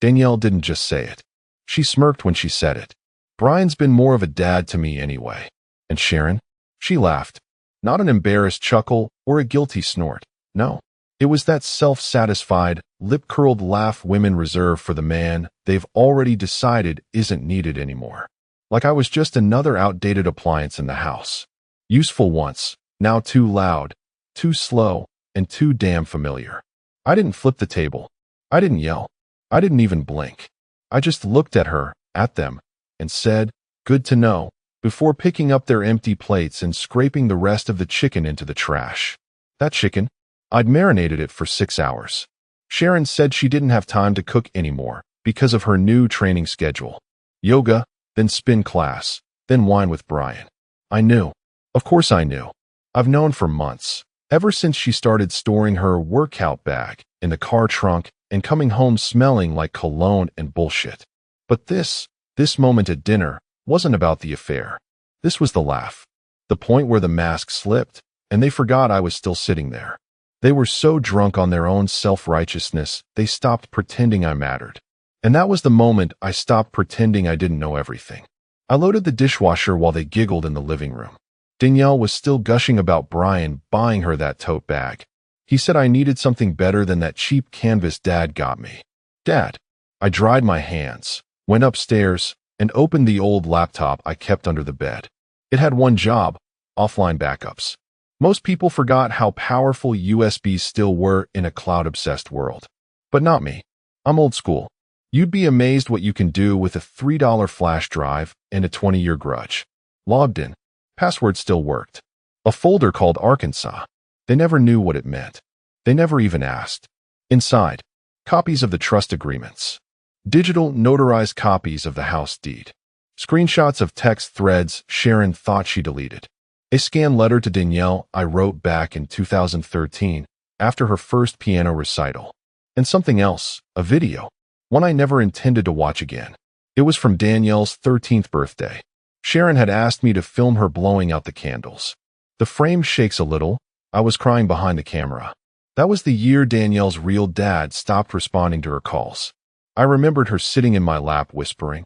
Danielle didn't just say it. She smirked when she said it. Brian's been more of a dad to me anyway. And Sharon? She laughed. Not an embarrassed chuckle or a guilty snort. No. It was that self-satisfied, lip-curled laugh women reserve for the man they've already decided isn't needed anymore. Like I was just another outdated appliance in the house. Useful once, now too loud, too slow, and too damn familiar. I didn't flip the table. I didn't yell. I didn't even blink. I just looked at her, at them, and said, "Good to know," before picking up their empty plates and scraping the rest of the chicken into the trash. That chicken? I'd marinated it for 6 hours. Sharon said she didn't have time to cook anymore because of her new training schedule. Yoga, then spin class, then wine with Brian. I knew. Of course I knew. I've known for months, ever since she started storing her workout bag in the car trunk and coming home smelling like cologne and bullshit. But this moment at dinner wasn't about the affair. This was the laugh. The point where the mask slipped, and they forgot I was still sitting there. They were so drunk on their own self-righteousness, they stopped pretending I mattered. And that was the moment I stopped pretending I didn't know everything. I loaded the dishwasher while they giggled in the living room. Danielle was still gushing about Brian buying her that tote bag. He said I needed something better than that cheap canvas Dad got me. Dad. I dried my hands, went upstairs, and opened the old laptop I kept under the bed. It had one job: offline backups. Most people forgot how powerful USBs still were in a cloud-obsessed world. But not me. I'm old school. You'd be amazed what you can do with a $3 flash drive and a 20-year grudge. Logged in. Password still worked. A folder called Arkansas. They never knew what it meant. They never even asked. Inside, copies of the trust agreements. Digital, notarized copies of the house deed. Screenshots of text threads Sharon thought she deleted. A scanned letter to Danielle I wrote back in 2013 after her first piano recital. And something else, a video. One I never intended to watch again. It was from Danielle's 13th birthday. Sharon had asked me to film her blowing out the candles. The frame shakes a little. I was crying behind the camera. That was the year Danielle's real dad stopped responding to her calls. I remembered her sitting in my lap whispering,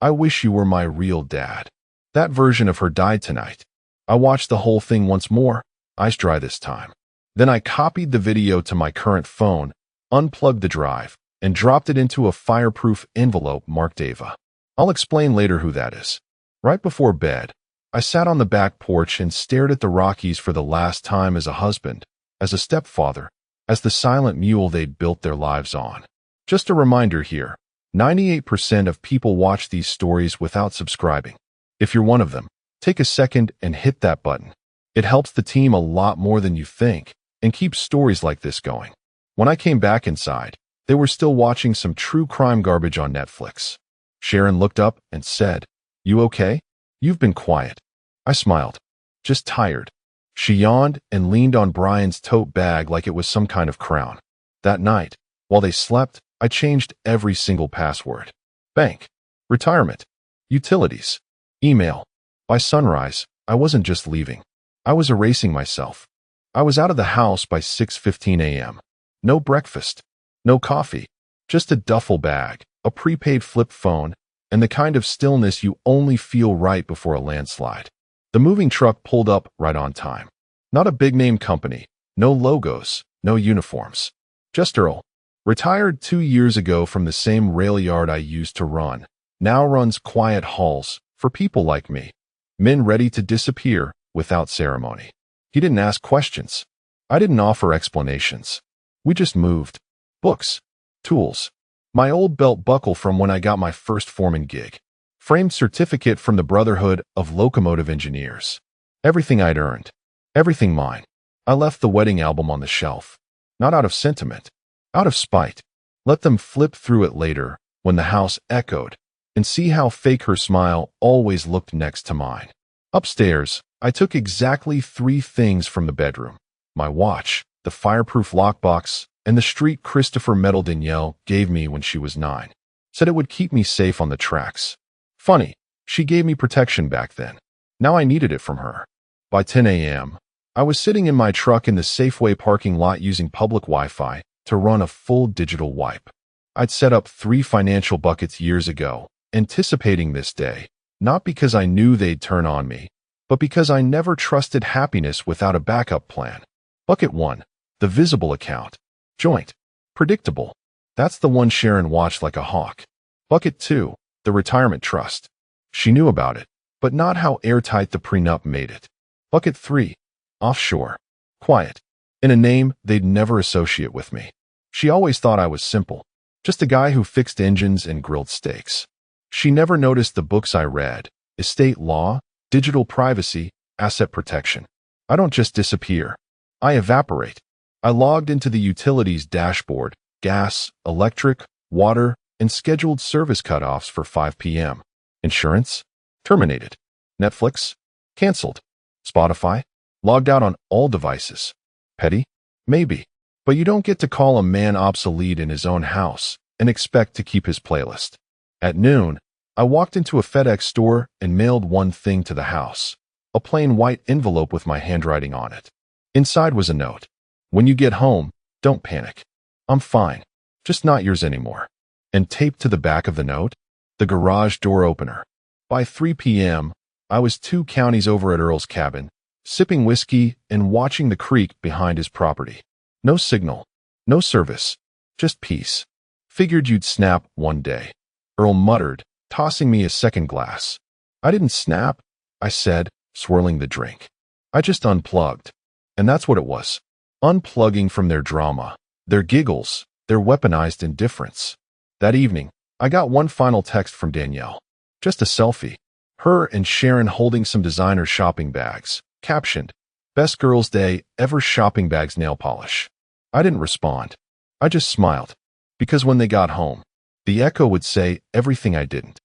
"I wish you were my real dad." That version of her died tonight. I watched the whole thing once more, eyes dry this time. Then I copied the video to my current phone, unplugged the drive, and dropped it into a fireproof envelope marked Ava. I'll explain later who that is. Right before bed, I sat on the back porch and stared at the Rockies for the last time as a husband, as a stepfather, as the silent mule they'd built their lives on. Just a reminder here, 98% of people watch these stories without subscribing. If you're one of them, take a second and hit that button. It helps the team a lot more than you think and keeps stories like this going. When I came back inside, they were still watching some true crime garbage on Netflix. Sharon looked up and said, "You okay? You've been quiet." I smiled. "Just tired." She yawned and leaned on Brian's tote bag like it was some kind of crown. That night, while they slept, I changed every single password. Bank, retirement, utilities, email. By sunrise, I wasn't just leaving. I was erasing myself. I was out of the house by 6:15 a.m. No breakfast, no coffee, just a duffel bag, a prepaid flip phone, and the kind of stillness you only feel right before a landslide. The moving truck pulled up right on time. Not a big-name company, no logos, no uniforms. Just Earl, retired 2 years ago from the same rail yard I used to run, now runs quiet halls for people like me. Men ready to disappear without ceremony. He didn't ask questions. I didn't offer explanations. We just moved. Books, tools, my old belt buckle from when I got my first foreman gig, framed certificate from the Brotherhood of Locomotive Engineers. Everything I'd earned. Everything mine. I left the wedding album on the shelf. Not out of sentiment. Out of spite. Let them flip through it later when the house echoed and see how fake her smile always looked next to mine. Upstairs, I took exactly 3 things from the bedroom. My watch, the fireproof lockbox, and the street Christopher medal Danielle gave me when she was 9. Said it would keep me safe on the tracks. Funny, she gave me protection back then. Now I needed it from her. By 10 a.m., I was sitting in my truck in the Safeway parking lot using public Wi-Fi to run a full digital wipe. I'd set up 3 financial buckets years ago, anticipating this day, not because I knew they'd turn on me, but because I never trusted happiness without a backup plan. Bucket 1, the visible account. Joint. Predictable. That's the one Sharon watched like a hawk. Bucket 2, the retirement trust. She knew about it, but not how airtight the prenup made it. Bucket 3, offshore. Quiet. In a name they'd never associate with me. She always thought I was simple, just a guy who fixed engines and grilled steaks. She never noticed the books I read: estate law, digital privacy, asset protection. I don't just disappear. I evaporate. I logged into the utilities dashboard: gas, electric, water, and scheduled service cutoffs for 5 p.m. Insurance? Terminated. Netflix? Canceled. Spotify? Logged out on all devices. Petty? Maybe. But you don't get to call a man obsolete in his own house and expect to keep his playlist. At noon, I walked into a FedEx store and mailed one thing to the house: a plain white envelope with my handwriting on it. Inside was a note: "When you get home, don't panic. I'm fine, just not yours anymore." And taped to the back of the note, the garage door opener. By 3 p.m., I was 2 counties over at Earl's cabin, sipping whiskey and watching the creek behind his property. No signal, no service, just peace. Figured you'd snap one day, Earl muttered, tossing me a second glass. I didn't snap, I said, swirling the drink. I just unplugged. And that's what it was. Unplugging from their drama, their giggles, their weaponized indifference. That evening, I got one final text from Danielle. Just a selfie. Her and Sharon holding some designer shopping bags. Captioned, "Best girls' day ever, shopping bags, nail polish." I didn't respond. I just smiled. Because when they got home, the echo would say everything I didn't.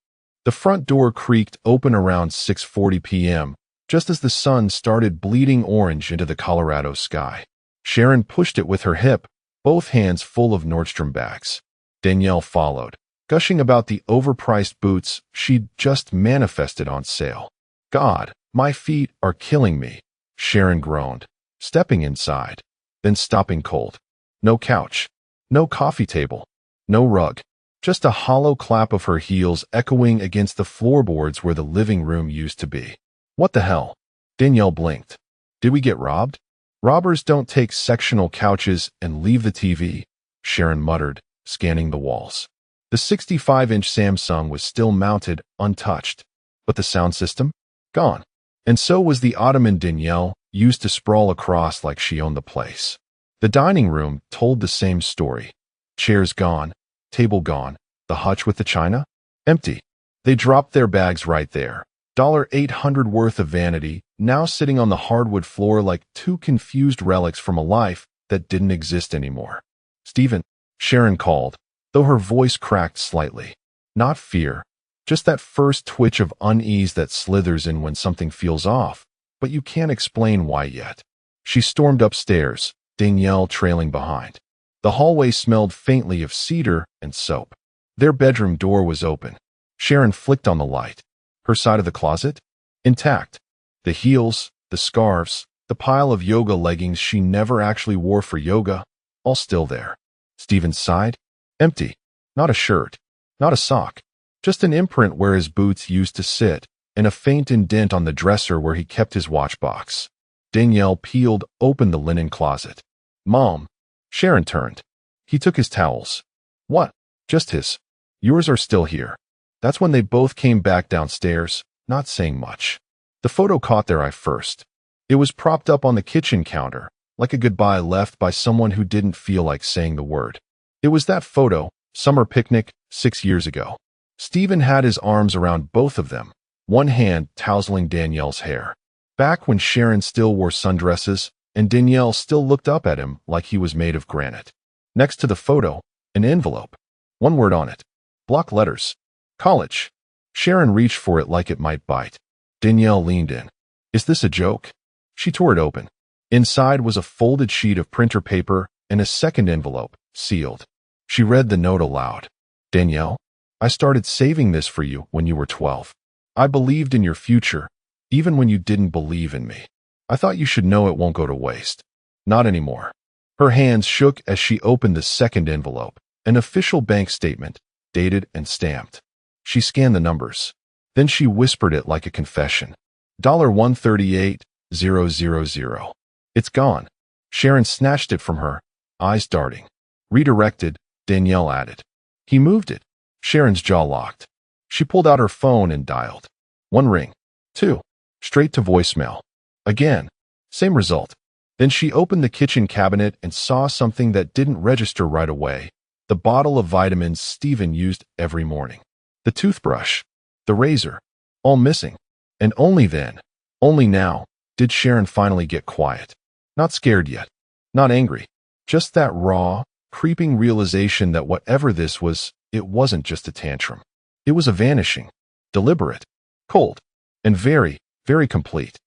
The front door creaked open around 6:40 p.m., just as the sun started bleeding orange into the Colorado sky. Sharon pushed it with her hip, both hands full of Nordstrom bags. Danielle followed, gushing about the overpriced boots she'd just manifested on sale. "God, my feet are killing me," Sharon groaned, stepping inside, then stopping cold. No couch, no coffee table, no rug, just a hollow clap of her heels echoing against the floorboards where the living room used to be. "What the hell?" Danielle blinked. "Did we get robbed?" "Robbers don't take sectional couches and leave the TV," Sharon muttered, scanning the walls. The 65-inch Samsung was still mounted, untouched. But the sound system? Gone. And so was the ottoman Danielle used to sprawl across like she owned the place. The dining room told the same story. Chairs gone, table gone, the hutch with the china? Empty. They dropped their bags right there. $800 worth of vanity, now sitting on the hardwood floor like 2 confused relics from a life that didn't exist anymore. "Stephen," Sharon called, though her voice cracked slightly. Not fear, just that first twitch of unease that slithers in when something feels off, but you can't explain why yet. She stormed upstairs, Danielle trailing behind. The hallway smelled faintly of cedar and soap. Their bedroom door was open. Sharon flicked on the light. Her side of the closet? Intact. The heels, the scarves, the pile of yoga leggings she never actually wore for yoga, all still there. Stephen's side? Empty. Not a shirt. Not a sock. Just an imprint where his boots used to sit, and a faint indent on the dresser where he kept his watch box. Danielle peeled open the linen closet. "Mom." Sharon turned. He took his towels. "What?" "Just his. Yours are still here." That's when they both came back downstairs, not saying much. The photo caught their eye first. It was propped up on the kitchen counter, like a goodbye left by someone who didn't feel like saying the word. It was that photo, summer picnic, 6 years ago. Stephen had his arms around both of them, one hand tousling Danielle's hair. Back when Sharon still wore sundresses, and Danielle still looked up at him like he was made of granite. Next to the photo, an envelope. One word on it. Block letters. "College." Sharon reached for it like it might bite. Danielle leaned in. "Is this a joke?" She tore it open. Inside was a folded sheet of printer paper and a second envelope, sealed. She read the note aloud. "Danielle, I started saving this for you when you were 12. I believed in your future, even when you didn't believe in me. I thought you should know it won't go to waste. Not anymore." Her hands shook as she opened the second envelope, An official bank statement, dated and stamped. She scanned the numbers. Then she whispered it like a confession. $138,000. It's gone. Sharon snatched it from her, eyes darting. Redirected, Danielle added. He moved it. Sharon's jaw locked. She pulled out her phone and dialed. 1 ring. 2. Straight to voicemail. Again. Same result. Then she opened the kitchen cabinet and saw something that didn't register right away. The bottle of vitamins Stephen used every morning. The toothbrush. The razor. All missing. And only then, only now, did Sharon finally get quiet. Not scared yet. Not angry. Just that raw, creeping realization that whatever this was, it wasn't just a tantrum. It was a vanishing. Deliberate. Cold. And very, very complete.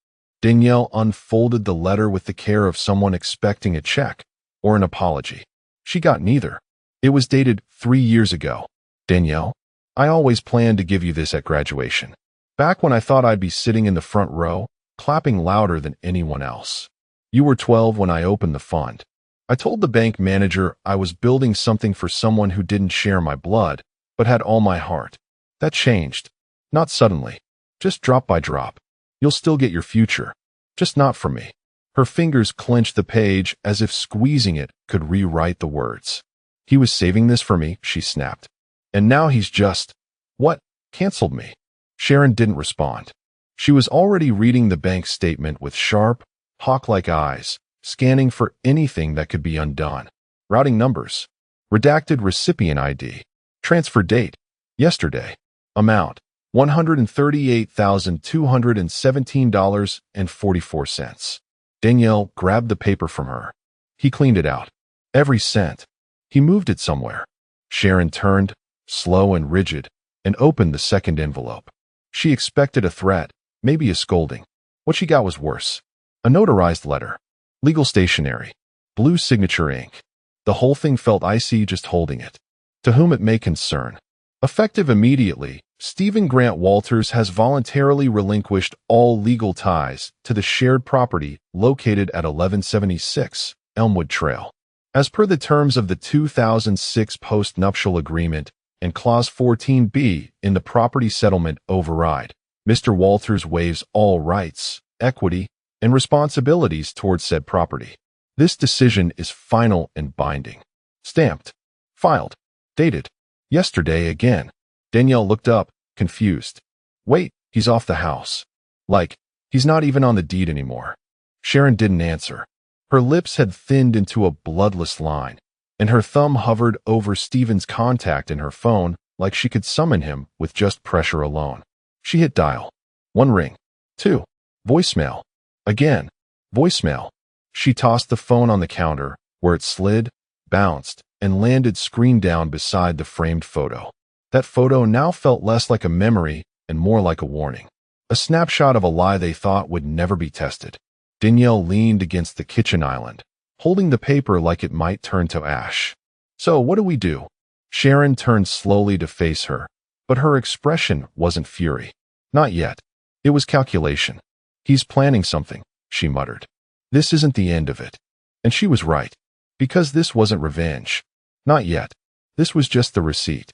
Danielle unfolded the letter with the care of someone expecting a check or an apology. She got neither. It was dated 3 years ago. Danielle, I always planned to give you this at graduation. Back when I thought I'd be sitting in the front row, clapping louder than anyone else. You were 12 when I opened the fund. I told the bank manager I was building something for someone who didn't share my blood, but had all my heart. That changed. Not suddenly. Just drop by drop. You'll still get your future. Just not from me. Her fingers clenched the page as if squeezing it could rewrite the words. He was saving this for me, she snapped. And now he's just, what, canceled me? Sharon didn't respond. She was already reading the bank statement with sharp, hawk-like eyes, scanning for anything that could be undone. Routing numbers. Redacted recipient ID. Transfer date. Yesterday. Amount. $138,217.44. Danielle grabbed the paper from her. He cleaned it out. Every cent. He moved it somewhere. Sharon turned, slow and rigid, and opened the second envelope. She expected a threat, maybe a scolding. What she got was worse. A notarized letter. Legal stationery. Blue signature ink. The whole thing felt icy just holding it. To whom it may concern. Effective immediately, Stephen Grant Walters has voluntarily relinquished all legal ties to the shared property located at 1176 Elmwood Trail. As per the terms of the 2006 post-nuptial agreement and Clause 14b in the property settlement override, Mr. Walters waives all rights, equity, and responsibilities towards said property. This decision is final and binding. Stamped. Filed. Dated. Yesterday again. Danielle looked up, confused. Wait, he's off the house. Like, he's not even on the deed anymore. Sharon didn't answer. Her lips had thinned into a bloodless line, and her thumb hovered over Stephen's contact in her phone like she could summon him with just pressure alone. She hit dial. 1 ring. 2. Voicemail. Again. Voicemail. She tossed the phone on the counter, where it slid, bounced, and landed screen down beside the framed photo. That photo now felt less like a memory and more like a warning. A snapshot of a lie they thought would never be tested. Danielle leaned against the kitchen island, holding the paper like it might turn to ash. So what do we do? Sharon turned slowly to face her, but her expression wasn't fury. Not yet. It was calculation. He's planning something, she muttered. This isn't the end of it. And she was right. Because this wasn't revenge. Not yet. This was just the receipt.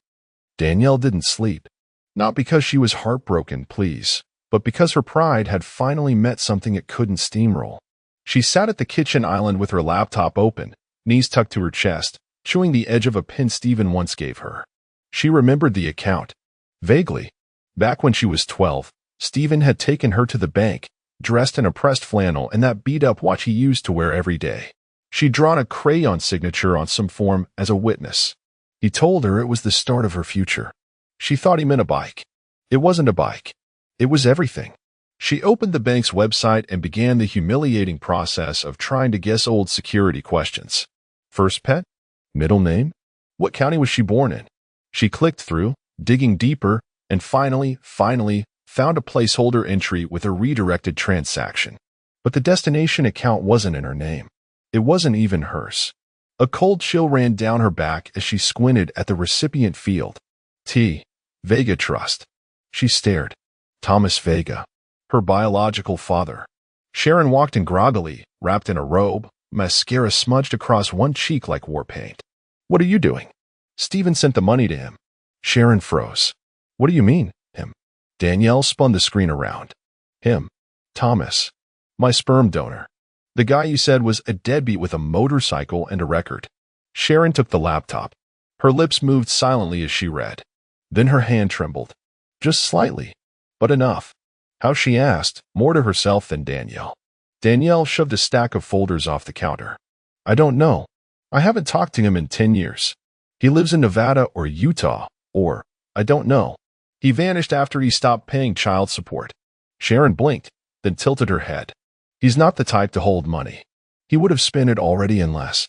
Danielle didn't sleep. Not because she was heartbroken, please, but because her pride had finally met something it couldn't steamroll. She sat at the kitchen island with her laptop open, knees tucked to her chest, chewing the edge of a pin Stephen once gave her. She remembered the account. Vaguely. Back when she was 12, Stephen had taken her to the bank, dressed in a pressed flannel and that beat-up watch he used to wear every day. She'd drawn a crayon signature on some form as a witness. He told her it was the start of her future. She thought he meant a bike. It wasn't a bike. It was everything. She opened the bank's website and began the humiliating process of trying to guess old security questions. First pet? Middle name? What county was she born in? She clicked through, digging deeper, and finally found a placeholder entry with a redirected transaction. But the destination account wasn't in her name. It wasn't even hers. A cold chill ran down her back as she squinted at the recipient field. T. Vega Trust. She stared. Thomas Vega. Her biological father. Sharon walked in groggily, wrapped in a robe, mascara smudged across one cheek like war paint. What are you doing? Steven sent the money to him. Sharon froze. What do you mean, him? Danielle spun the screen around. Him. Thomas. My sperm donor. The guy you said was a deadbeat with a motorcycle and a record. Sharon took the laptop. Her lips moved silently as she read. Then her hand trembled. Just slightly. But enough. How, she asked, more to herself than Danielle. Danielle shoved a stack of folders off the counter. I don't know. I haven't talked to him in 10 years. He lives in Nevada or Utah, or, I don't know. He vanished after he stopped paying child support. Sharon blinked, then tilted her head. He's not the type to hold money. He would have spent it already in less.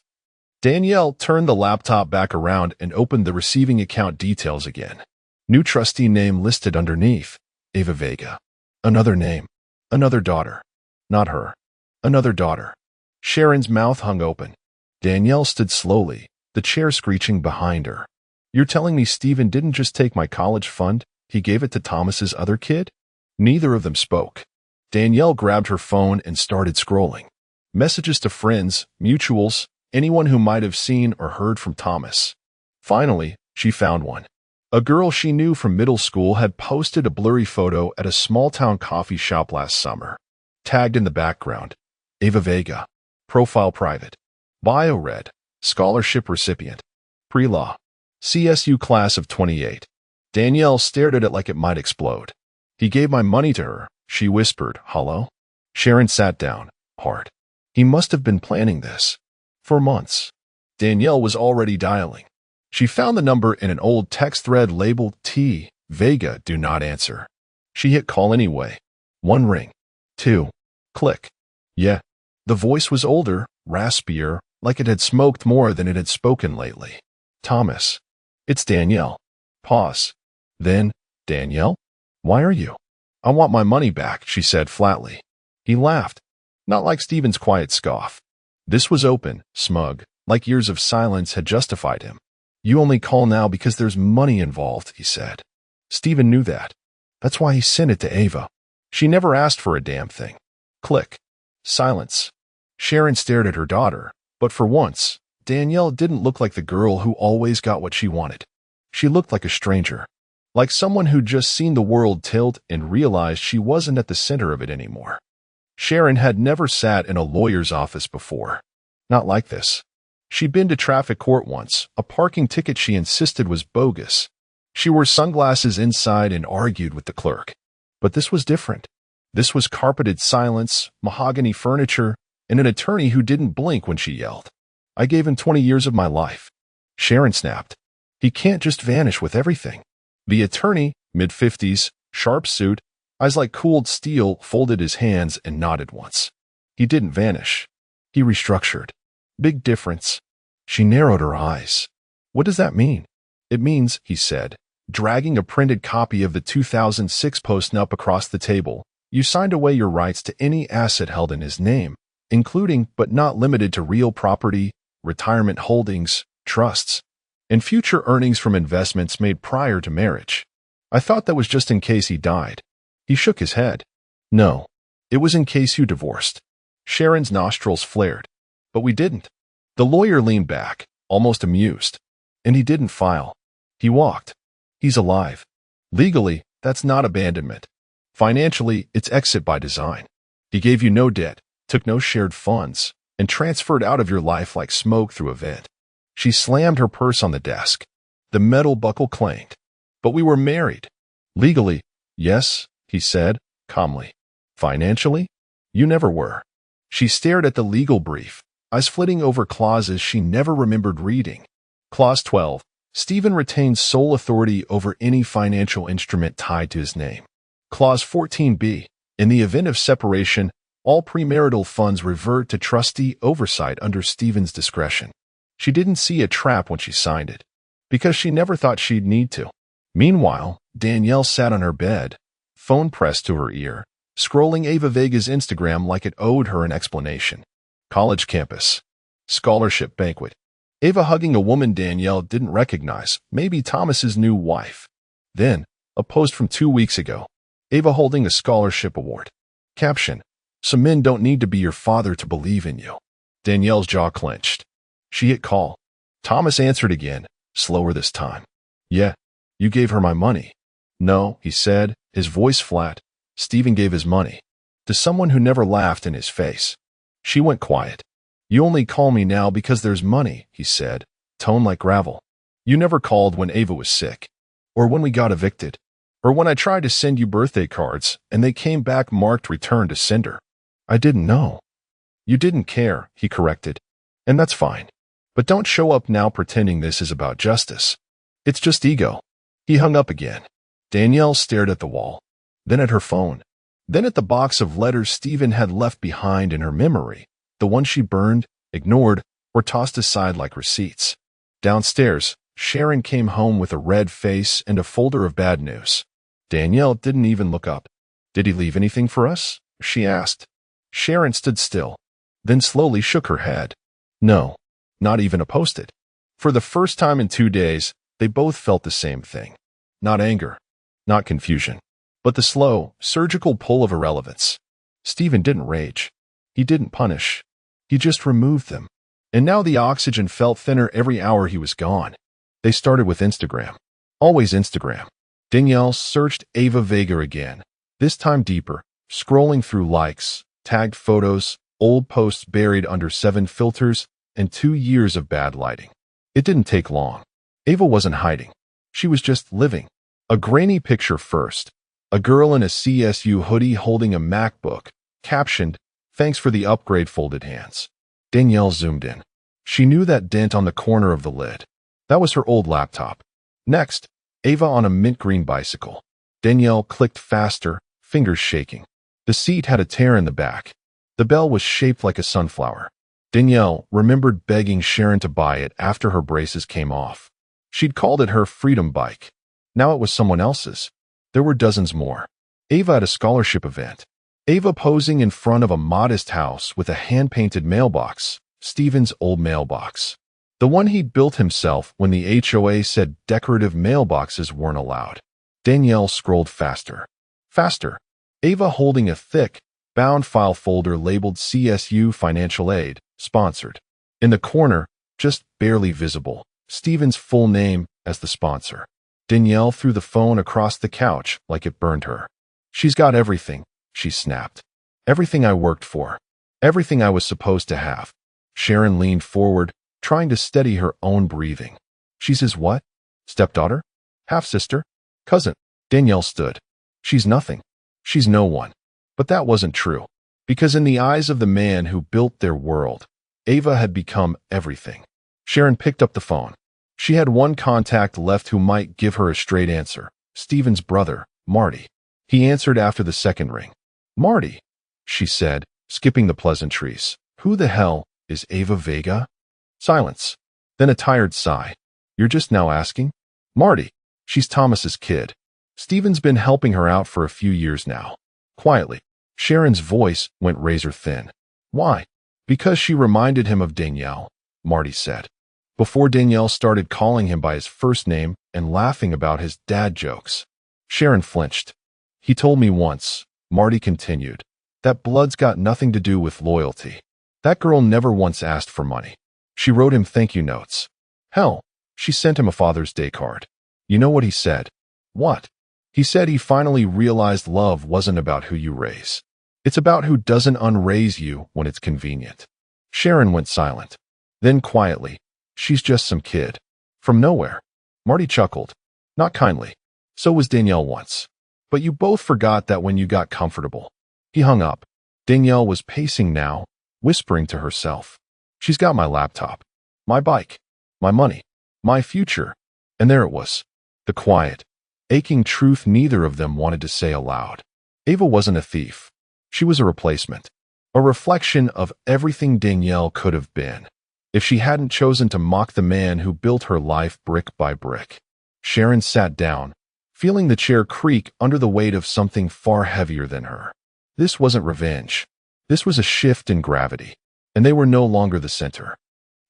Danielle turned the laptop back around and opened the receiving account details again. New trustee name listed underneath. Ava Vega. Another name. Another daughter. Not her. Another daughter. Sharon's mouth hung open. Danielle stood slowly, the chair screeching behind her. You're telling me Steven didn't just take my college fund, he gave it to Thomas's other kid? Neither of them spoke. Danielle grabbed her phone and started scrolling. Messages to friends, mutuals, anyone who might have seen or heard from Thomas. Finally, she found one. A girl she knew from middle school had posted a blurry photo at a small-town coffee shop last summer. Tagged in the background, Ava Vega. Profile private. Bio read, scholarship recipient. Pre-law. CSU class of 28. Danielle stared at it like it might explode. He gave my money to her, she whispered, hollow. Sharon sat down, hard. He must have been planning this. For months. Danielle was already dialing. She found the number in an old text thread labeled T. Vega, do not answer. She hit call anyway. 1 ring. 2. Click. Yeah. The voice was older, raspier, like it had smoked more than it had spoken lately. Thomas. It's Danielle. Pause. Then, Danielle? Why are you? I want my money back, she said flatly. He laughed. Not like Steven's quiet scoff. This was open, smug, like years of silence had justified him. You only call now because there's money involved, he said. Steven knew that. That's why he sent it to Ava. She never asked for a damn thing. Click. Silence. Sharon stared at her daughter, but for once, Danielle didn't look like the girl who always got what she wanted. She looked like a stranger, like someone who'd just seen the world tilt and realized she wasn't at the center of it anymore. Sharon had never sat in a lawyer's office before. Not like this. She'd been to traffic court once, a parking ticket she insisted was bogus. She wore sunglasses inside and argued with the clerk. But this was different. This was carpeted silence, mahogany furniture, and an attorney who didn't blink when she yelled. I gave him 20 years of my life. Sharon snapped. He can't just vanish with everything. The attorney, mid-50s, sharp suit, eyes like cooled steel, folded his hands and nodded once. He didn't vanish. He restructured. Big difference. She narrowed her eyes. What does that mean? It means, he said, dragging a printed copy of the 2006 Post-Nup across the table, you signed away your rights to any asset held in his name, including but not limited to real property, retirement holdings, trusts, and future earnings from investments made prior to marriage. I thought that was just in case he died. He shook his head. No, it was in case you divorced. Sharon's nostrils flared. But we didn't. The lawyer leaned back, almost amused. And he didn't file. He walked. He's alive. Legally, that's not abandonment. Financially, it's exit by design. He gave you no debt, took no shared funds, and transferred out of your life like smoke through a vent. She slammed her purse on the desk. The metal buckle clanged. But we were married. Legally, yes, he said, calmly. Financially, you never were. She stared at the legal brief, eyes flitting over clauses she never remembered reading. Clause 12. Steven retains sole authority over any financial instrument tied to his name. Clause 14b. In the event of separation, all premarital funds revert to trustee oversight under Steven's discretion. She didn't see a trap when she signed it, because she never thought she'd need to. Meanwhile, Danielle sat on her bed, phone pressed to her ear, scrolling Ava Vega's Instagram like it owed her an explanation. College campus. Scholarship banquet. Ava hugging a woman Danielle didn't recognize, maybe Thomas's new wife. Then, a post from 2 weeks ago. Ava holding a scholarship award. Caption. Some men don't need to be your father to believe in you. Danielle's jaw clenched. She hit call. Thomas answered again, slower this time. Yeah, you gave her my money. No, he said, his voice flat. Stephen gave his money to someone who never laughed in his face. She went quiet. You only call me now because there's money, he said, tone like gravel. You never called when Ava was sick, or when we got evicted, or when I tried to send you birthday cards and they came back marked return to sender. I didn't know. You didn't care, he corrected. And that's fine. But don't show up now pretending this is about justice. It's just ego. He hung up again. Danielle stared at the wall, then at her phone, then at the box of letters Stephen had left behind in her memory, the ones she burned, ignored, or tossed aside like receipts. Downstairs, Sharon came home with a red face and a folder of bad news. Danielle didn't even look up. Did he leave anything for us? She asked. Sharon stood still, then slowly shook her head. No, not even a post-it. For the first time in 2 days, they both felt the same thing. Not anger, not confusion, but the slow, surgical pull of irrelevance. Stephen didn't rage. He didn't punish. He just removed them. And now the oxygen felt thinner every hour he was gone. They started with Instagram. Always Instagram. Danielle searched Ava Vega again, this time deeper, scrolling through likes, tagged photos, old posts buried under 7 filters, and 2 years of bad lighting. It didn't take long. Ava wasn't hiding. She was just living. A grainy picture first. A girl in a CSU hoodie holding a MacBook, captioned, "Thanks for the upgrade," folded hands. Danielle zoomed in. She knew that dent on the corner of the lid. That was her old laptop. Next, Ava on a mint green bicycle. Danielle clicked faster, fingers shaking. The seat had a tear in the back. The bell was shaped like a sunflower. Danielle remembered begging Sharon to buy it after her braces came off. She'd called it her freedom bike. Now it was someone else's. There were dozens more. Ava at a scholarship event. Ava posing in front of a modest house with a hand-painted mailbox, Stephen's old mailbox. The one he'd built himself when the HOA said decorative mailboxes weren't allowed. Danielle scrolled faster. Faster. Ava holding a thick, bound file folder labeled CSU Financial Aid, sponsored. In the corner, just barely visible, Stephen's full name as the sponsor. Danielle threw the phone across the couch like it burned her. She's got everything, she snapped. Everything I worked for. Everything I was supposed to have. Sharon leaned forward, trying to steady her own breathing. She's his what? Stepdaughter? Half-sister? Cousin? Danielle stood. She's nothing. She's no one. But that wasn't true. Because in the eyes of the man who built their world, Ava had become everything. Sharon picked up the phone. She had one contact left who might give her a straight answer. Stephen's brother, Marty. He answered after the second ring. Marty, she said, skipping the pleasantries. Who the hell is Ava Vega? Silence. Then a tired sigh. You're just now asking? Marty. She's Thomas's kid. Stephen's been helping her out for a few years now. Quietly. Sharon's voice went razor thin. Why? Because she reminded him of Danielle, Marty said. Before Danielle started calling him by his first name and laughing about his dad jokes. Sharon flinched. He told me once, Marty continued, that blood's got nothing to do with loyalty. That girl never once asked for money. She wrote him thank you notes. Hell, she sent him a Father's Day card. You know what he said? What? He said he finally realized love wasn't about who you raise. It's about who doesn't unraise you when it's convenient. Sharon went silent. Then quietly, she's just some kid. From nowhere. Marty chuckled. Not kindly. So was Danielle once. But you both forgot that when you got comfortable. He hung up. Danielle was pacing now, whispering to herself. She's got my laptop, my bike, my money, my future. And there it was. The quiet, aching truth neither of them wanted to say aloud. Ava wasn't a thief. She was a replacement. A reflection of everything Danielle could have been, if she hadn't chosen to mock the man who built her life brick by brick. Sharon sat down, feeling the chair creak under the weight of something far heavier than her. This wasn't revenge. This was a shift in gravity, and they were no longer the center.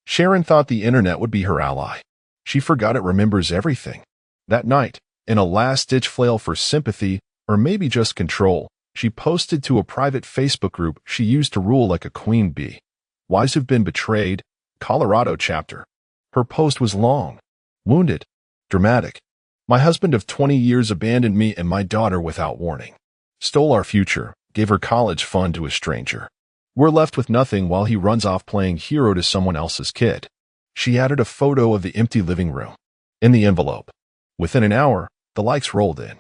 Sharon thought the internet would be her ally. She forgot it remembers everything. That night, in a last-ditch flail for sympathy, or maybe just control, she posted to a private Facebook group she used to rule like a queen bee. Wives have been betrayed, Colorado chapter. Her post was long. Wounded. Dramatic. My husband of 20 years abandoned me and my daughter without warning. Stole our future, gave her college fund to a stranger. We're left with nothing while he runs off playing hero to someone else's kid. She added a photo of the empty living room. In the envelope. Within an hour, the likes rolled in.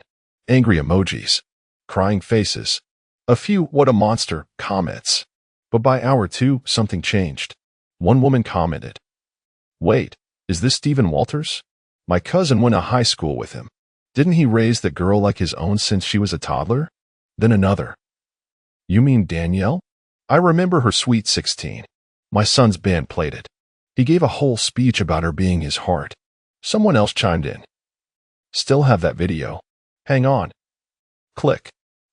Angry emojis. Crying faces. A few "what a monster" comments. But by hour 2, something changed. One woman commented, "Wait, is this Stephen Walters? My cousin went to high school with him. Didn't he raise the girl like his own since she was a toddler?" Then another, "You mean Danielle? I remember her sweet 16. My son's band played it. He gave a whole speech about her being his heart." Someone else chimed in, "Still have that video. Hang on." Click.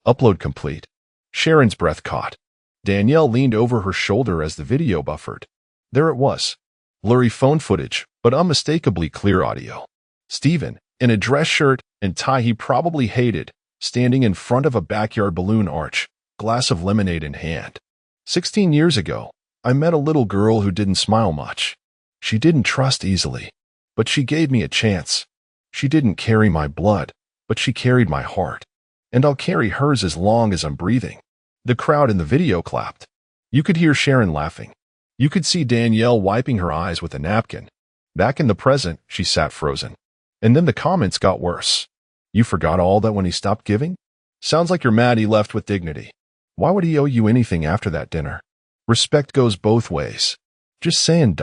Upload complete. Sharon's breath caught. Danielle leaned over her shoulder as the video buffered. There it was. Blurry phone footage, but unmistakably clear audio. Stephen, in a dress shirt and tie he probably hated, standing in front of a backyard balloon arch, glass of lemonade in hand. 16 years ago, I met a little girl who didn't smile much. She didn't trust easily, but she gave me a chance. She didn't carry my blood, but she carried my heart. And I'll carry hers as long as I'm breathing. The crowd in the video clapped. You could hear Sharon laughing. You could see Danielle wiping her eyes with a napkin. Back in the present, she sat frozen. And then the comments got worse. "You forgot all that when he stopped giving? Sounds like you're mad he left with dignity. Why would he owe you anything after that dinner? Respect goes both ways. Just saying.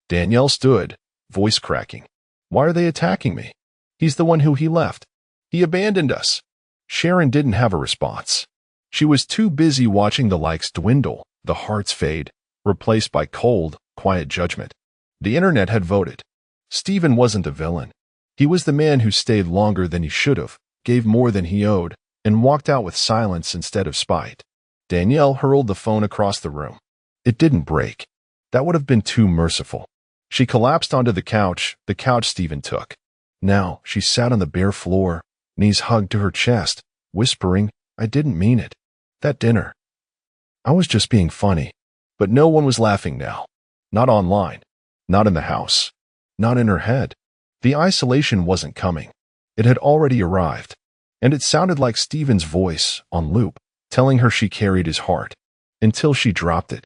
Danielle stood, voice cracking. "Why are they attacking me? He's the one who he left. He abandoned us." Sharon didn't have a response. She was too busy watching the likes dwindle, the hearts fade, replaced by cold, quiet judgment. The internet had voted. Stephen wasn't a villain. He was the man who stayed longer than he should have, gave more than he owed, and walked out with silence instead of spite. Danielle hurled the phone across the room. It didn't break. That would have been too merciful. She collapsed onto the couch Stephen took. Now she sat on the bare floor, knees hugged to her chest, whispering, "I didn't mean it. That dinner. I was just being funny." But no one was laughing now. Not online. Not in the house. Not in her head. The isolation wasn't coming. It had already arrived. And it sounded like Stephen's voice, on loop, telling her she carried his heart. Until she dropped it.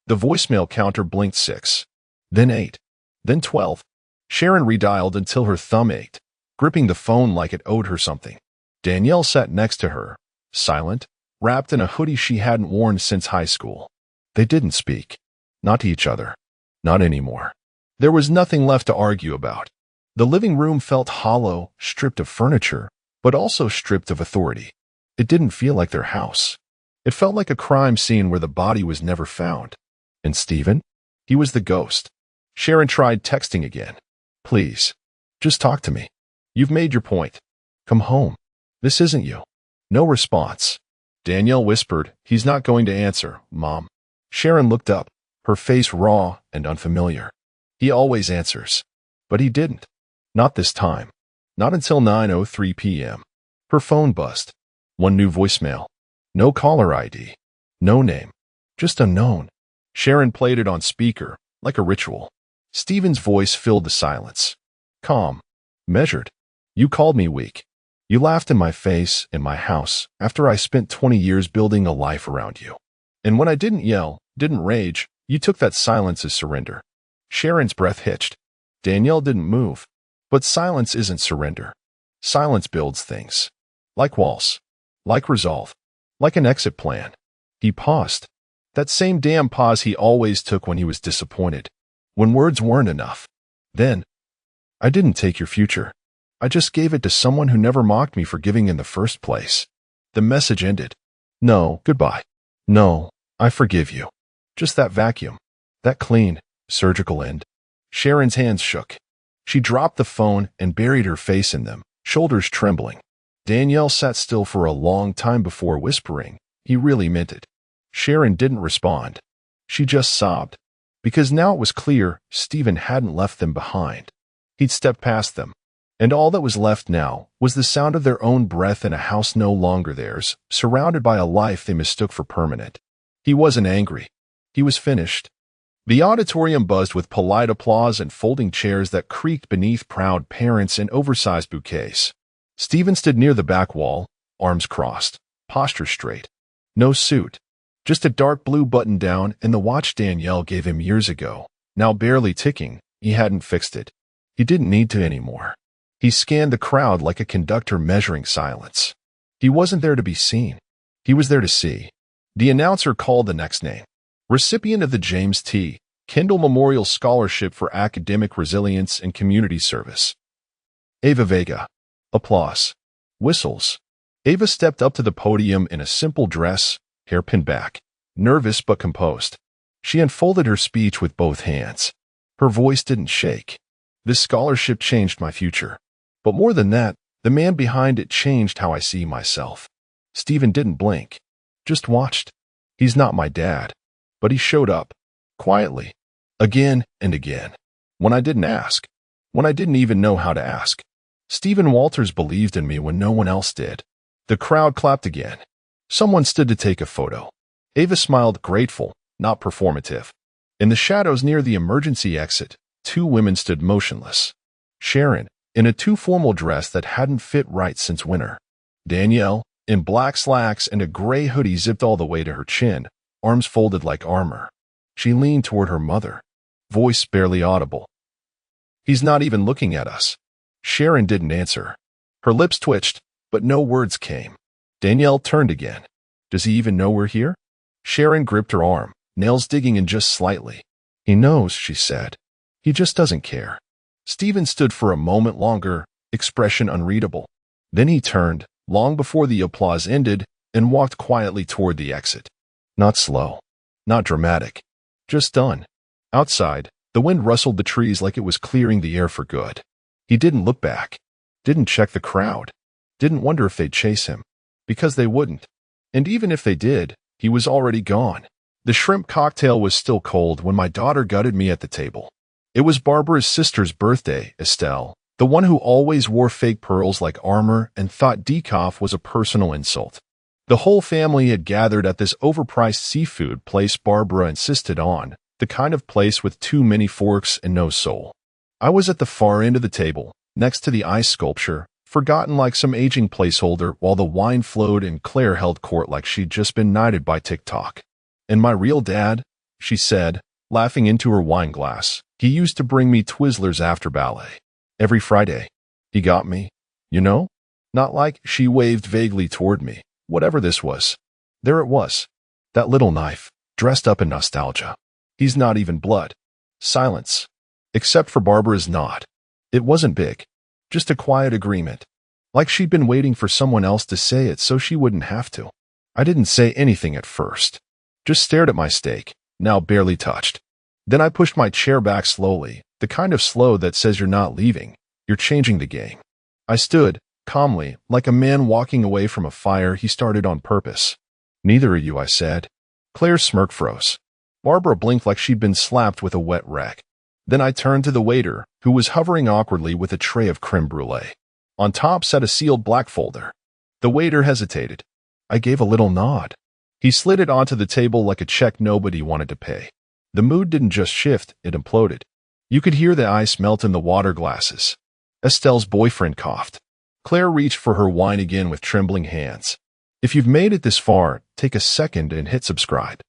The voicemail counter blinked 6. Then 8. Then 12. Sharon redialed until her thumb ached, gripping the phone like it owed her something. Danielle sat next to her, silent, wrapped in a hoodie she hadn't worn since high school. They didn't speak. Not to each other. Not anymore. There was nothing left to argue about. The living room felt hollow, stripped of furniture, but also stripped of authority. It didn't feel like their house. It felt like a crime scene where the body was never found. And Stephen? He was the ghost. Sharon tried texting again. "Please. Just talk to me. You've made your point. Come home. This isn't you." No response. Danielle whispered, "He's not going to answer, Mom." Sharon looked up, her face raw and unfamiliar. "He always answers." But he didn't. Not this time. Not until 9:03 p.m. Her phone buzzed. One new voicemail. No caller ID. No name. Just unknown. Sharon played it on speaker, like a ritual. Stephen's voice filled the silence. Calm. Measured. "You called me weak. You laughed in my face, in my house, after I spent 20 years building a life around you. And when I didn't yell, didn't rage, you took that silence as surrender." Sharon's breath hitched. Danielle didn't move. But silence isn't surrender. Silence builds things. Like walls. Like resolve. Like an exit plan. He paused. That same damn pause he always took when he was disappointed. When words weren't enough. Then, "I didn't take your future. I just gave it to someone who never mocked me for giving in the first place." The message ended. "No, goodbye. No, I forgive you." Just that vacuum. That clean, surgical end. Sharon's hands shook. She dropped the phone and buried her face in them, shoulders trembling. Danielle sat still for a long time before whispering, "He really meant it." Sharon didn't respond. She just sobbed. Because now it was clear Stephen hadn't left them behind. He'd stepped past them. And all that was left now was the sound of their own breath in a house no longer theirs, surrounded by a life they mistook for permanent. He wasn't angry. He was finished. The auditorium buzzed with polite applause and folding chairs that creaked beneath proud parents and oversized bouquets. Stephen stood near the back wall, arms crossed, posture straight. No suit, just a dark blue button-down and the watch Danielle gave him years ago, now barely ticking. He hadn't fixed it. He didn't need to anymore. He scanned the crowd like a conductor measuring silence. He wasn't there to be seen. He was there to see. The announcer called the next name. Recipient of the James T. Kendall Memorial Scholarship for Academic Resilience and Community Service. Ava Vega. Applause. Whistles. Ava stepped up to the podium in a simple dress, hair pinned back, nervous but composed. She unfolded her speech with both hands. Her voice didn't shake. This scholarship changed my future. But more than that, the man behind it changed how I see myself. Stephen didn't blink, just watched. He's not my dad. But he showed up, quietly, again and again, when I didn't ask, when I didn't even know how to ask. Stephen Walters believed in me when no one else did. The crowd clapped again. Someone stood to take a photo. Ava smiled, grateful, not performative. In the shadows near the emergency exit, two women stood motionless. Sharon, in a too formal dress that hadn't fit right since winter. Danielle, in black slacks and a gray hoodie zipped all the way to her chin, arms folded like armor. She leaned toward her mother, voice barely audible. He's not even looking at us. Sharon didn't answer. Her lips twitched, but no words came. Danielle turned again. Does he even know we're here? Sharon gripped her arm, nails digging in just slightly. He knows, she said. He just doesn't care. Stephen stood for a moment longer, expression unreadable. Then he turned, long before the applause ended, and walked quietly toward the exit. Not slow, not dramatic, just done. Outside, the wind rustled the trees like it was clearing the air for good. He didn't look back, didn't check the crowd, didn't wonder if they'd chase him, because they wouldn't. And even if they did, he was already gone. The shrimp cocktail was still cold when my daughter gutted me at the table. It was Barbara's sister's birthday, Estelle, the one who always wore fake pearls like armor and thought decaf was a personal insult. The whole family had gathered at this overpriced seafood place Barbara insisted on, the kind of place with too many forks and no soul. I was at the far end of the table, next to the ice sculpture, forgotten like some aging placeholder while the wine flowed and Claire held court like she'd just been knighted by TikTok. And my real dad, she said, laughing into her wine glass, he used to bring me Twizzlers after ballet. Every Friday. He got me, you know? Not like, she waved vaguely toward me. Whatever this was. There it was. That little knife, dressed up in nostalgia. He's not even blood. Silence. Except for Barbara's nod. It wasn't big. Just a quiet agreement. Like she'd been waiting for someone else to say it so she wouldn't have to. I didn't say anything at first. Just stared at my steak, now barely touched. Then I pushed my chair back slowly, the kind of slow that says you're not leaving, you're changing the game. I stood, calmly, like a man walking away from a fire he started on purpose. Neither are you, I said. Claire's smirk froze. Barbara blinked like she'd been slapped with a wet rag. Then I turned to the waiter, who was hovering awkwardly with a tray of creme brulee. On top sat a sealed black folder. The waiter hesitated. I gave a little nod. He slid it onto the table like a check nobody wanted to pay. The mood didn't just shift, it imploded. You could hear the ice melt in the water glasses. Estelle's boyfriend coughed. Claire reached for her wine again with trembling hands. If you've made it this far, take a second and hit subscribe.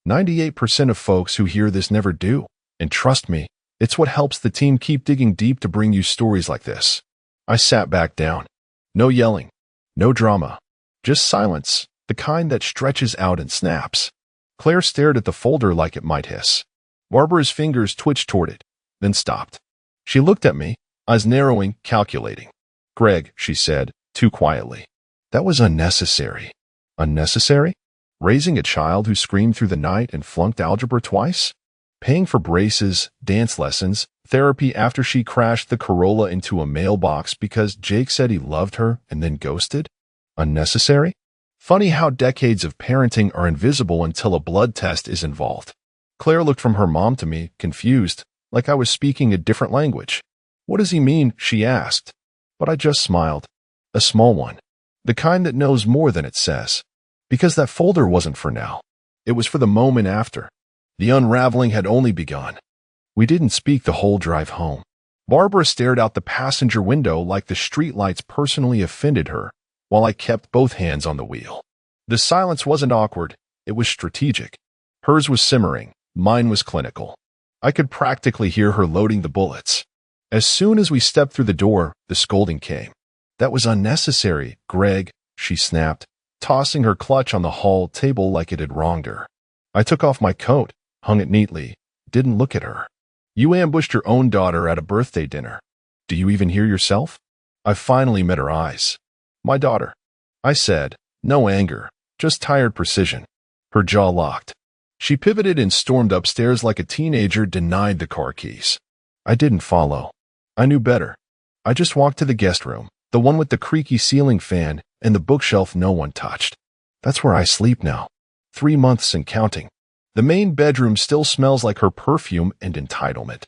98% of folks who hear this never do. And trust me, it's what helps the team keep digging deep to bring you stories like this. I sat back down. No yelling. No drama. Just silence, the kind that stretches out and snaps. Claire stared at the folder like it might hiss. Barbara's fingers twitched toward it, then stopped. She looked at me, eyes narrowing, calculating. Greg, she said, too quietly. That was unnecessary. Unnecessary? Raising a child who screamed through the night and flunked algebra twice? Paying for braces, dance lessons, therapy after she crashed the Corolla into a mailbox because Jake said he loved her and then ghosted? Unnecessary? Funny how decades of parenting are invisible until a blood test is involved. Claire looked from her mom to me, confused, like I was speaking a different language. What does he mean? She asked. But I just smiled. A small one. The kind that knows more than it says. Because that folder wasn't for now. It was for the moment after. The unraveling had only begun. We didn't speak the whole drive home. Barbara stared out the passenger window like the streetlights personally offended her, while I kept both hands on the wheel. The silence wasn't awkward, it was strategic. Hers was simmering, mine was clinical. I could practically hear her loading the bullets. As soon as we stepped through the door, the scolding came. "That was unnecessary, Greg," she snapped, tossing her clutch on the hall table like it had wronged her. I took off my coat, hung it neatly, didn't look at her. "You ambushed your own daughter at a birthday dinner. Do you even hear yourself?" I finally met her eyes. "My daughter," I said, no anger, just tired precision. Her jaw locked. She pivoted and stormed upstairs like a teenager denied the car keys. I didn't follow. I knew better. I just walked to the guest room, the one with the creaky ceiling fan and the bookshelf no one touched. That's where I sleep now. 3 months and counting. The main bedroom still smells like her perfume and entitlement.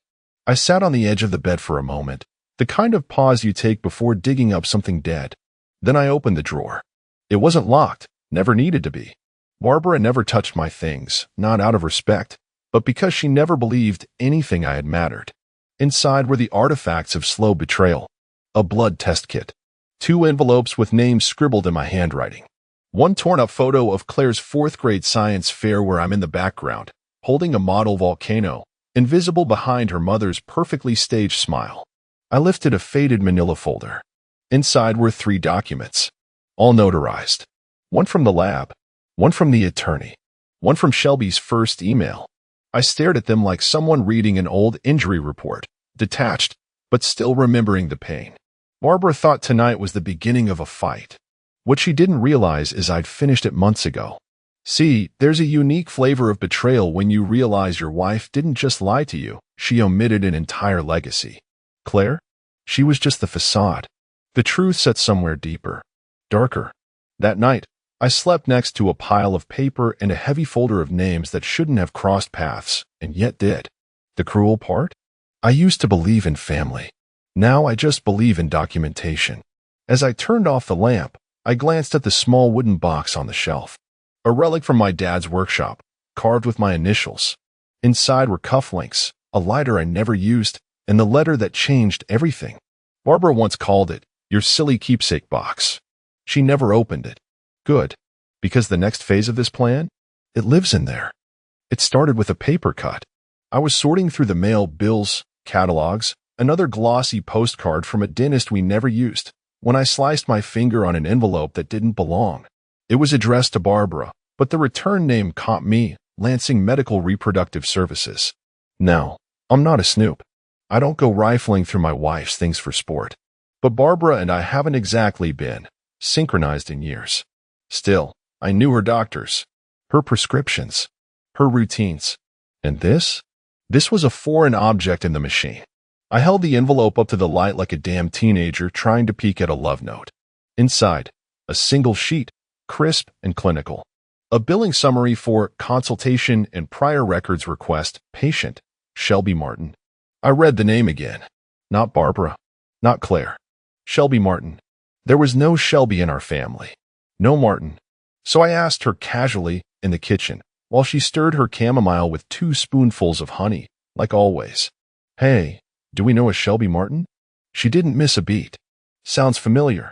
I sat on the edge of the bed for a moment, the kind of pause you take before digging up something dead. Then I opened the drawer. It wasn't locked, never needed to be. Barbara never touched my things, not out of respect, but because she never believed anything I had mattered. Inside were the artifacts of slow betrayal. A blood test kit. 2 envelopes with names scribbled in my handwriting. One torn-up photo of Claire's 4th-grade science fair where I'm in the background, holding a model volcano, invisible behind her mother's perfectly staged smile. I lifted a faded manila folder. Inside were 3 documents, all notarized. One from the lab, one from the attorney, one from Shelby's first email. I stared at them like someone reading an old injury report, detached, but still remembering the pain. Barbara thought tonight was the beginning of a fight. What she didn't realize is I'd finished it months ago. See, there's a unique flavor of betrayal when you realize your wife didn't just lie to you, she omitted an entire legacy. Claire? She was just the facade. The truth sat somewhere deeper, darker. That night, I slept next to a pile of paper and a heavy folder of names that shouldn't have crossed paths, and yet did. The cruel part? I used to believe in family. Now I just believe in documentation. As I turned off the lamp, I glanced at the small wooden box on the shelf. A relic from my dad's workshop, carved with my initials. Inside were cufflinks, a lighter I never used, and the letter that changed everything. Barbara once called it, "your silly keepsake box." She never opened it. Good, because the next phase of this plan, it lives in there. It started with a paper cut. I was sorting through the mail, bills, catalogs, another glossy postcard from a dentist we never used, when I sliced my finger on an envelope that didn't belong. It was addressed to Barbara, but the return name caught me, Lansing Medical Reproductive Services. Now, I'm not a snoop. I don't go rifling through my wife's things for sport. But Barbara and I haven't exactly been synchronized in years. Still, I knew her doctors, her prescriptions, her routines. And this? This was a foreign object in the machine. I held the envelope up to the light like a damn teenager trying to peek at a love note. Inside, a single sheet, crisp and clinical. A billing summary for consultation and prior records request, patient, Shelby Martin. I read the name again. Not Barbara. Not Claire. Shelby Martin. There was no Shelby in our family. No Martin. So I asked her casually in the kitchen, while she stirred her chamomile with 2 spoonfuls of honey, like always. "Hey, do we know a Shelby Martin?" She didn't miss a beat. "Sounds familiar.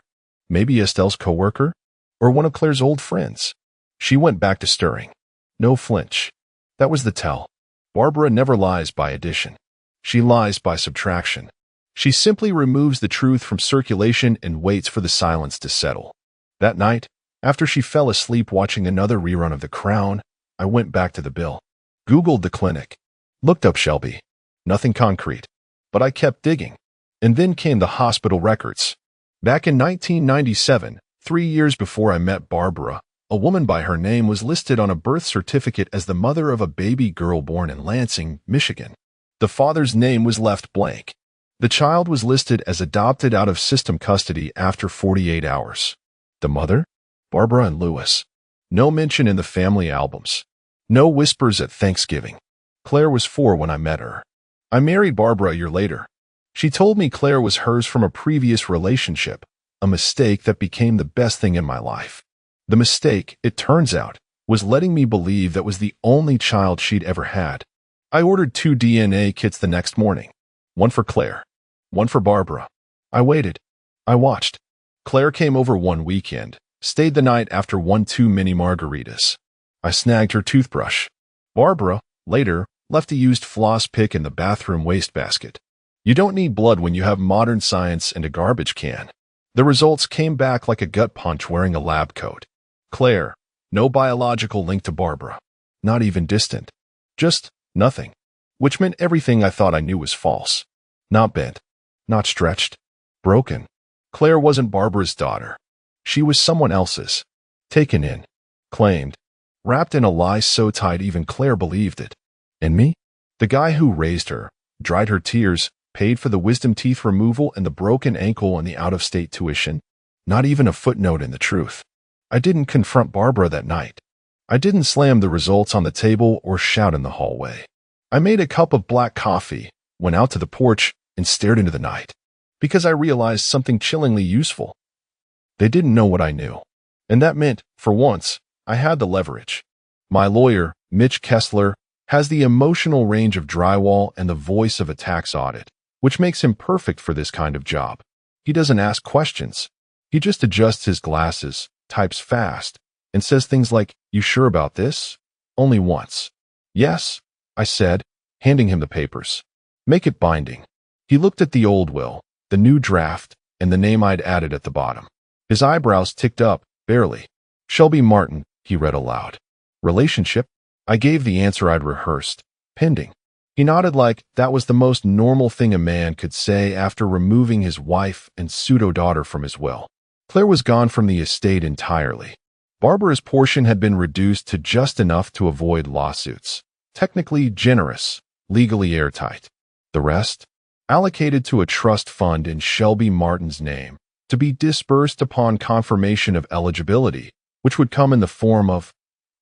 Maybe Estelle's coworker? Or one of Claire's old friends?" She went back to stirring. No flinch. That was the tell. Barbara never lies by addition. She lies by subtraction. She simply removes the truth from circulation and waits for the silence to settle. That night, after she fell asleep watching another rerun of The Crown, I went back to the bill. Googled the clinic. Looked up Shelby. Nothing concrete. But I kept digging. And then came the hospital records. Back in 1997, 3 years before I met Barbara, a woman by her name was listed on a birth certificate as the mother of a baby girl born in Lansing, Michigan. The father's name was left blank. The child was listed as adopted out of system custody after 48 hours. The mother? Barbara and Lewis. No mention in the family albums. No whispers at Thanksgiving. Claire was 4 when I met her. I married Barbara a year later. She told me Claire was hers from a previous relationship, a mistake that became the best thing in my life. The mistake, it turns out, was letting me believe that was the only child she'd ever had. I ordered 2 DNA kits the next morning. One for Claire, one for Barbara. I waited. I watched. Claire came over one weekend, stayed the night after 1 too many margaritas. I snagged her toothbrush. Barbara, later, left a used floss pick in the bathroom wastebasket. You don't need blood when you have modern science and a garbage can. The results came back like a gut punch wearing a lab coat. Claire, no biological link to Barbara. Not even distant. Just nothing. Which meant everything I thought I knew was false. Not bent. Not stretched. Broken. Claire wasn't Barbara's daughter. She was someone else's. Taken in. Claimed. Wrapped in a lie so tight even Claire believed it. And me? The guy who raised her, dried her tears, paid for the wisdom teeth removal and the broken ankle and the out-of-state tuition. Not even a footnote in the truth. I didn't confront Barbara that night. I didn't slam the results on the table or shout in the hallway. I made a cup of black coffee, went out to the porch, and stared into the night. Because I realized something chillingly useful. They didn't know what I knew. And that meant, for once, I had the leverage. My lawyer, Mitch Kessler, has the emotional range of drywall and the voice of a tax audit, which makes him perfect for this kind of job. He doesn't ask questions. He just adjusts his glasses, types fast, and says things like, "You sure about this?" Only once. "Yes," I said, handing him the papers. "Make it binding." He looked at the old will, the new draft, and the name I'd added at the bottom. His eyebrows ticked up, barely. "Shelby Martin," he read aloud. "Relationship?" I gave the answer I'd rehearsed. "Pending." He nodded like that was the most normal thing a man could say after removing his wife and pseudo-daughter from his will. Claire was gone from the estate entirely. Barbara's portion had been reduced to just enough to avoid lawsuits. Technically generous, legally airtight. The rest? Allocated to a trust fund in Shelby Martin's name, to be disbursed upon confirmation of eligibility, which would come in the form of,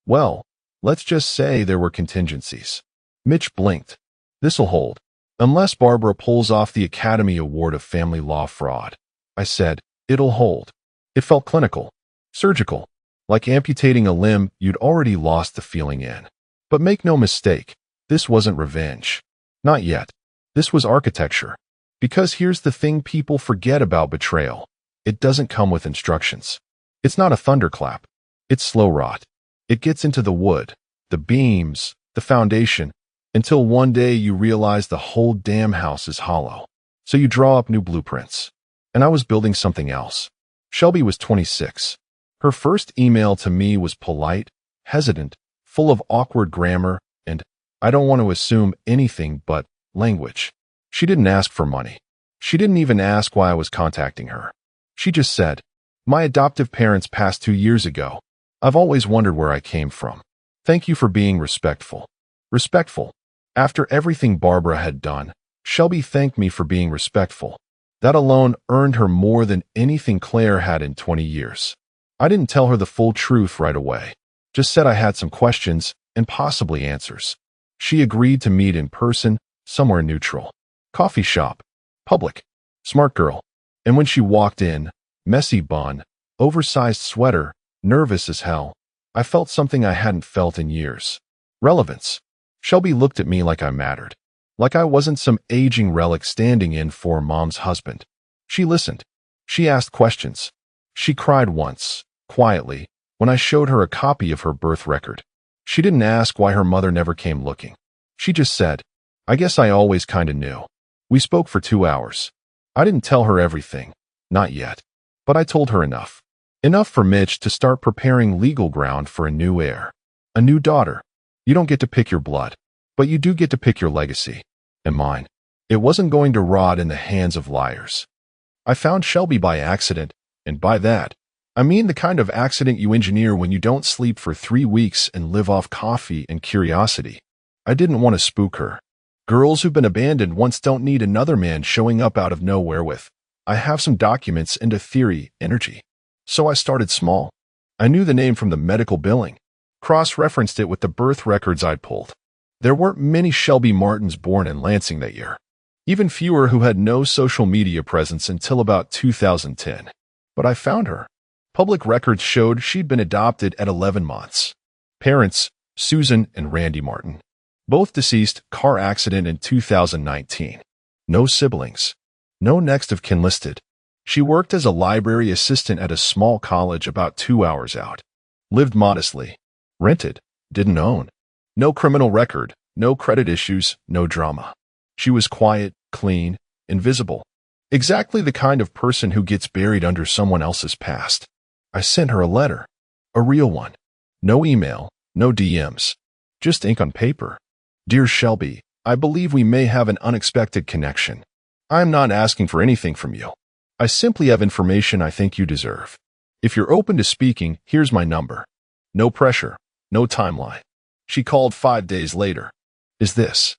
well, let's just say there were contingencies. Mitch blinked. "This'll hold. Unless Barbara pulls off the Academy Award of Family Law Fraud." I said, "It'll hold." It felt clinical, surgical, like amputating a limb you'd already lost the feeling in. But make no mistake, this wasn't revenge. Not yet. This was architecture. Because here's the thing people forget about betrayal. It doesn't come with instructions. It's not a thunderclap. It's slow rot. It gets into the wood, the beams, the foundation, until one day you realize the whole damn house is hollow. So you draw up new blueprints. And I was building something else. Shelby was 26. Her first email to me was polite, hesitant, full of awkward grammar, and, I don't want to assume anything but, language. She didn't ask for money. She didn't even ask why I was contacting her. She just said, "My adoptive parents passed 2 years ago. I've always wondered where I came from. Thank you for being respectful." Respectful. After everything Barbara had done, Shelby thanked me for being respectful. That alone earned her more than anything Claire had in 20 years. I didn't tell her the full truth right away. Just said I had some questions and possibly answers. She agreed to meet in person, somewhere neutral. Coffee shop. Public. Smart girl. And when she walked in, messy bun, oversized sweater, nervous as hell, I felt something I hadn't felt in years. Relevance. Shelby looked at me like I mattered. Like I wasn't some aging relic standing in for Mom's husband. She listened. She asked questions. She cried once, quietly, when I showed her a copy of her birth record. She didn't ask why her mother never came looking. She just said, "I guess I always kinda knew." We spoke for 2 hours. I didn't tell her everything. Not yet. But I told her enough. Enough for Mitch to start preparing legal ground for a new heir. A new daughter. You don't get to pick your blood, but you do get to pick your legacy. And mine. It wasn't going to rot in the hands of liars. I found Shelby by accident, and by that, I mean the kind of accident you engineer when you don't sleep for 3 weeks and live off coffee and curiosity. I didn't want to spook her. Girls who've been abandoned once don't need another man showing up out of nowhere with, "I have some documents and a theory," energy. So I started small. I knew the name from the medical billing. Cross-referenced it with the birth records I'd pulled. There weren't many Shelby Martins born in Lansing that year. Even fewer who had no social media presence until about 2010. But I found her. Public records showed she'd been adopted at 11 months. Parents, Susan and Randy Martin. Both deceased, car accident in 2019. No siblings. No next of kin listed. She worked as a library assistant at a small college about 2 hours out. Lived modestly. Rented. Didn't own. No criminal record. No credit issues. No drama. She was quiet, clean, invisible. Exactly the kind of person who gets buried under someone else's past. I sent her a letter. A real one. No email. No DMs. Just ink on paper. Dear Shelby, I believe we may have an unexpected connection. I am not asking for anything from you. I simply have information I think you deserve. If you're open to speaking, here's my number. No pressure. No timeline. She called 5 days later. Is this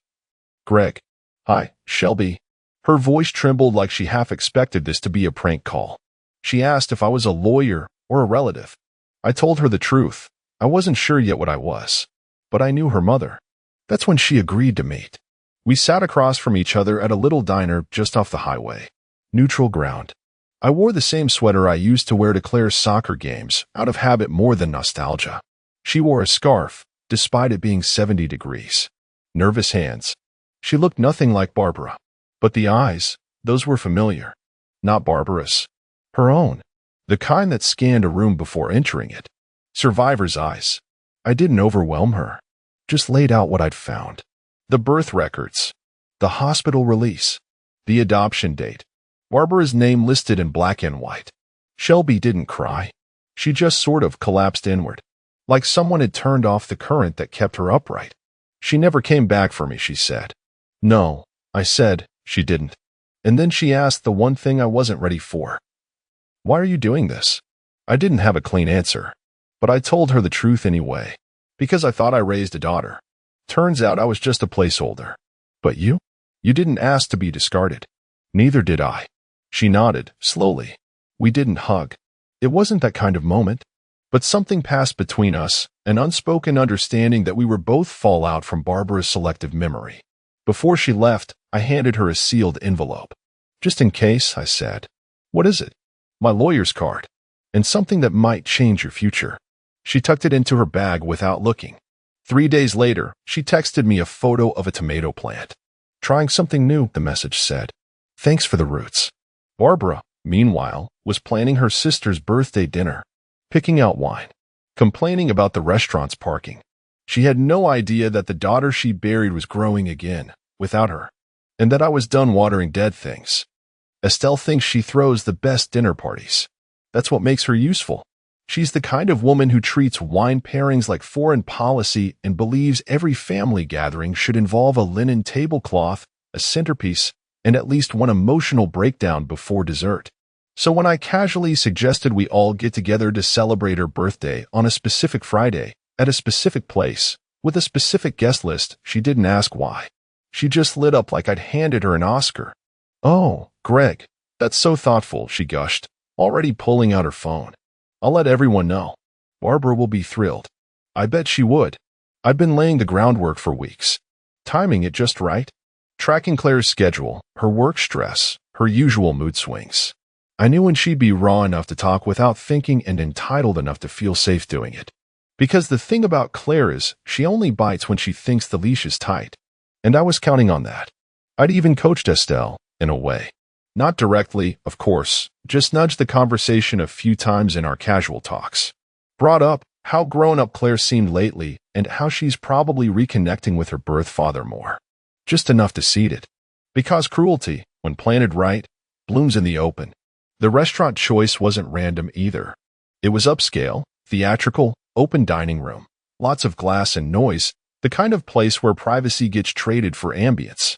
Greg? Hi, Shelby. Her voice trembled like she half expected this to be a prank call. She asked if I was a lawyer or a relative. I told her the truth. I wasn't sure yet what I was, but I knew her mother. That's when she agreed to meet. We sat across from each other at a little diner just off the highway. Neutral ground. I wore the same sweater I used to wear to Claire's soccer games, out of habit more than nostalgia. She wore a scarf, despite it being 70 degrees. Nervous hands. She looked nothing like Barbara. But the eyes, those were familiar. Not Barbara's. Her own. The kind that scanned a room before entering it. Survivor's eyes. I didn't overwhelm her. Just laid out what I'd found. The birth records. The hospital release. The adoption date. Barbara's name listed in black and white. Shelby didn't cry. She just sort of collapsed inward. Like someone had turned off the current that kept her upright. She never came back for me, she said. No, I said, she didn't. And then she asked the one thing I wasn't ready for. Why are you doing this? I didn't have a clean answer. But I told her the truth anyway. Because I thought I raised a daughter. Turns out I was just a placeholder. But you? You didn't ask to be discarded. Neither did I. She nodded, slowly. We didn't hug. It wasn't that kind of moment. But something passed between us, an unspoken understanding that we were both fallout from Barbara's selective memory. Before she left, I handed her a sealed envelope. Just in case, I said. What is it? My lawyer's card. And something that might change your future. She tucked it into her bag without looking. 3 days later, she texted me a photo of a tomato plant. Trying something new, the message said. Thanks for the roots. Barbara, meanwhile, was planning her sister's birthday dinner. Picking out wine. Complaining about the restaurant's parking. She had no idea that the daughter she buried was growing again, without her. And that I was done watering dead things. Estelle thinks she throws the best dinner parties. That's what makes her useful. She's the kind of woman who treats wine pairings like foreign policy and believes every family gathering should involve a linen tablecloth, a centerpiece, and at least one emotional breakdown before dessert. So when I casually suggested we all get together to celebrate her birthday on a specific Friday, at a specific place, with a specific guest list, she didn't ask why. She just lit up like I'd handed her an Oscar. Oh, Greg, that's so thoughtful, she gushed, already pulling out her phone. I'll let everyone know. Barbara will be thrilled. I bet she would. I've been laying the groundwork for weeks. Timing it just right. Tracking Claire's schedule, her work stress, her usual mood swings. I knew when she'd be raw enough to talk without thinking and entitled enough to feel safe doing it. Because the thing about Claire is, she only bites when she thinks the leash is tight. And I was counting on that. I'd even coached Estelle, in a way. Not directly, of course, just nudged the conversation a few times in our casual talks. Brought up how grown-up Claire seemed lately and how she's probably reconnecting with her birth father more. Just enough to seed it. Because cruelty, when planted right, blooms in the open. The restaurant choice wasn't random either. It was upscale, theatrical, open dining room. Lots of glass and noise, the kind of place where privacy gets traded for ambience.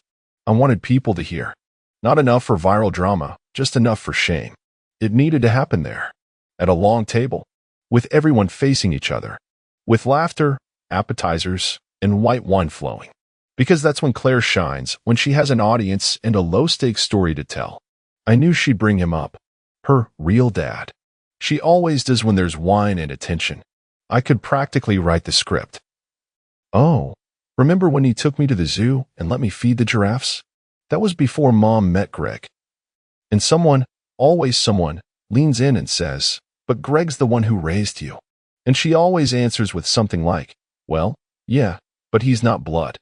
I wanted people to hear. Not enough for viral drama, just enough for shame. It needed to happen there. At a long table. With everyone facing each other. With laughter, appetizers, and white wine flowing. Because that's when Claire shines, when she has an audience and a low-stakes story to tell. I knew she'd bring him up. Her real dad. She always does when there's wine and attention. I could practically write the script. Oh, remember when he took me to the zoo and let me feed the giraffes? That was before Mom met Greg. And someone, always someone, leans in and says, but Greg's the one who raised you. And she always answers with something like, Well, yeah, but he's not blood.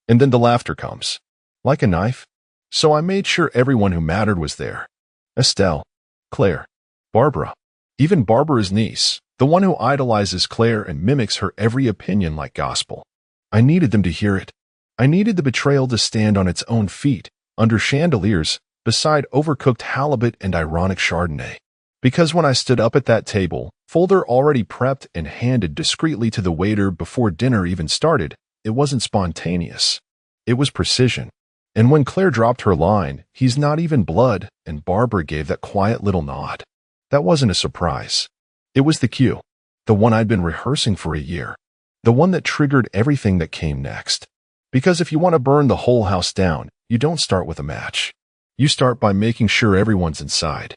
And then the laughter comes. Like a knife. So I made sure everyone who mattered was there. Estelle, Claire, Barbara, even Barbara's niece, the one who idolizes Claire and mimics her every opinion like gospel. I needed them to hear it. I needed the betrayal to stand on its own feet, under chandeliers, beside overcooked halibut and ironic Chardonnay. Because when I stood up at that table, folder already prepped and handed discreetly to the waiter before dinner even started, it wasn't spontaneous. It was precision. And when Claire dropped her line, "He's not even blood," and Barbara gave that quiet little nod, that wasn't a surprise. It was the cue. The one I'd been rehearsing for a year. The one that triggered everything that came next. Because if you want to burn the whole house down, you don't start with a match. You start by making sure everyone's inside.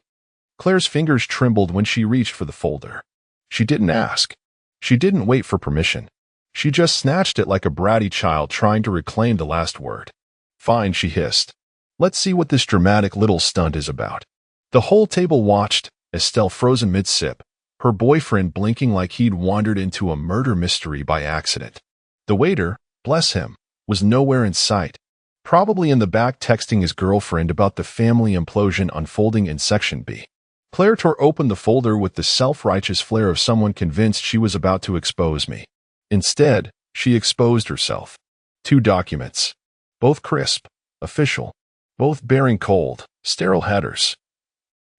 Claire's fingers trembled when she reached for the folder. She didn't ask. She didn't wait for permission. She just snatched it like a bratty child trying to reclaim the last word. "Fine," she hissed. "Let's see what this dramatic little stunt is about." The whole table watched, Estelle frozen mid-sip, her boyfriend blinking like he'd wandered into a murder mystery by accident. The waiter, bless him, was nowhere in sight, probably in the back texting his girlfriend about the family implosion unfolding in Section B. Claire tore open the folder with the self-righteous flair of someone convinced she was about to expose me. Instead, she exposed herself. 2 documents. Both crisp, official, both bearing cold, sterile headers.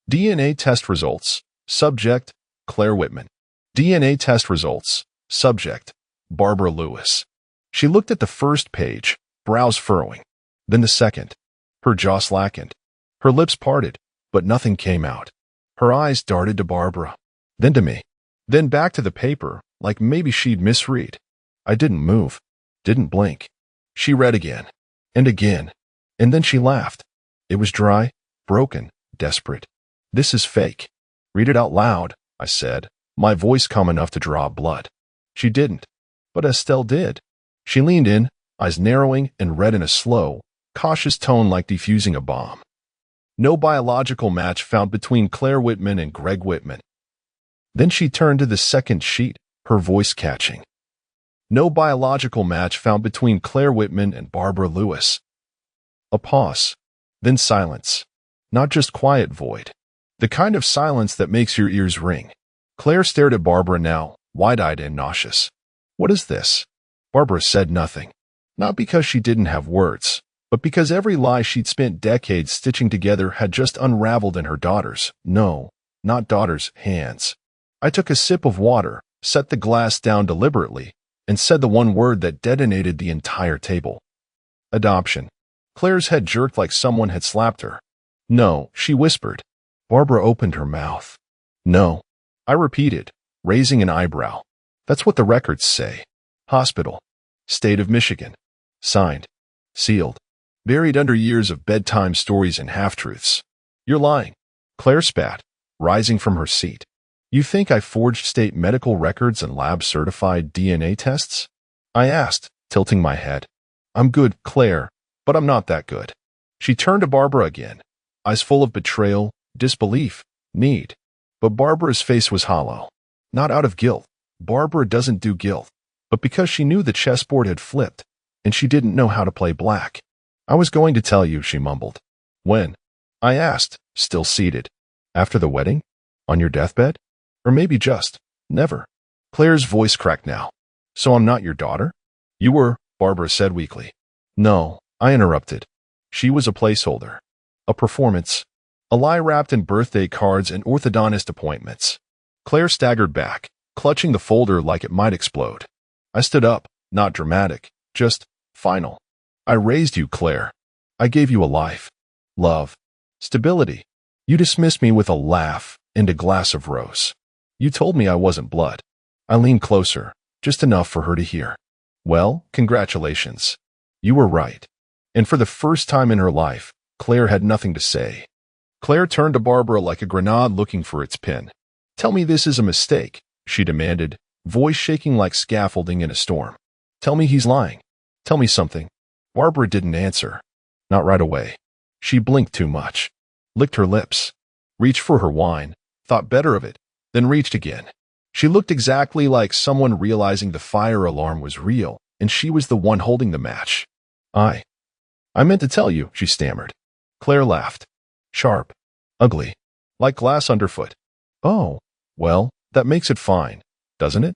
DNA test results. Subject, Claire Whitman. DNA test results. Subject, Barbara Lewis. She looked at the first page, brows furrowing. Then the second. Her jaw slackened. Her lips parted, but nothing came out. Her eyes darted to Barbara, then to me, then back to the paper, like maybe she'd misread. I didn't move, didn't blink. She read again, and then she laughed. It was dry, broken, desperate. "This is fake." "Read it out loud," I said, my voice calm enough to draw blood. She didn't, but Estelle did. She leaned in, eyes narrowing, and read in a slow, cautious tone like defusing a bomb. "No biological match found between Claire Whitman and Greg Whitman." Then she turned to the second sheet, her voice catching. "No biological match found between Claire Whitman and Barbara Lewis." A pause. Then silence. Not just quiet void. The kind of silence that makes your ears ring. Claire stared at Barbara now, wide-eyed and nauseous. "What is this?" Barbara said nothing. Not because she didn't have words, but because every lie she'd spent decades stitching together had just unraveled in her daughter's, no, not daughter's, hands. I took a sip of water, set the glass down deliberately, and said the one word that detonated the entire table. "Adoption." Claire's head jerked like someone had slapped her. "No," she whispered. Barbara opened her mouth. "No." I repeated, raising an eyebrow. "That's what the records say. Hospital. State of Michigan. Signed. Sealed. Buried under years of bedtime stories and half-truths." "You're lying." Claire spat, rising from her seat. "You think I forged state medical records and lab-certified DNA tests?" I asked, tilting my head. "I'm good, Claire, but I'm not that good." She turned to Barbara again, eyes full of betrayal, disbelief, need. But Barbara's face was hollow. Not out of guilt. Barbara doesn't do guilt. But because she knew the chessboard had flipped, and she didn't know how to play black. "I was going to tell you," she mumbled. "When?" I asked, still seated. "After the wedding? On your deathbed? Or maybe just, never?" Claire's voice cracked now. "So I'm not your daughter?" "You were," Barbara said weakly. "No," I interrupted. "She was a placeholder. A performance. A lie wrapped in birthday cards and orthodontist appointments." Claire staggered back, clutching the folder like it might explode. I stood up, not dramatic, just final. "I raised you, Claire. I gave you a life, love, stability. You dismissed me with a laugh and a glass of rose. You told me I wasn't blood." I leaned closer, just enough for her to hear. "Well, congratulations. You were right." And for the first time in her life, Claire had nothing to say. Claire turned to Barbara like a grenade looking for its pin. "Tell me this is a mistake," she demanded, voice shaking like scaffolding in a storm. "Tell me he's lying. Tell me something." Barbara didn't answer. Not right away. She blinked too much. Licked her lips. Reached for her wine. Thought better of it. Then reached again. She looked exactly like someone realizing the fire alarm was real, and she was the one holding the match. I meant to tell you, she stammered. Claire laughed. Sharp. Ugly. Like glass underfoot. Oh, well, that makes it fine, doesn't it?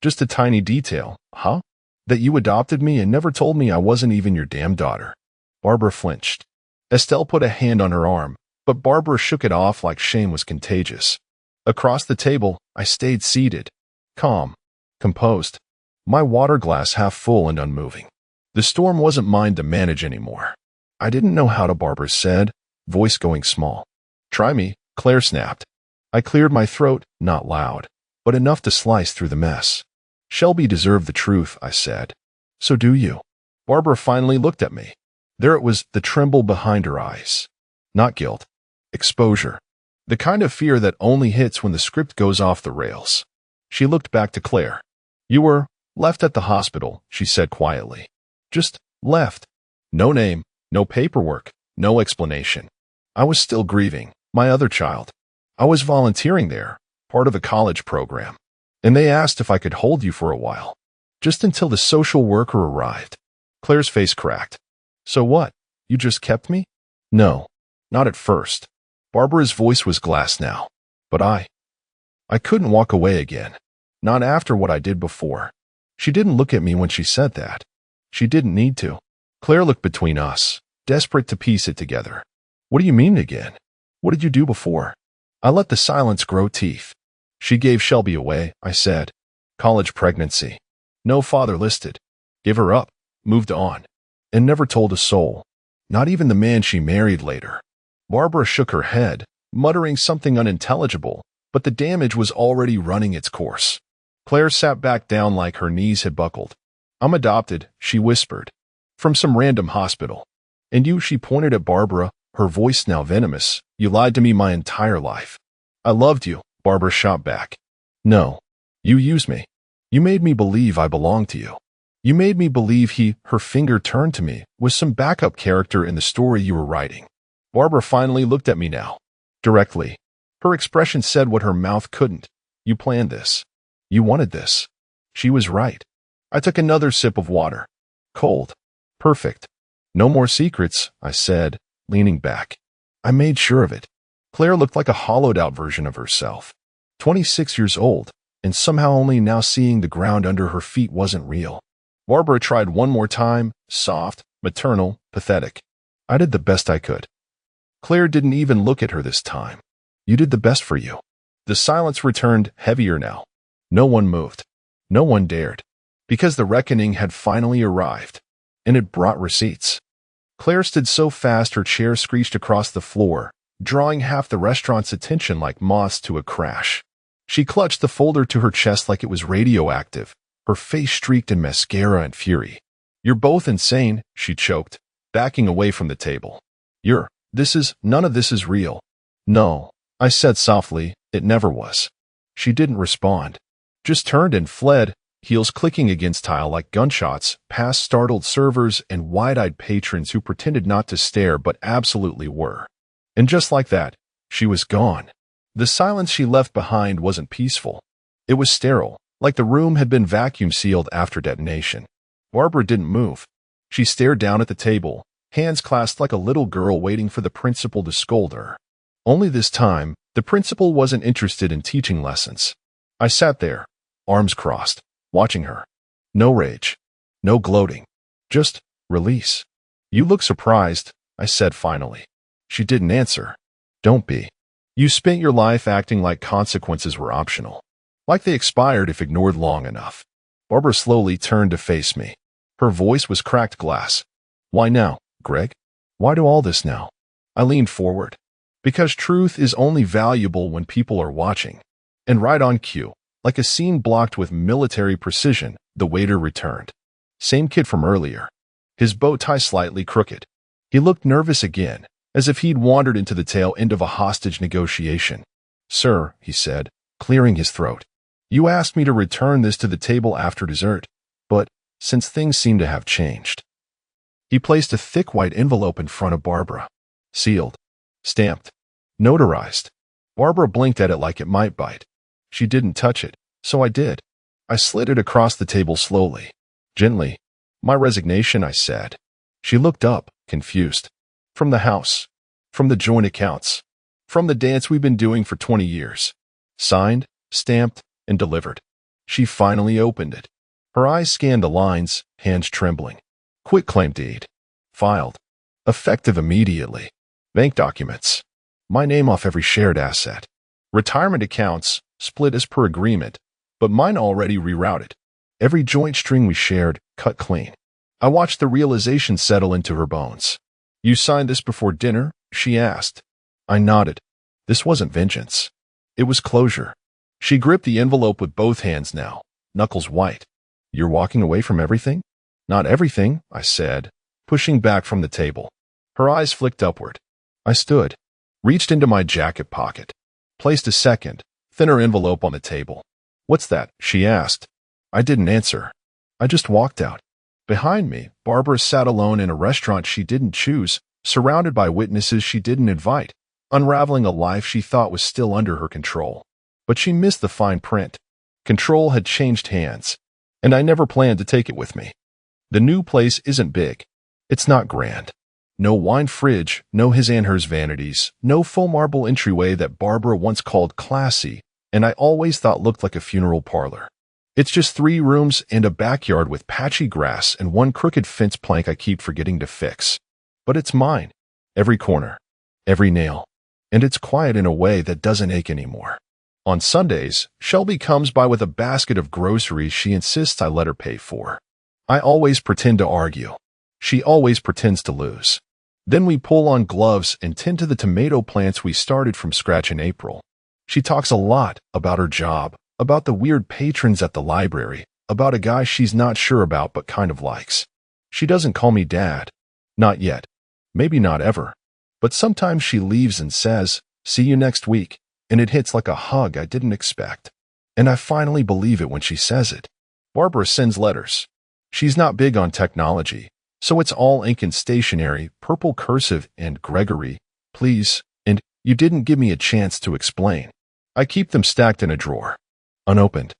Just a tiny detail, huh? That you adopted me and never told me I wasn't even your damn daughter. Barbara flinched. Estelle put a hand on her arm, but Barbara shook it off like shame was contagious. Across the table, I stayed seated, calm, composed, my water glass half full and unmoving. The storm wasn't mine to manage anymore. I didn't know how to, Barbara said, voice going small. Try me, Claire snapped. I cleared my throat, not loud, but enough to slice through the mess. Shelby deserved the truth, I said. So do you. Barbara finally looked at me. There it was, the tremble behind her eyes. Not guilt. Exposure. The kind of fear that only hits when the script goes off the rails. She looked back to Claire. You were left at the hospital, she said quietly. Just left. No name, no paperwork, no explanation. I was still grieving, my other child. I was volunteering there, part of a college program. And they asked if I could hold you for a while. Just until the social worker arrived. Claire's face cracked. So what? You just kept me? No, not at first. Barbara's voice was glass now. But I couldn't walk away again. Not after what I did before. She didn't look at me when she said that. She didn't need to. Claire looked between us, desperate to piece it together. What do you mean again? What did you do before? I let the silence grow teeth. She gave Shelby away, I said. College pregnancy. No father listed. Give her up. Moved on. And never told a soul. Not even the man she married later. Barbara shook her head, muttering something unintelligible, but the damage was already running its course. Claire sat back down like her knees had buckled. I'm adopted, she whispered. From some random hospital. And you, she pointed at Barbara, her voice now venomous. You lied to me my entire life. I loved you, Barbara shot back. No. You used me. You made me believe I belonged to you. You made me believe her finger turned to me, was some backup character in the story you were writing. Barbara finally looked at me now. Directly. Her expression said what her mouth couldn't. You planned this. You wanted this. She was right. I took another sip of water. Cold. Perfect. No more secrets, I said, leaning back. I made sure of it. Claire looked like a hollowed-out version of herself. 26 years old, and somehow only now seeing the ground under her feet wasn't real. Barbara tried one more time, soft, maternal, pathetic. I did the best I could. Claire didn't even look at her this time. You did the best for you. The silence returned heavier now. No one moved. No one dared. Because the reckoning had finally arrived. And it brought receipts. Claire stood so fast her chair screeched across the floor, drawing half the restaurant's attention like moths to a crash. She clutched the folder to her chest like it was radioactive, her face streaked in mascara and fury. You're both insane, she choked, backing away from the table. None of this is real. No, I said softly, it never was. She didn't respond. Just turned and fled, heels clicking against tile like gunshots, past startled servers and wide-eyed patrons who pretended not to stare but absolutely were. And just like that, she was gone. The silence she left behind wasn't peaceful. It was sterile, like the room had been vacuum-sealed after detonation. Barbara didn't move. She stared down at the table, hands clasped like a little girl waiting for the principal to scold her. Only this time, the principal wasn't interested in teaching lessons. I sat there, arms crossed, watching her. No rage. No gloating. Just release. You look surprised, I said finally. She didn't answer. Don't be. You spent your life acting like consequences were optional. Like they expired if ignored long enough. Barbara slowly turned to face me. Her voice was cracked glass. Why now, Greg? Why do all this now? I leaned forward. Because truth is only valuable when people are watching. And right on cue, like a scene blocked with military precision, the waiter returned. Same kid from earlier. His bow tie slightly crooked. He looked nervous again, as if he'd wandered into the tail end of a hostage negotiation. Sir, he said, clearing his throat. You asked me to return this to the table after dessert, but since things seem to have changed. He placed a thick white envelope in front of Barbara. Sealed. Stamped. Notarized. Barbara blinked at it like it might bite. She didn't touch it. So I did. I slid it across the table slowly, gently. My resignation, I said. She looked up, confused. From the house. From the joint accounts. From the dance we've been doing for 20 years. Signed, stamped, and delivered. She finally opened it. Her eyes scanned the lines, hands trembling. Quitclaim deed. Filed. Effective immediately. Bank documents. My name off every shared asset. Retirement accounts, split as per agreement, but mine already rerouted. Every joint string we shared, cut clean. I watched the realization settle into her bones. You signed this before dinner? She asked. I nodded. This wasn't vengeance. It was closure. She gripped the envelope with both hands now, knuckles white. You're walking away from everything? Not everything, I said, pushing back from the table. Her eyes flicked upward. I stood, reached into my jacket pocket, placed a second, thinner envelope on the table. What's that? She asked. I didn't answer. I just walked out. Behind me, Barbara sat alone in a restaurant she didn't choose, surrounded by witnesses she didn't invite, unraveling a life she thought was still under her control. But she missed the fine print. Control had changed hands, and I never planned to take it with me. The new place isn't big. It's not grand. No wine fridge, no his and hers vanities, no full marble entryway that Barbara once called classy, and I always thought looked like a funeral parlor. It's just 3 rooms and a backyard with patchy grass and one crooked fence plank I keep forgetting to fix. But it's mine. Every corner. Every nail. And it's quiet in a way that doesn't ache anymore. On Sundays, Shelby comes by with a basket of groceries she insists I let her pay for. I always pretend to argue. She always pretends to lose. Then we pull on gloves and tend to the tomato plants we started from scratch in April. She talks a lot about her job, about the weird patrons at the library, about a guy she's not sure about but kind of likes. She doesn't call me Dad. Not yet. Maybe not ever. But sometimes she leaves and says, "See you next week," and it hits like a hug I didn't expect. And I finally believe it when she says it. Barbara sends letters. She's not big on technology, so it's all ink and stationery, purple cursive, and Gregory, please, and you didn't give me a chance to explain. I keep them stacked in a drawer. Unopened.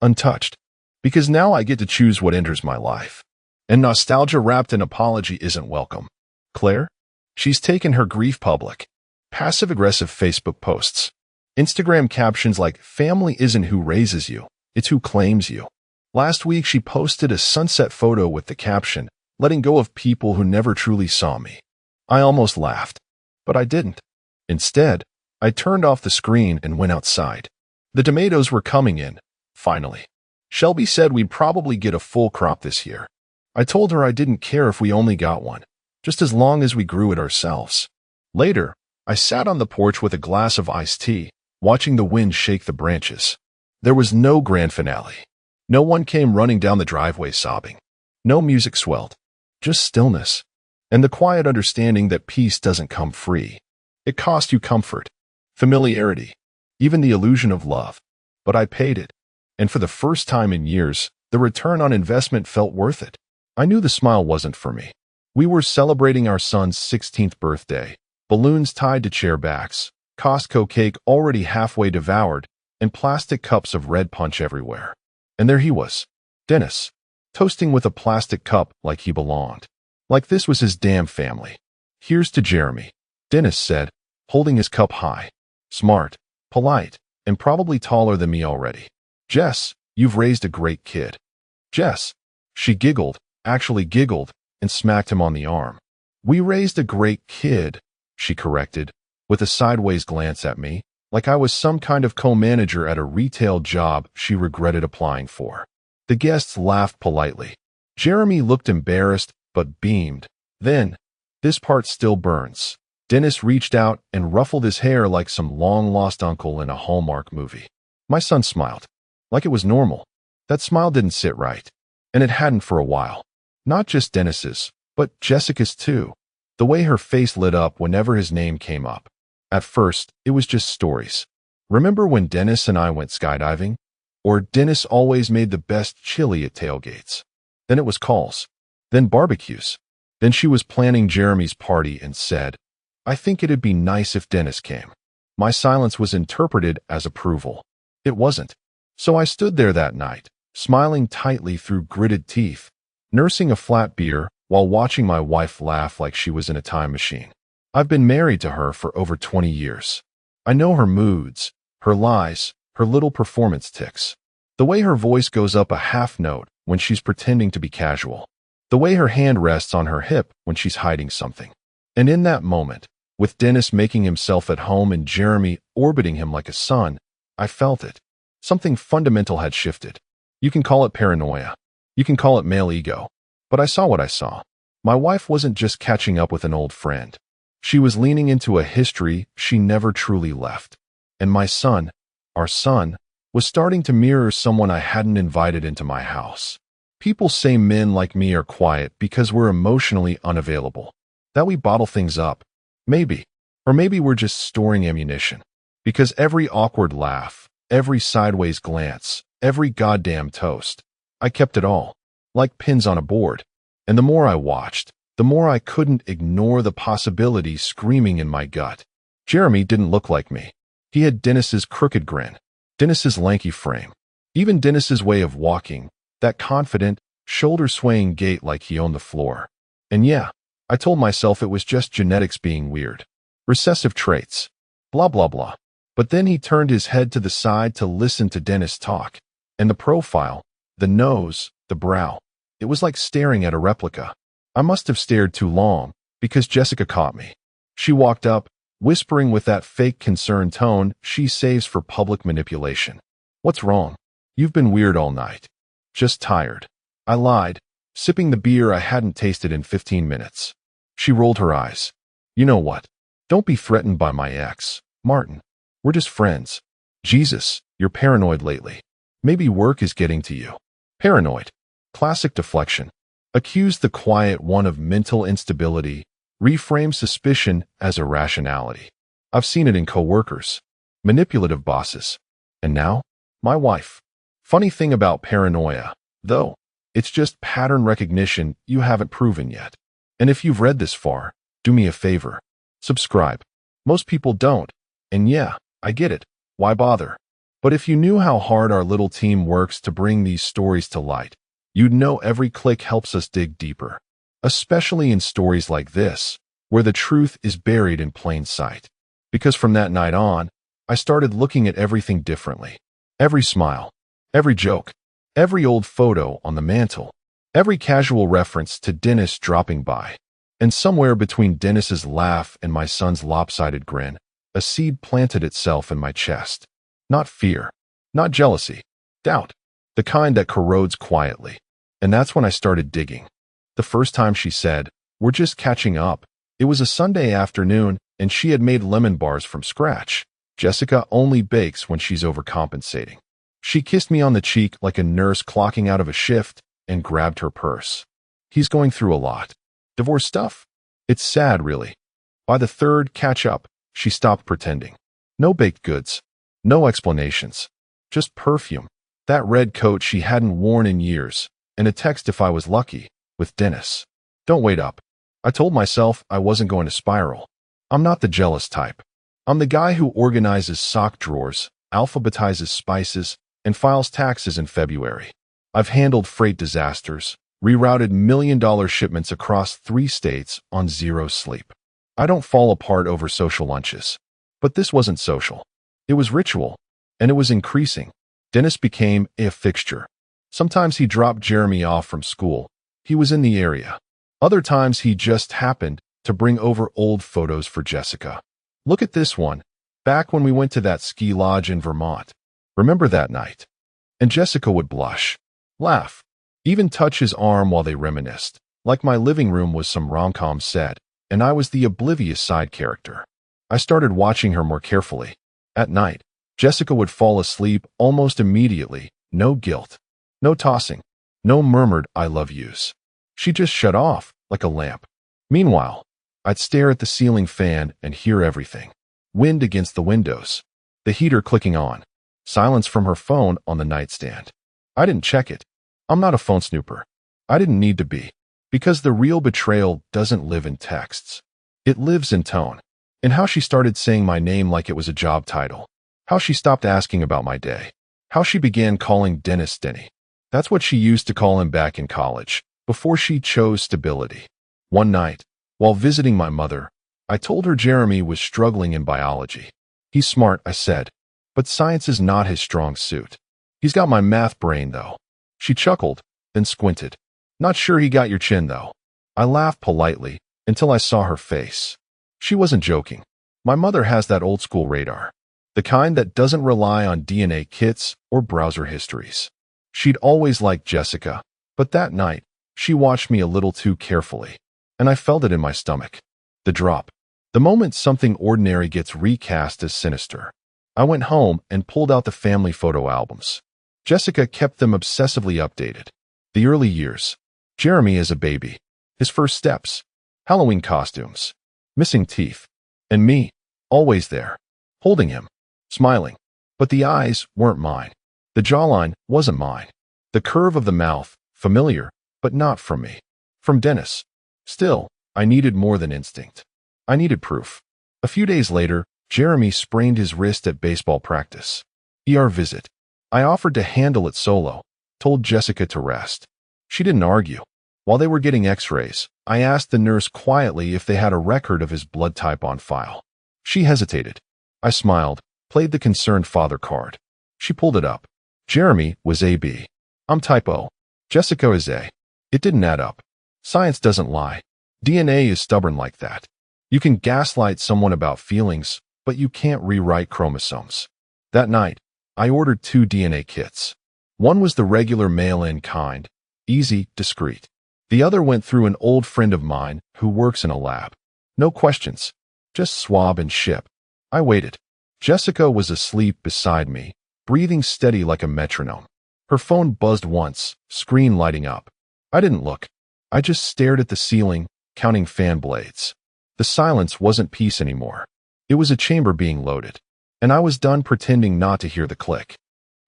Untouched. Because now I get to choose what enters my life. And nostalgia wrapped in apology isn't welcome. Claire? She's taken her grief public. Passive-aggressive Facebook posts. Instagram captions like, "Family isn't who raises you, it's who claims you." Last week she posted a sunset photo with the caption, "Letting go of people who never truly saw me." I almost laughed. But I didn't. Instead, I turned off the screen and went outside. The tomatoes were coming in, finally. Shelby said we'd probably get a full crop this year. I told her I didn't care if we only got one, just as long as we grew it ourselves. Later, I sat on the porch with a glass of iced tea, watching the wind shake the branches. There was no grand finale. No one came running down the driveway sobbing. No music swelled. Just stillness. And the quiet understanding that peace doesn't come free. It costs you comfort, familiarity, even the illusion of love. But I paid it. And for the first time in years, the return on investment felt worth it. I knew the smile wasn't for me. We were celebrating our son's 16th birthday, balloons tied to chair backs, Costco cake already halfway devoured, and plastic cups of red punch everywhere. And there he was, Dennis, toasting with a plastic cup like he belonged. Like this was his damn family. "Here's to Jeremy," Dennis said, holding his cup high. Smart, polite, and probably taller than me already. "Jess, you've raised a great kid." "Jess." She giggled, actually giggled, and smacked him on the arm. "We raised a great kid," she corrected, with a sideways glance at me, like I was some kind of co-manager at a retail job she regretted applying for. The guests laughed politely. Jeremy looked embarrassed, but beamed. Then, this part still burns. Dennis reached out and ruffled his hair like some long-lost uncle in a Hallmark movie. My son smiled, like it was normal. That smile didn't sit right, and it hadn't for a while. Not just Dennis's, but Jessica's too. The way her face lit up whenever his name came up. At first, it was just stories. Remember when Dennis and I went skydiving? Or Dennis always made the best chili at tailgates. Then it was calls. Then barbecues. Then she was planning Jeremy's party and said, "I think it'd be nice if Dennis came." My silence was interpreted as approval. It wasn't. So I stood there that night, smiling tightly through gritted teeth, nursing a flat beer while watching my wife laugh like she was in a time machine. I've been married to her for over 20 years. I know her moods, her lies, her little performance tics. The way her voice goes up a half note when she's pretending to be casual. The way her hand rests on her hip when she's hiding something. And in that moment, with Dennis making himself at home and Jeremy orbiting him like a sun, I felt it. Something fundamental had shifted. You can call it paranoia. You can call it male ego. But I saw what I saw. My wife wasn't just catching up with an old friend. She was leaning into a history she never truly left. And my son, our son, was starting to mirror someone I hadn't invited into my house. People say men like me are quiet because we're emotionally unavailable. That we bottle things up. Maybe. Or maybe we're just storing ammunition. Because every awkward laugh, every sideways glance, every goddamn toast, I kept it all. Like pins on a board. And the more I watched, the more I couldn't ignore the possibility screaming in my gut. Jeremy didn't look like me. He had Dennis's crooked grin, Dennis's lanky frame, even Dennis's way of walking, that confident, shoulder-swaying gait like he owned the floor. And yeah, I told myself it was just genetics being weird. Recessive traits. Blah, blah, blah. But then he turned his head to the side to listen to Dennis talk. And the profile, the nose, the brow. It was like staring at a replica. I must have stared too long, because Jessica caught me. She walked up, whispering with that fake concerned tone she saves for public manipulation. What's wrong? You've been weird all night. Just tired. I lied, sipping the beer I hadn't tasted in 15 minutes. She rolled her eyes. You know what? Don't be threatened by my ex, Martin. We're just friends. Jesus, you're paranoid lately. Maybe work is getting to you. Paranoid. Classic deflection. Accuse the quiet one of mental instability, reframe suspicion as irrationality. I've seen it in coworkers, manipulative bosses, and now, my wife. Funny thing about paranoia, though, it's just pattern recognition you haven't proven yet. And if you've read this far, do me a favor. Subscribe. Most people don't, and yeah, I get it. Why bother? But if you knew how hard our little team works to bring these stories to light, you'd know every click helps us dig deeper, especially in stories like this, where the truth is buried in plain sight. Because from that night on, I started looking at everything differently. Every smile, every joke, every old photo on the mantle, every casual reference to Dennis dropping by. And somewhere between Dennis's laugh and my son's lopsided grin, a seed planted itself in my chest. Not fear, not jealousy, doubt. The kind that corrodes quietly. And that's when I started digging. The first time she said, "We're just catching up." It was a Sunday afternoon, and she had made lemon bars from scratch. Jessica only bakes when she's overcompensating. She kissed me on the cheek like a nurse clocking out of a shift and grabbed her purse. He's going through a lot. Divorce stuff. It's sad, really. By the third catch-up, she stopped pretending. No baked goods. No explanations. Just perfume. That red coat she hadn't worn in years, and a text if I was lucky, with Dennis. Don't wait up. I told myself I wasn't going to spiral. I'm not the jealous type. I'm the guy who organizes sock drawers, alphabetizes spices, and files taxes in February. I've handled freight disasters, rerouted million-dollar shipments across 3 states on 0 sleep. I don't fall apart over social lunches. But this wasn't social. It was ritual, and it was increasing. Dennis became a fixture. Sometimes he dropped Jeremy off from school. He was in the area. Other times he just happened to bring over old photos for Jessica. Look at this one, back when we went to that ski lodge in Vermont. Remember that night? And Jessica would blush, laugh, even touch his arm while they reminisced, like my living room was some rom-com set, and I was the oblivious side character. I started watching her more carefully. At night, Jessica would fall asleep almost immediately, no guilt, no tossing, no murmured I love yous. She just shut off, like a lamp. Meanwhile, I'd stare at the ceiling fan and hear everything. Wind against the windows, the heater clicking on, silence from her phone on the nightstand. I didn't check it. I'm not a phone snooper. I didn't need to be. Because the real betrayal doesn't live in texts. It lives in tone. In how she started saying my name like it was a job title. How she stopped asking about my day. How she began calling Dennis Denny. That's what she used to call him back in college, before she chose stability. One night, while visiting my mother, I told her Jeremy was struggling in biology. He's smart, I said, but science is not his strong suit. He's got my math brain, though. She chuckled, then squinted. Not sure he got your chin, though. I laughed politely until I saw her face. She wasn't joking. My mother has that old-school radar, the kind that doesn't rely on DNA kits or browser histories. She'd always liked Jessica, but that night, she watched me a little too carefully, and I felt it in my stomach. The drop. The moment something ordinary gets recast as sinister. I went home and pulled out the family photo albums. Jessica kept them obsessively updated. The early years. Jeremy as a baby. His first steps. Halloween costumes. Missing teeth. And me, always there, holding him, smiling. But the eyes weren't mine. The jawline wasn't mine. The curve of the mouth, familiar, but not from me. From Dennis. Still, I needed more than instinct. I needed proof. A few days later, Jeremy sprained his wrist at baseball practice. ER visit. I offered to handle it solo, told Jessica to rest. She didn't argue. While they were getting x-rays, I asked the nurse quietly if they had a record of his blood type on file. She hesitated. I smiled, played the concerned father card. She pulled it up. Jeremy was AB. I'm type O. Jessica is A. It didn't add up. Science doesn't lie. DNA is stubborn like that. You can gaslight someone about feelings, but you can't rewrite chromosomes. That night, I ordered 2 DNA kits. One was the regular mail-in kind, easy, discreet. The other went through an old friend of mine who works in a lab. No questions. Just swab and ship. I waited. Jessica was asleep beside me, breathing steady like a metronome. Her phone buzzed once, screen lighting up. I didn't look. I just stared at the ceiling, counting fan blades. The silence wasn't peace anymore. It was a chamber being loaded. And I was done pretending not to hear the click.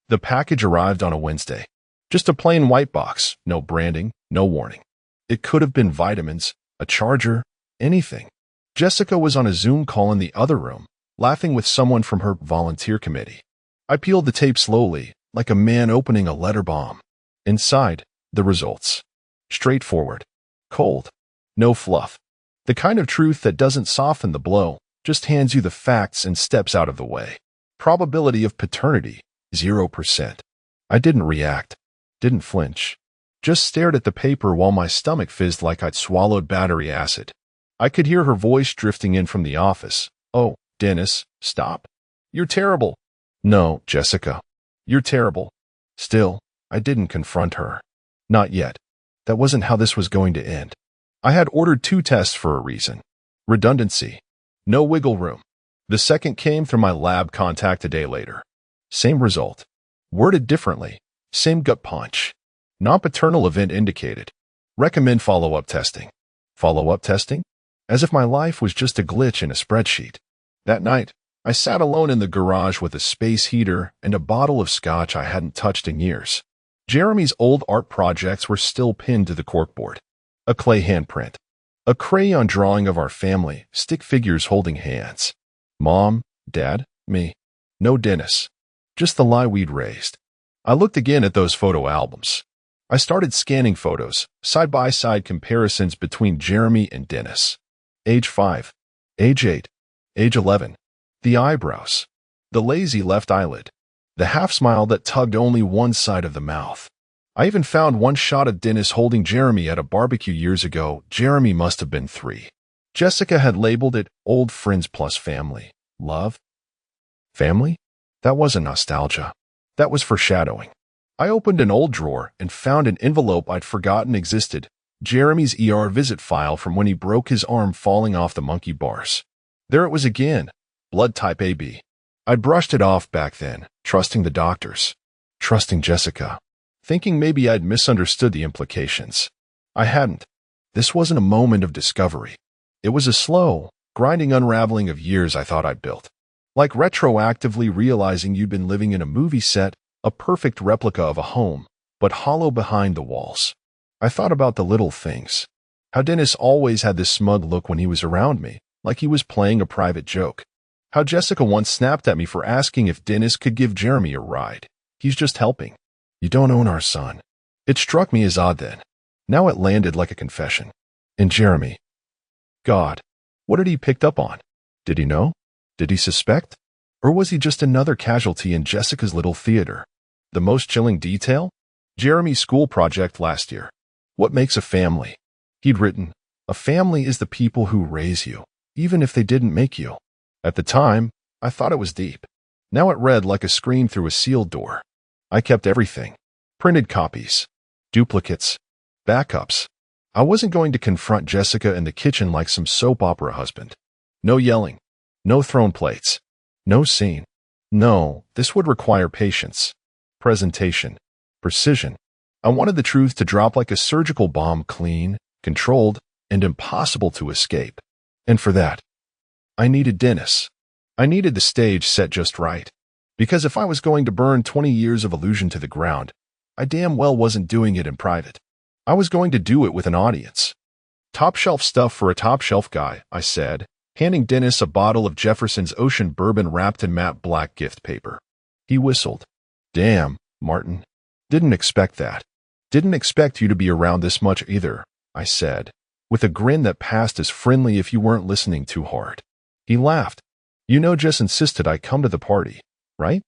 The package arrived on a Wednesday. Just a plain white box, no branding, no warning. It could have been vitamins, a charger, anything. Jessica was on a Zoom call in the other room, laughing with someone from her volunteer committee. I peeled the tape slowly, like a man opening a letter bomb. Inside, the results. Straightforward. Cold. No fluff. The kind of truth that doesn't soften the blow, just hands you the facts and steps out of the way. Probability of paternity, 0%. I didn't react. Didn't flinch. Just stared at the paper while my stomach fizzed like I'd swallowed battery acid. I could hear her voice drifting in from the office. Oh, Dennis, stop. You're terrible. No, Jessica. You're terrible. Still, I didn't confront her. Not yet. That wasn't how this was going to end. I had ordered 2 tests for a reason. Redundancy. No wiggle room. The second came through my lab contact a day later. Same result. Worded differently. Same gut punch. Non-paternal event indicated. Recommend follow-up testing. Follow-up testing? As if my life was just a glitch in a spreadsheet. That night, I sat alone in the garage with a space heater and a bottle of scotch I hadn't touched in years. Jeremy's old art projects were still pinned to the corkboard. A clay handprint. A crayon drawing of our family, stick figures holding hands. Mom, Dad, me. No Dennis. Just the lie we'd raised. I looked again at those photo albums. I started scanning photos, side-by-side comparisons between Jeremy and Dennis. Age 5, age 8, age 11. The eyebrows. The lazy left eyelid. The half-smile that tugged only one side of the mouth. I even found one shot of Dennis holding Jeremy at a barbecue years ago. Jeremy must have been 3. Jessica had labeled it Old Friends Plus Family. Love? Family? That wasn't nostalgia. That was foreshadowing. I opened an old drawer and found an envelope I'd forgotten existed. Jeremy's ER visit file from when he broke his arm falling off the monkey bars. There it was again. Blood type AB. I'd brushed it off back then, trusting the doctors. Trusting Jessica. Thinking maybe I'd misunderstood the implications. I hadn't. This wasn't a moment of discovery. It was a slow, grinding unraveling of years I thought I'd built. Like retroactively realizing you'd been living in a movie set, a perfect replica of a home, but hollow behind the walls. I thought about the little things. How Dennis always had this smug look when he was around me, like he was playing a private joke. How Jessica once snapped at me for asking if Dennis could give Jeremy a ride. He's just helping. You don't own our son. It struck me as odd then. Now it landed like a confession. And Jeremy. God, what had he picked up on? Did he know? Did he suspect? Or was he just another casualty in Jessica's little theater? The most chilling detail? Jeremy's school project last year. What makes a family? He'd written, a family is the people who raise you, even if they didn't make you. At the time, I thought it was deep. Now it read like a scream through a sealed door. I kept everything. Printed copies. Duplicates. Backups. I wasn't going to confront Jessica in the kitchen like some soap opera husband. No yelling. No thrown plates. No scene. No, this would require patience. Presentation. Precision. I wanted the truth to drop like a surgical bomb, clean, controlled, and impossible to escape. And for that, I needed Dennis. I needed the stage set just right. Because if I was going to burn 20 years of illusion to the ground, I damn well wasn't doing it in private. I was going to do it with an audience. Top shelf stuff for a top shelf guy, I said, handing Dennis a bottle of Jefferson's Ocean bourbon wrapped in matte black gift paper. He whistled. Damn, Martin. Didn't expect that. Didn't expect you to be around this much either, I said, with a grin that passed as friendly if you weren't listening too hard. He laughed. You know Jess insisted I come to the party, right?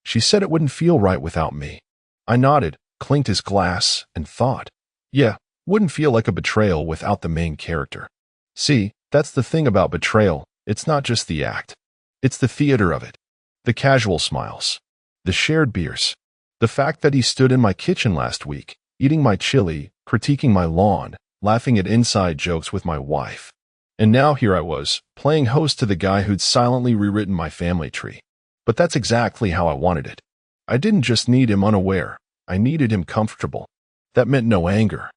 She said it wouldn't feel right without me. I nodded, clinked his glass, and thought, yeah, wouldn't feel like a betrayal without the main character. See, that's the thing about betrayal. It's not just the act. It's the theater of it. The casual smiles. The shared beers. The fact that he stood in my kitchen last week, eating my chili, critiquing my lawn, laughing at inside jokes with my wife. And now here I was, playing host to the guy who'd silently rewritten my family tree. But that's exactly how I wanted it. I didn't just need him unaware. I needed him comfortable. That meant no anger.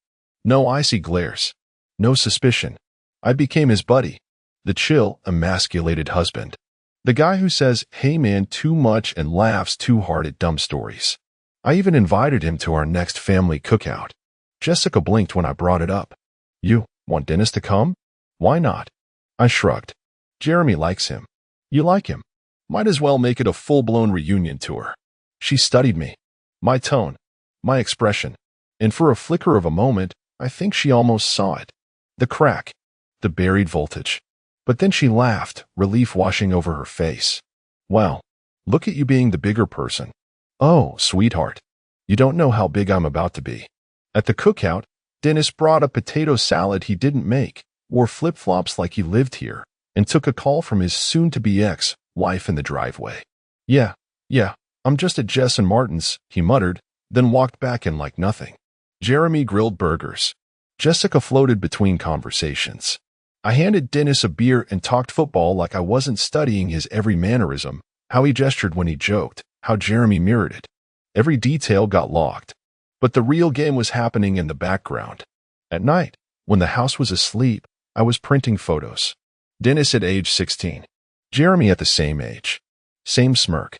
No icy glares. No suspicion. I became his buddy. The chill, emasculated husband. The guy who says, hey man, too much and laughs too hard at dumb stories. I even invited him to our next family cookout. Jessica blinked when I brought it up. You want Dennis to come? Why not? I shrugged. Jeremy likes him. You like him. Might as well make it a full-blown reunion tour. She studied me. My tone. My expression. And for a flicker of a moment, I think she almost saw it. The crack. The buried voltage. But then she laughed, relief washing over her face. Well, look at you being the bigger person. Oh, sweetheart. You don't know how big I'm about to be. At the cookout, Dennis brought a potato salad he didn't make, wore flip-flops like he lived here, and took a call from his soon-to-be ex-wife in the driveway. Yeah, I'm just at Jess and Martin's, he muttered, then walked back in like nothing. Jeremy grilled burgers. Jessica floated between conversations. I handed Dennis a beer and talked football like I wasn't studying his every mannerism, how he gestured when he joked, how Jeremy mirrored it. Every detail got logged. But the real game was happening in the background. At night, when the house was asleep, I was printing photos. Dennis at age 16. Jeremy at the same age. Same smirk.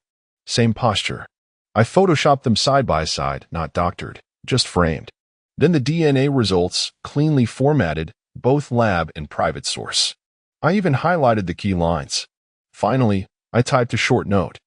Same posture. I photoshopped them side by side, not doctored, just framed. Then the DNA results, cleanly formatted, both lab and private source. I even highlighted the key lines. Finally, I typed a short note.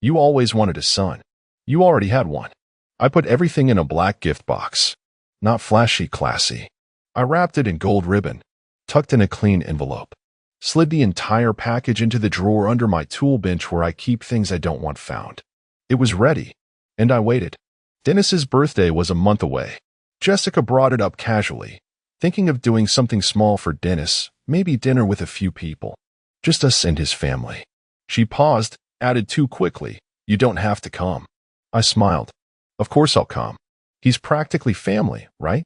You always wanted a son. You already had one. I put everything in a black gift box. Not flashy, classy. I wrapped it in gold ribbon, tucked in a clean envelope. Slid the entire package into the drawer under my tool bench where I keep things I don't want found. It was ready, and I waited. Dennis's birthday was a month away. Jessica brought it up casually, thinking of doing something small for Dennis, maybe dinner with a few people. Just us and his family. She paused, added too quickly, you don't have to come. I smiled. Of course I'll come. He's practically family, right?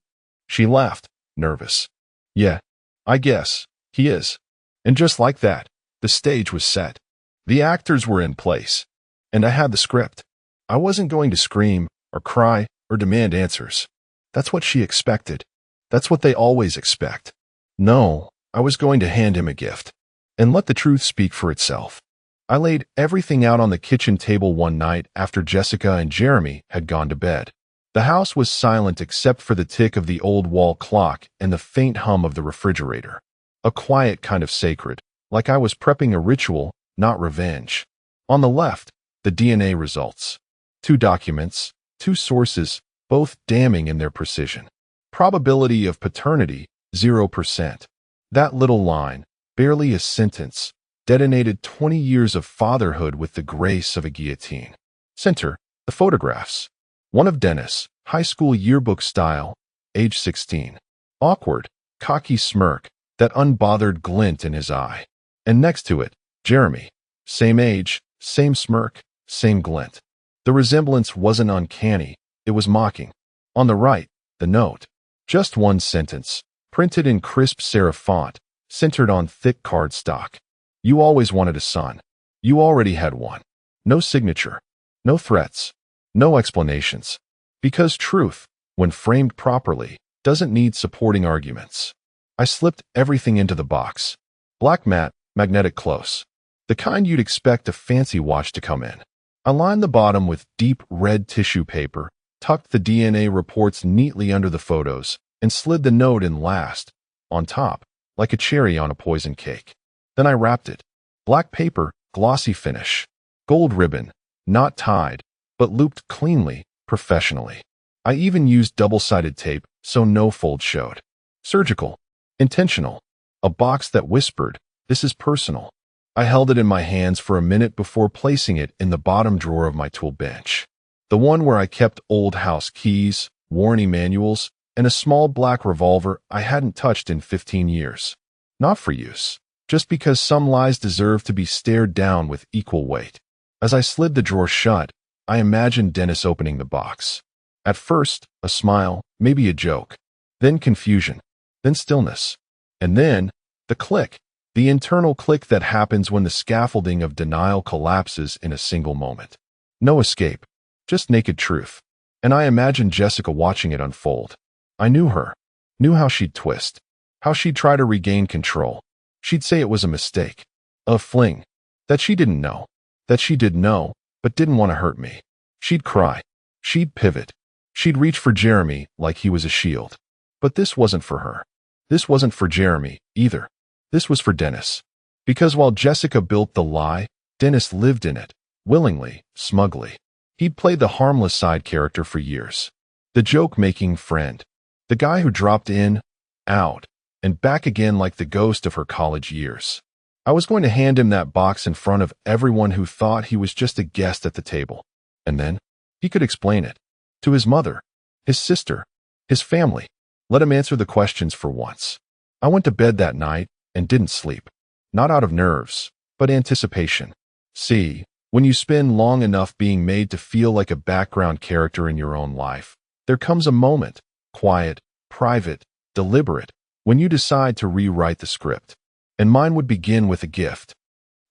She laughed, nervous. Yeah, I guess, he is. And just like that, the stage was set. The actors were in place. And I had the script. I wasn't going to scream, or cry, or demand answers. That's what she expected. That's what they always expect. No, I was going to hand him a gift. And let the truth speak for itself. I laid everything out on the kitchen table one night after Jessica and Jeremy had gone to bed. The house was silent except for the tick of the old wall clock and the faint hum of the refrigerator. A quiet kind of sacred, like I was prepping a ritual, not revenge. On the left, the DNA results. 2 documents, 2 sources, both damning in their precision. Probability of paternity, 0%. That little line, barely a sentence, detonated 20 years of fatherhood with the grace of a guillotine. Center, the photographs. One of Dennis, high school yearbook style, age 16. Awkward, cocky smirk, that unbothered glint in his eye. And next to it, Jeremy. Same age, same smirk, same glint. The resemblance wasn't uncanny, it was mocking. On the right, the note. Just one sentence, printed in crisp serif font, centered on thick cardstock. You always wanted a son. You already had one. No signature. No threats. No explanations. Because truth, when framed properly, doesn't need supporting arguments. I slipped everything into the box. Black matte, magnetic close. The kind you'd expect a fancy watch to come in. I lined the bottom with deep red tissue paper, tucked the DNA reports neatly under the photos, and slid the note in last, on top, like a cherry on a poison cake. Then I wrapped it. Black paper, glossy finish. Gold ribbon, not tied, but looped cleanly, professionally. I even used double-sided tape so no fold showed. Surgical. Intentional. A box that whispered, "This is personal." I held it in my hands for a minute before placing it in the bottom drawer of my tool bench. The one where I kept old house keys, warranty manuals, and a small black revolver I hadn't touched in 15 years. Not for use, just because some lies deserve to be stared down with equal weight. As I slid the drawer shut, I imagined Dennis opening the box. At first, a smile, maybe a joke. Then confusion. Then stillness. And then, the click. The internal click that happens when the scaffolding of denial collapses in a single moment. No escape. Just naked truth. And I imagined Jessica watching it unfold. I knew her. Knew how she'd twist. How she'd try to regain control. She'd say it was a mistake. A fling. That she didn't know. That she did know, but didn't want to hurt me. She'd cry. She'd pivot. She'd reach for Jeremy like he was a shield. But this wasn't for her. This wasn't for Jeremy, either. This was for Dennis. Because while Jessica built the lie, Dennis lived in it, willingly, smugly. He'd played the harmless side character for years. The joke-making friend. The guy who dropped in, out, and back again like the ghost of her college years. I was going to hand him that box in front of everyone who thought he was just a guest at the table. And then, he could explain it. To his mother, his sister, his family. Let him answer the questions for once. I went to bed that night and didn't sleep. Not out of nerves, but anticipation. See, when you spend long enough being made to feel like a background character in your own life, there comes a moment, quiet, private, deliberate, when you decide to rewrite the script. And mine would begin with a gift.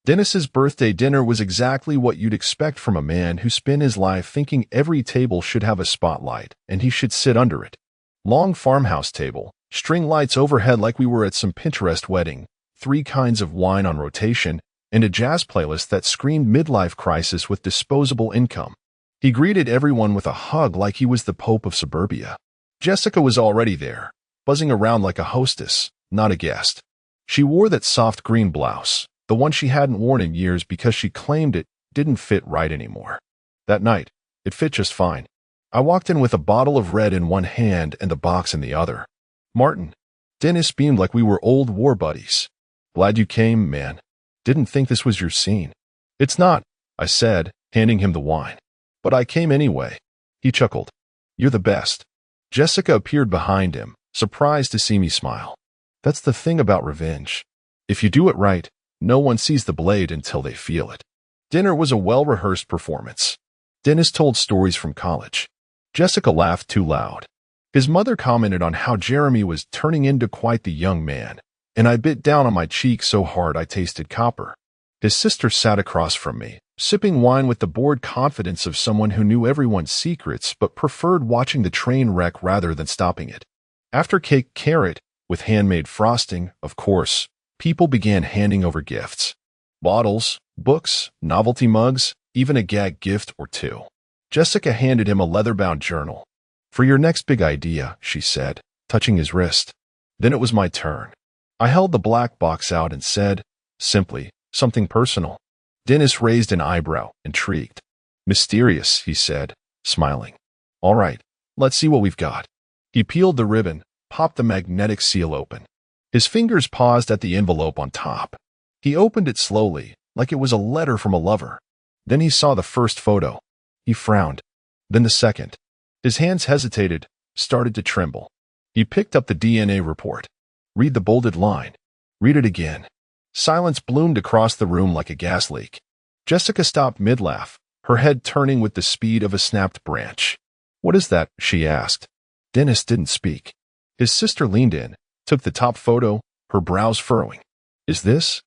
Dennis's birthday dinner was exactly what you'd expect from a man who spent his life thinking every table should have a spotlight and he should sit under it. Long farmhouse table, string lights overhead like we were at some Pinterest wedding, 3 kinds of wine on rotation, and a jazz playlist that screamed midlife crisis with disposable income. He greeted everyone with a hug like he was the Pope of suburbia. Jessica was already there, buzzing around like a hostess, not a guest. She wore that soft green blouse, the one she hadn't worn in years because she claimed it didn't fit right anymore. That night, it fit just fine. I walked in with a bottle of red in one hand and the box in the other. "Martin." Dennis beamed like we were old war buddies. "Glad you came, man. Didn't think this was your scene." "It's not," I said, handing him the wine. "But I came anyway." He chuckled. "You're the best." Jessica appeared behind him, surprised to see me smile. That's the thing about revenge. If you do it right, no one sees the blade until they feel it. Dinner was a well-rehearsed performance. Dennis told stories from college. Jessica laughed too loud. His mother commented on how Jeremy was turning into quite the young man, and I bit down on my cheek so hard I tasted copper. His sister sat across from me, sipping wine with the bored confidence of someone who knew everyone's secrets but preferred watching the train wreck rather than stopping it. After cake carrot, with handmade frosting, of course, people began handing over gifts. Bottles, books, novelty mugs, even a gag gift or 2. Jessica handed him a leather-bound journal. "For your next big idea," she said, touching his wrist. Then it was my turn. I held the black box out and said, simply, "Something personal." Dennis raised an eyebrow, intrigued. Mysterious, he said, smiling. All right, let's see what we've got. He peeled the ribbon, popped the magnetic seal open. His fingers paused at the envelope on top. He opened it slowly, like it was a letter from a lover. Then he saw the first photo. He frowned. Then the second. His hands hesitated, started to tremble. He picked up the DNA report. Read the bolded line. Read it again. Silence bloomed across the room like a gas leak. Jessica stopped mid-laugh, her head turning with the speed of a snapped branch. What is that? She asked. Dennis didn't speak. His sister leaned in, took the top photo, her brows furrowing. Is this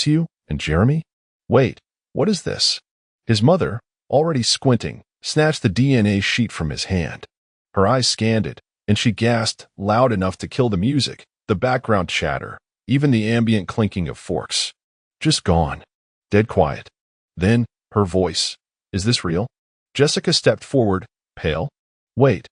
you and Jeremy? Wait, what is this? His mother, already squinting, snatched the DNA sheet from his hand. Her eyes scanned it, and she gasped loud enough to kill the music, the background chatter, even the ambient clinking of forks. Just gone. Dead quiet. Then, her voice. Is this real? Jessica stepped forward, pale. Wait,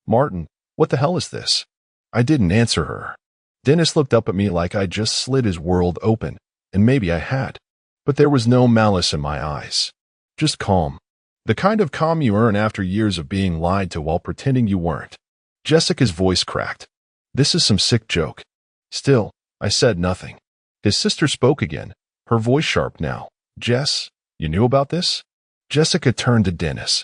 Martin, what the hell is this? I didn't answer her. Dennis looked up at me like I just slid his world open, and maybe I had. But there was no malice in my eyes. Just calm. The kind of calm you earn after years of being lied to while pretending you weren't. Jessica's voice cracked. This is some sick joke. Still, I said nothing. His sister spoke again, her voice sharp now. Jess, you knew about this? Jessica turned to Dennis.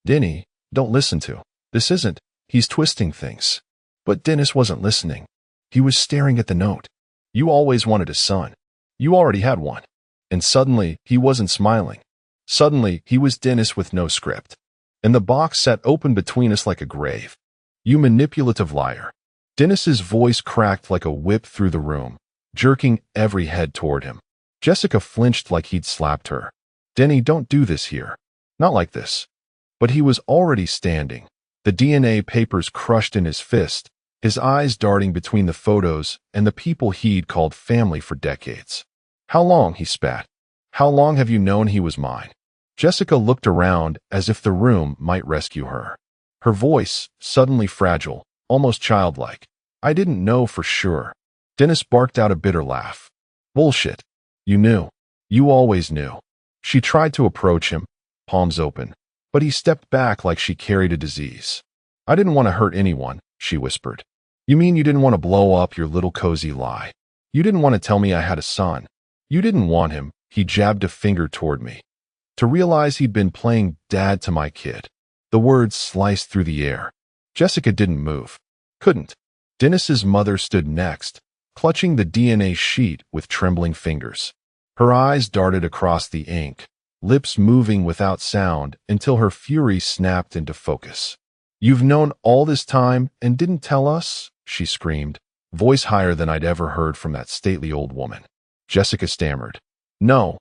Denny, don't listen to. This isn't. He's twisting things. But Dennis wasn't listening. He was staring at the note. You always wanted a son. You already had one. And suddenly, he wasn't smiling. Suddenly, he was Dennis with no script. And the box sat open between us like a grave. You manipulative liar. Dennis's voice cracked like a whip through the room, jerking every head toward him. Jessica flinched like he'd slapped her. Denny, don't do this here. Not like this. But he was already standing, the DNA papers crushed in his fist, his eyes darting between the photos and the people he'd called family for decades. How long, he spat. How long have you known he was mine? Jessica looked around as if the room might rescue her. Her voice, suddenly fragile, almost childlike. I didn't know for sure. Dennis barked out a bitter laugh. Bullshit. You knew. You always knew. She tried to approach him, palms open, but he stepped back like she carried a disease. I didn't want to hurt anyone, she whispered. You mean you didn't want to blow up your little cozy lie? You didn't want to tell me I had a son. You didn't want him, he jabbed a finger toward me. To realize he'd been playing dad to my kid. The words sliced through the air. Jessica didn't move. Couldn't. Dennis's mother stood next, clutching the DNA sheet with trembling fingers. Her eyes darted across the ink, lips moving without sound until her fury snapped into focus. You've known all this time and didn't tell us? She screamed, voice higher than I'd ever heard from that stately old woman. Jessica stammered. No.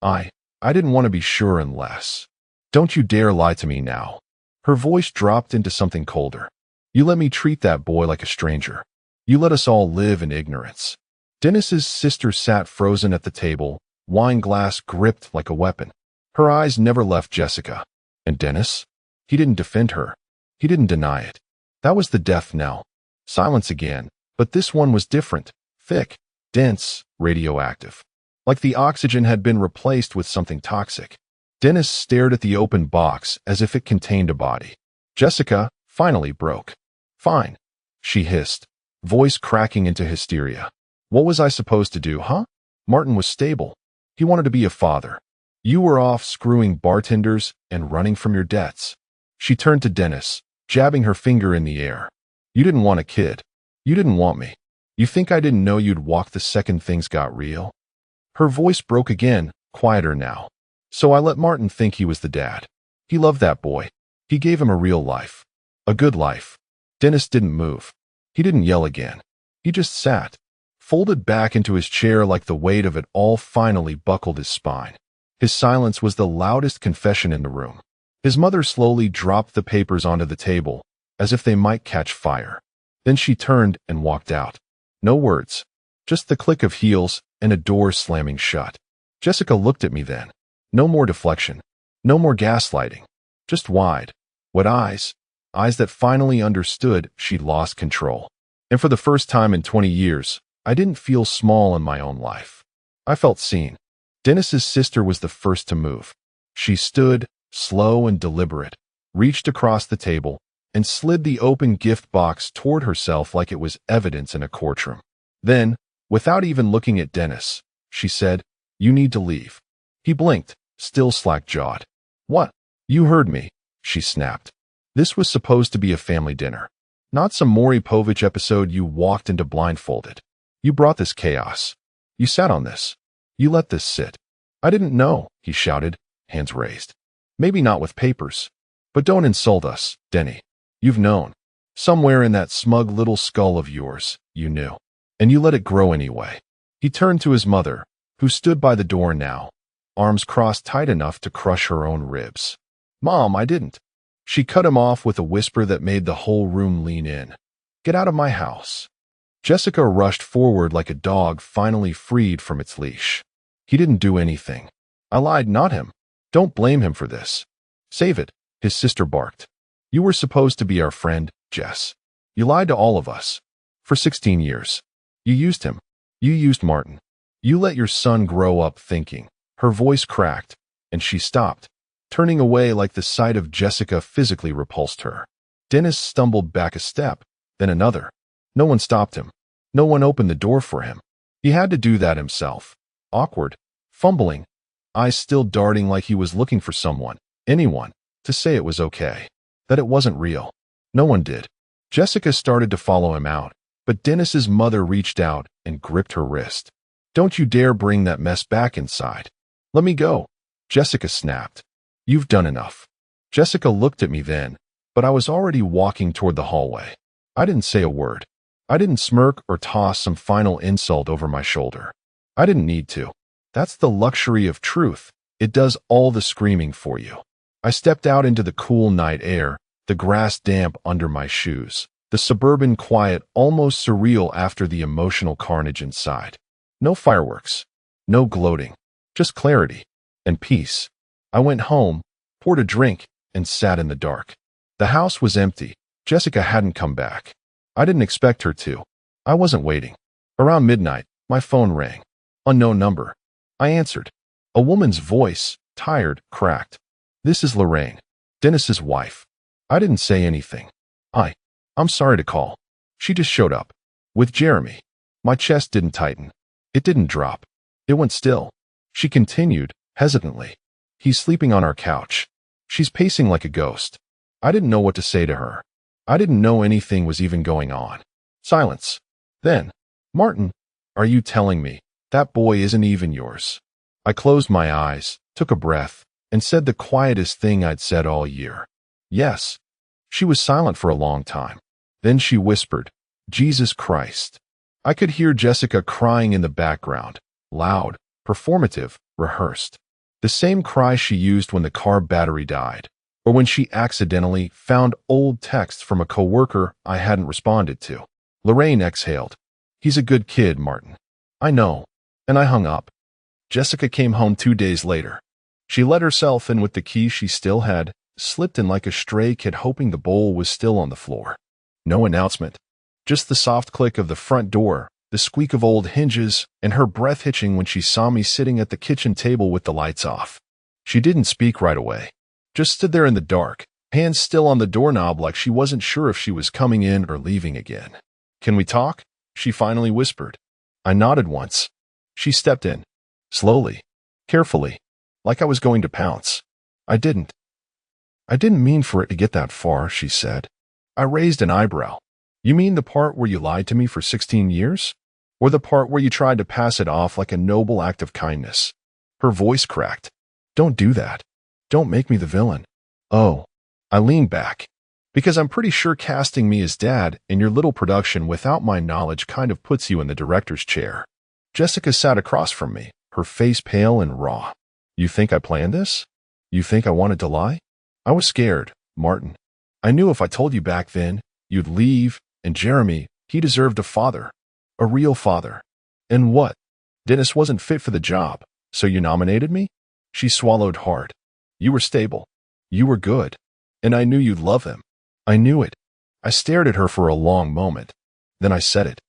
I didn't want to be sure unless. Don't you dare lie to me now. Her voice dropped into something colder. You let me treat that boy like a stranger. You let us all live in ignorance. Dennis's sister sat frozen at the table, wine glass gripped like a weapon. Her eyes never left Jessica. And Dennis? He didn't defend her. He didn't deny it. That was the death knell. Silence again, but this one was different. Thick, dense, radioactive. Like the oxygen had been replaced with something toxic. Dennis stared at the open box as if it contained a body. Jessica finally broke. Fine, she hissed, voice cracking into hysteria. What was I supposed to do, huh? Martin was stable. He wanted to be a father. You were off screwing bartenders and running from your debts. She turned to Dennis, jabbing her finger in the air. You didn't want a kid. You didn't want me. You think I didn't know you'd walk the second things got real? Her voice broke again, quieter now. So I let Martin think he was the dad. He loved that boy. He gave him a real life. A good life. Dennis didn't move. He didn't yell again. He just sat, folded back into his chair like the weight of it all finally buckled his spine. His silence was the loudest confession in the room. His mother slowly dropped the papers onto the table, as if they might catch fire. Then she turned and walked out. No words. Just the click of heels and a door slamming shut. Jessica looked at me then. No more deflection. No more gaslighting. Just wide, wet eyes. Eyes that finally understood she'd lost control. And for the first time in 20 years, I didn't feel small in my own life. I felt seen. Dennis's sister was the first to move. She stood, slow and deliberate, reached across the table and slid the open gift box toward herself like it was evidence in a courtroom. Then, without even looking at Dennis, she said, "You need to leave." He blinked, still slack-jawed. "What?" "You heard me," she snapped. "This was supposed to be a family dinner, not some Maury Povich episode you walked into blindfolded. You brought this chaos. You sat on this. You let this sit." "I didn't know," he shouted, hands raised. "Maybe not with papers. But don't insult us, Denny. You've known. Somewhere in that smug little skull of yours, you knew. And you let it grow anyway." He turned to his mother, who stood by the door now, arms crossed tight enough to crush her own ribs. "Mom, I didn't." She cut him off with a whisper that made the whole room lean in. "Get out of my house." Jessica rushed forward like a dog finally freed from its leash. "He didn't do anything. I lied, not him. Don't blame him for this." "Save it," his sister barked. "You were supposed to be our friend, Jess. You lied to all of us. For 16 years. You used him. You used Martin. You let your son grow up thinking." Her voice cracked, and she stopped, turning away like the sight of Jessica physically repulsed her. Dennis stumbled back a step, then another. No one stopped him. No one opened the door for him. He had to do that himself. Awkward, fumbling, eyes still darting like he was looking for someone, anyone, to say it was okay, that it wasn't real. No one did. Jessica started to follow him out, but Dennis's mother reached out and gripped her wrist. "Don't you dare bring that mess back inside." "Let me go," Jessica snapped. "You've done enough." Jessica looked at me then, but I was already walking toward the hallway. I didn't say a word. I didn't smirk or toss some final insult over my shoulder. I didn't need to. That's the luxury of truth. It does all the screaming for you. I stepped out into the cool night air, the grass damp under my shoes, the suburban quiet almost surreal after the emotional carnage inside. No fireworks. No gloating. Just clarity and peace. I went home, poured a drink, and sat in the dark. The house was empty. Jessica hadn't come back. I didn't expect her to. I wasn't waiting. Around midnight, my phone rang. Unknown number. I answered. A woman's voice, tired, cracked. "This is Lorraine, Dennis's wife." I didn't say anything. I'm sorry to call." She just showed up. "With Jeremy." My chest didn't tighten. It didn't drop. It went still. She continued, hesitantly. "He's sleeping on our couch." She's pacing like a ghost. I didn't know what to say to her. I didn't know anything was even going on. Silence. Then, "Martin, are you telling me that boy isn't even yours?" I closed my eyes, took a breath, and said the quietest thing I'd said all year. "Yes." She was silent for a long time. Then she whispered, "Jesus Christ." I could hear Jessica crying in the background, loud, performative, rehearsed. The same cry she used when the car battery died, or when she accidentally found old texts from a coworker I hadn't responded to. Lorraine exhaled. "He's a good kid, Martin." "I know." And I hung up. Jessica came home 2 days later. She let herself in with the key she still had, slipped in like a stray kid hoping the bowl was still on the floor. No announcement. Just the soft click of the front door, the squeak of old hinges, and her breath hitching when she saw me sitting at the kitchen table with the lights off. She didn't speak right away. Just stood there in the dark, hands still on the doorknob like she wasn't sure if she was coming in or leaving again. "Can we talk?" she finally whispered. I nodded once. She stepped in. Slowly. Carefully. Like I was going to pounce. I didn't mean for it to get that far," she said. I raised an eyebrow. "You mean the part where you lied to me for 16 years? Or the part where you tried to pass it off like a noble act of kindness?" Her voice cracked. "Don't do that. Don't make me the villain." "Oh." I leaned back. "Because I'm pretty sure casting me as dad in your little production without my knowledge kind of puts you in the director's chair." Jessica sat across from me, her face pale and raw. "You think I planned this? You think I wanted to lie?" "I was scared, Martin. I knew if I told you back then, you'd leave, and Jeremy, he deserved a father. A real father. And what? Dennis wasn't fit for the job, so you nominated me?" She swallowed hard. "You were stable. You were good. And I knew you'd love him. I knew it." I stared at her for a long moment. Then I said it.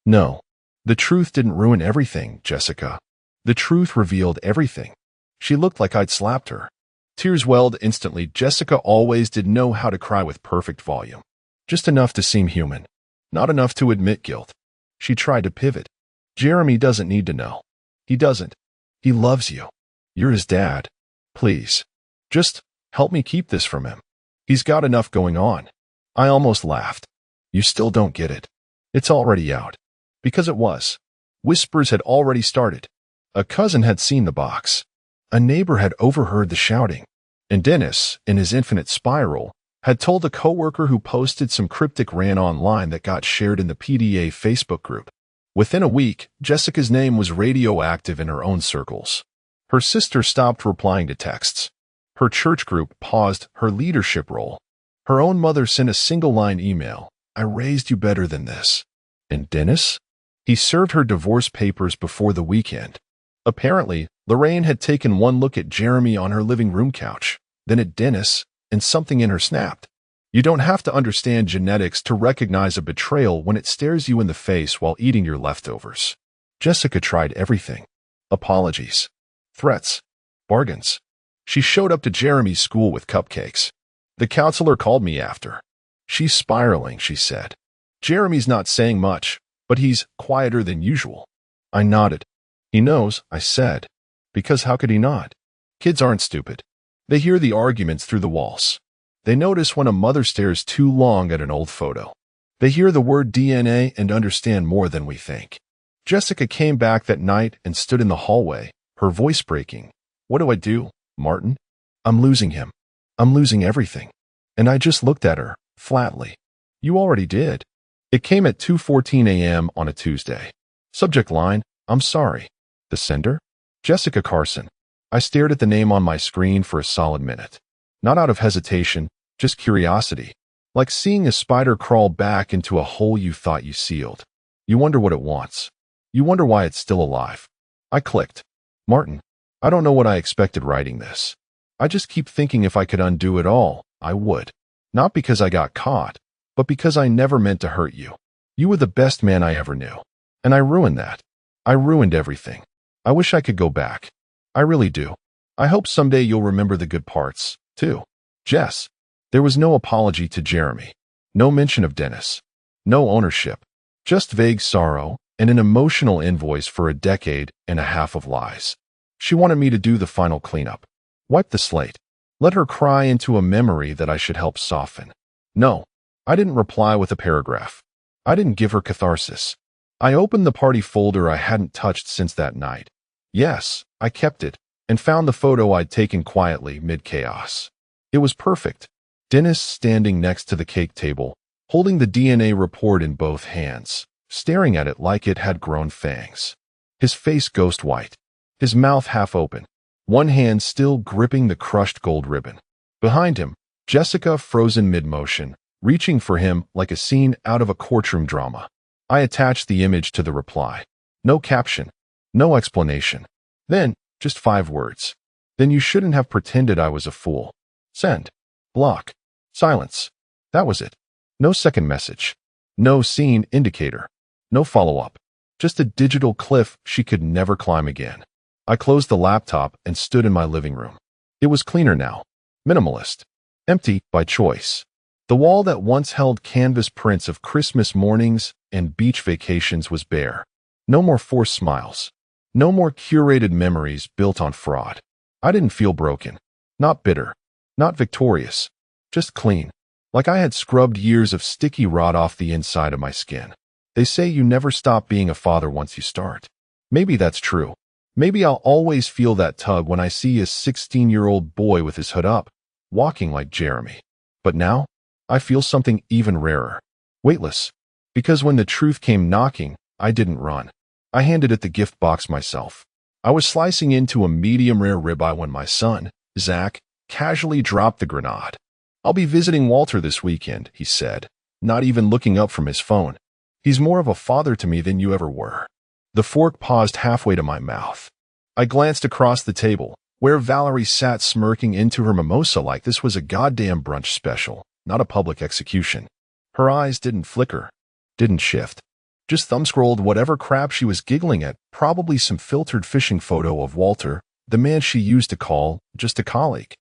"No. The truth didn't ruin everything, Jessica. The truth revealed everything." She looked like I'd slapped her. Tears welled instantly. Jessica always did know how to cry with perfect volume. Just enough to seem human. Not enough to admit guilt. She tried to pivot. Jeremy doesn't need to know. He doesn't. He loves you. You're his dad. Please. Just help me keep this from him. He's got enough going on. I almost laughed. You still don't get it. It's already out. Because it was. Whispers had already started. A cousin had seen the box. A neighbor had overheard the shouting. And Dennis, in his infinite spiral, had told a coworker who posted some cryptic rant online that got shared in the PDA Facebook group. Within a week, Jessica's name was radioactive in her own circles. Her sister stopped replying to texts. Her church group paused her leadership role. Her own mother sent a single-line email. I raised you better than this. And Dennis? He served her divorce papers before the weekend. Apparently, Lorraine had taken one look at Jeremy on her living room couch, then at Dennis, and something in her snapped. You don't have to understand genetics to recognize a betrayal when it stares you in the face while eating your leftovers. Jessica tried everything. Apologies. Threats. Bargains. She showed up to Jeremy's school with cupcakes. The counselor called me after. She's spiraling, she said. Jeremy's not saying much, but he's quieter than usual. I nodded. He knows, I said. Because how could he not? Kids aren't stupid. They hear the arguments through the walls. They notice when a mother stares too long at an old photo. They hear the word DNA and understand more than we think. Jessica came back that night and stood in the hallway, her voice breaking. What do I do, Martin? I'm losing him. I'm losing everything. And I just looked at her, flatly. You already did. It came at 2:14 a.m. on a Tuesday. Subject line, I'm sorry. The sender? Jessica Carson. I stared at the name on my screen for a solid minute. Not out of hesitation, just curiosity. Like seeing a spider crawl back into a hole you thought you sealed. You wonder what it wants. You wonder why it's still alive. I clicked. Martin, I don't know what I expected writing this. I just keep thinking if I could undo it all, I would. Not because I got caught, but because I never meant to hurt you. You were the best man I ever knew. And I ruined that. I ruined everything. I wish I could go back. I really do. I hope someday you'll remember the good parts, too. Jess. There was no apology to Jeremy. No mention of Dennis. No ownership. Just vague sorrow and an emotional invoice for a decade and a half of lies. She wanted me to do the final cleanup. Wipe the slate. Let her cry into a memory that I should help soften. No, I didn't reply with a paragraph. I didn't give her catharsis. I opened the party folder I hadn't touched since that night. Yes, I kept it, and found the photo I'd taken quietly mid-chaos. It was perfect. Dennis standing next to the cake table, holding the DNA report in both hands, staring at it like it had grown fangs. His face ghost white, his mouth half open, one hand still gripping the crushed gold ribbon. Behind him, Jessica frozen mid-motion, reaching for him like a scene out of a courtroom drama. I attached the image to the reply. No caption. No explanation. Then, just 5 words. Then you shouldn't have pretended I was a fool. Send. Block. Silence. That was it. No second message. No scene indicator. No follow-up. Just a digital cliff she could never climb again. I closed the laptop and stood in my living room. It was cleaner now. Minimalist. Empty by choice. The wall that once held canvas prints of Christmas mornings and beach vacations was bare. No more forced smiles. No more curated memories built on fraud. I didn't feel broken. Not bitter. Not victorious. Just clean. Like I had scrubbed years of sticky rot off the inside of my skin. They say you never stop being a father once you start. Maybe that's true. Maybe I'll always feel that tug when I see a 16-year-old boy with his hood up, walking like Jeremy. But now, I feel something even rarer. Weightless. Because when the truth came knocking, I didn't run. I handed it the gift box myself. I was slicing into a medium-rare ribeye when my son, Zach, casually dropped the grenade. I'll be visiting Walter this weekend, he said, not even looking up from his phone. He's more of a father to me than you ever were. The fork paused halfway to my mouth. I glanced across the table, where Valerie sat smirking into her mimosa like this was a goddamn brunch special, not a public execution. Her eyes didn't flicker, didn't shift. Just thumb-scrolled whatever crap she was giggling at, probably some filtered fishing photo of Walter, the man she used to call just a colleague.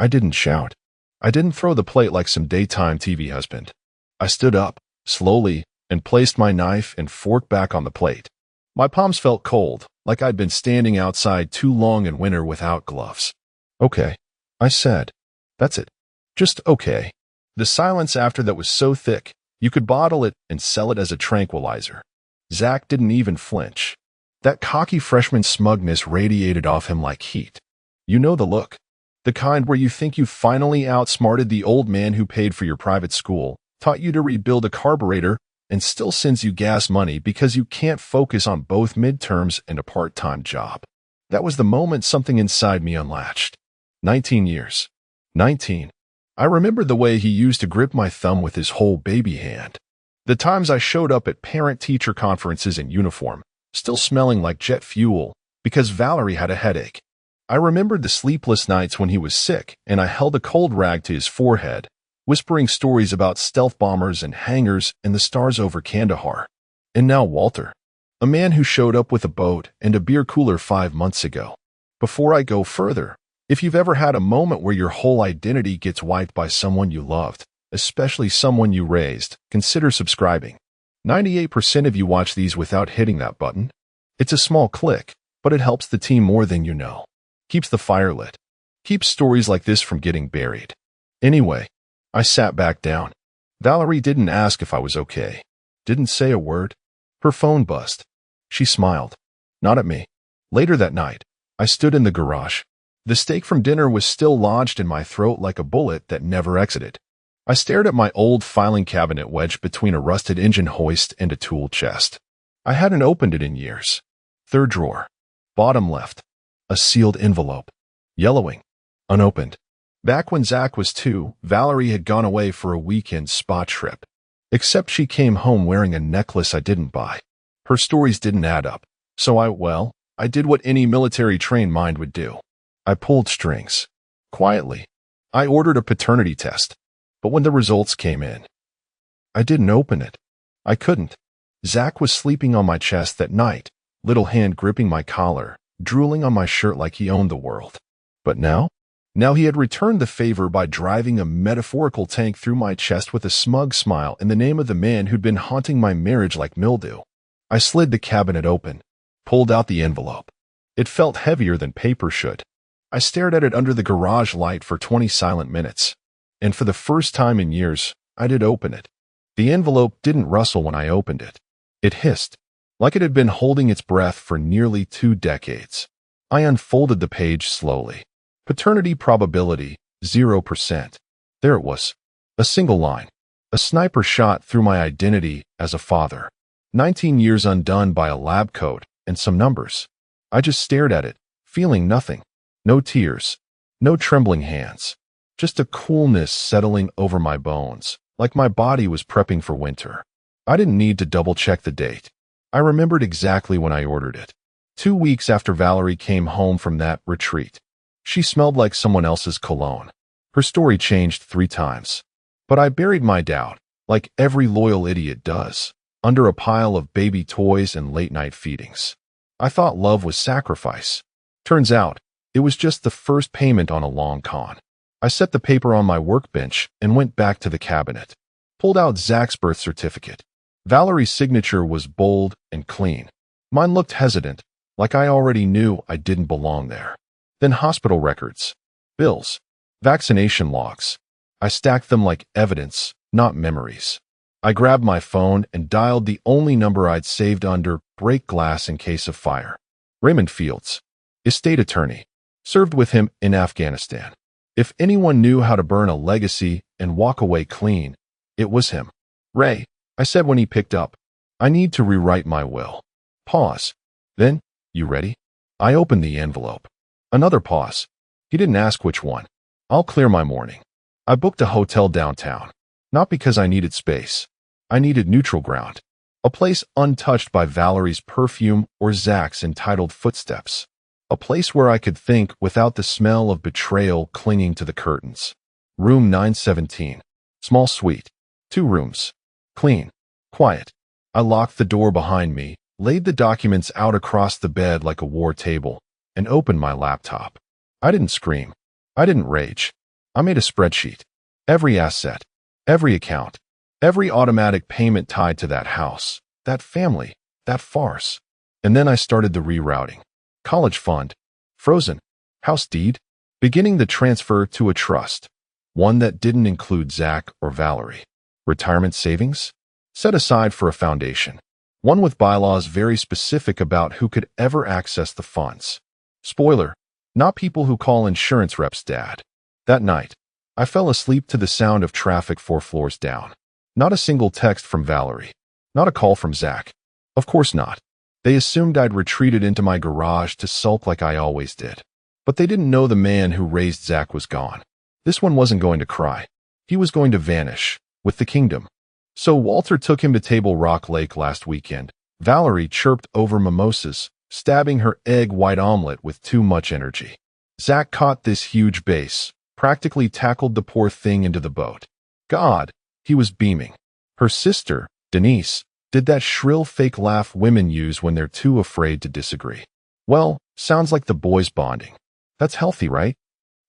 I didn't shout. I didn't throw the plate like some daytime TV husband. I stood up, slowly, and placed my knife and fork back on the plate. My palms felt cold, like I'd been standing outside too long in winter without gloves. Okay, I said. That's it. Just okay. The silence after that was so thick, you could bottle it and sell it as a tranquilizer. Zach didn't even flinch. That cocky freshman smugness radiated off him like heat. You know the look. The kind where you think you finally outsmarted the old man who paid for your private school, taught you to rebuild a carburetor, and still sends you gas money because you can't focus on both midterms and a part-time job. That was the moment something inside me unlatched. 19 years. 19. I remembered the way he used to grip my thumb with his whole baby hand. The times I showed up at parent-teacher conferences in uniform, still smelling like jet fuel, because Valerie had a headache. I remembered the sleepless nights when he was sick and I held a cold rag to his forehead, whispering stories about stealth bombers and hangars and the stars over Kandahar. And now Walter, a man who showed up with a boat and a beer cooler 5 months ago. Before I go further, if you've ever had a moment where your whole identity gets wiped by someone you loved, especially someone you raised, consider subscribing. 98% of you watch these without hitting that button. It's a small click, but it helps the team more than you know. Keeps the fire lit. Keeps stories like this from getting buried. Anyway, I sat back down. Valerie didn't ask if I was okay. Didn't say a word. Her phone buzzed. She smiled. Not at me. Later that night, I stood in the garage. The steak from dinner was still lodged in my throat like a bullet that never exited. I stared at my old filing cabinet wedged between a rusted engine hoist and a tool chest. I hadn't opened it in years. Third drawer. Bottom left. A sealed envelope. Yellowing. Unopened. Back when Zach was 2, Valerie had gone away for a weekend spa trip. Except she came home wearing a necklace I didn't buy. Her stories didn't add up. So I did what any military-trained mind would do. I pulled strings. Quietly. I ordered a paternity test. But when the results came in, I didn't open it. I couldn't. Zach was sleeping on my chest that night, little hand gripping my collar, drooling on my shirt like he owned the world. But now he had returned the favor by driving a metaphorical tank through my chest with a smug smile in the name of the man who'd been haunting my marriage like mildew. I slid the cabinet open, pulled out the envelope. It felt heavier than paper should. I stared at it under the garage light for 20 silent minutes. And for the first time in years, I did open it. The envelope didn't rustle when I opened it. It hissed, like it had been holding its breath for nearly 2 decades. I unfolded the page slowly. Paternity probability, 0%. There it was. A single line. A sniper shot through my identity as a father. 19 years undone by a lab coat and some numbers. I just stared at it, feeling nothing. No tears. No trembling hands. Just a coolness settling over my bones, like my body was prepping for winter. I didn't need to double-check the date. I remembered exactly when I ordered it. 2 weeks after Valerie came home from that retreat. She smelled like someone else's cologne. Her story changed 3 times. But I buried my doubt, like every loyal idiot does, under a pile of baby toys and late-night feedings. I thought love was sacrifice. Turns out, it was just the first payment on a long con. I set the paper on my workbench and went back to the cabinet. Pulled out Zach's birth certificate. Valerie's signature was bold and clean. Mine looked hesitant, like I already knew I didn't belong there. Then hospital records, bills, vaccination logs. I stacked them like evidence, not memories. I grabbed my phone and dialed the only number I'd saved under break glass in case of fire. Raymond Fields, estate attorney, served with him in Afghanistan. If anyone knew how to burn a legacy and walk away clean, it was him. Ray, I said when he picked up, I need to rewrite my will. Pause. Then, you ready? I opened the envelope. Another pause. He didn't ask which one. I'll clear my morning. I booked a hotel downtown. Not because I needed space. I needed neutral ground. A place untouched by Valerie's perfume or Zach's entitled footsteps. A place where I could think without the smell of betrayal clinging to the curtains. Room 917. Small suite. 2 rooms. Clean. Quiet. I locked the door behind me, laid the documents out across the bed like a war table, and opened my laptop. I didn't scream. I didn't rage. I made a spreadsheet. Every asset, every account, every automatic payment tied to that house, that family, that farce. And then I started the rerouting. College fund, frozen. House deed, beginning the transfer to a trust. One that didn't include Zach or Valerie. Retirement savings, set aside for a foundation. One with bylaws very specific about who could ever access the funds. Spoiler, not people who call insurance reps dad. That night, I fell asleep to the sound of traffic 4 floors down. Not a single text from Valerie. Not a call from Zach. Of course not. They assumed I'd retreated into my garage to sulk like I always did. But they didn't know the man who raised Zach was gone. This one wasn't going to cry. He was going to vanish, with the kingdom. So Walter took him to Table Rock Lake last weekend. Valerie chirped over mimosas, stabbing her egg white omelet with too much energy. Zach caught this huge base, practically tackled the poor thing into the boat. God, he was beaming. Her sister, Denise, did that shrill fake laugh women use when they're too afraid to disagree. Well, sounds like the boys bonding. That's healthy, right?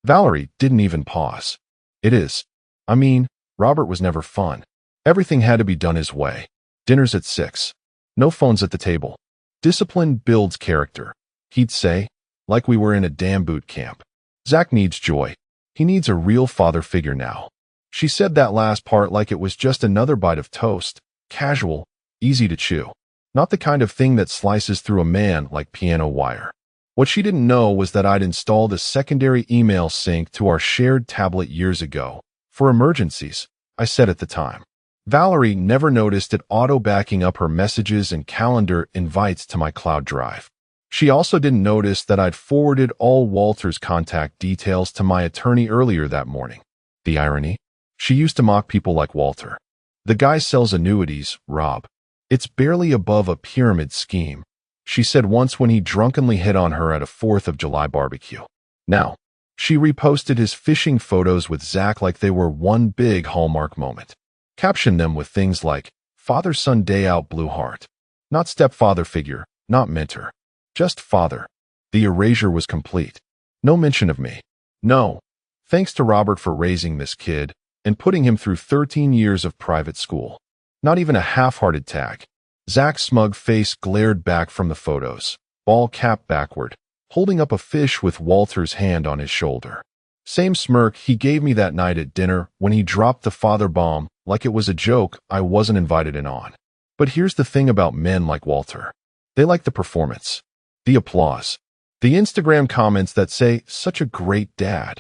Valerie didn't even pause. It is. I mean, Robert was never fun. Everything had to be done his way. Dinners at 6. No phones at the table. Discipline builds character, he'd say, like we were in a damn boot camp. Zach needs joy. He needs a real father figure now. She said that last part like it was just another bite of toast, casual, easy to chew. Not the kind of thing that slices through a man like piano wire. What she didn't know was that I'd installed a secondary email sync to our shared tablet years ago. For emergencies, I said at the time. Valerie never noticed it auto-backing up her messages and calendar invites to my cloud drive. She also didn't notice that I'd forwarded all Walter's contact details to my attorney earlier that morning. The irony? She used to mock people like Walter. The guy sells annuities, Rob. It's barely above a pyramid scheme, she said once when he drunkenly hit on her at a 4th of July barbecue. Now, she reposted his fishing photos with Zach like they were one big Hallmark moment. Captioned them with things like, father-son day out blue heart. Not stepfather figure, not mentor. Just father. The erasure was complete. No mention of me. No. Thanks to Robert for raising this kid and putting him through 13 years of private school. Not even a half-hearted tag. Zach's smug face glared back from the photos, ball cap backward, holding up a fish with Walter's hand on his shoulder. Same smirk he gave me that night at dinner when he dropped the father bomb like it was a joke I wasn't invited in on. But here's the thing about men like Walter. They like the performance, the applause, the Instagram comments that say, such a great dad,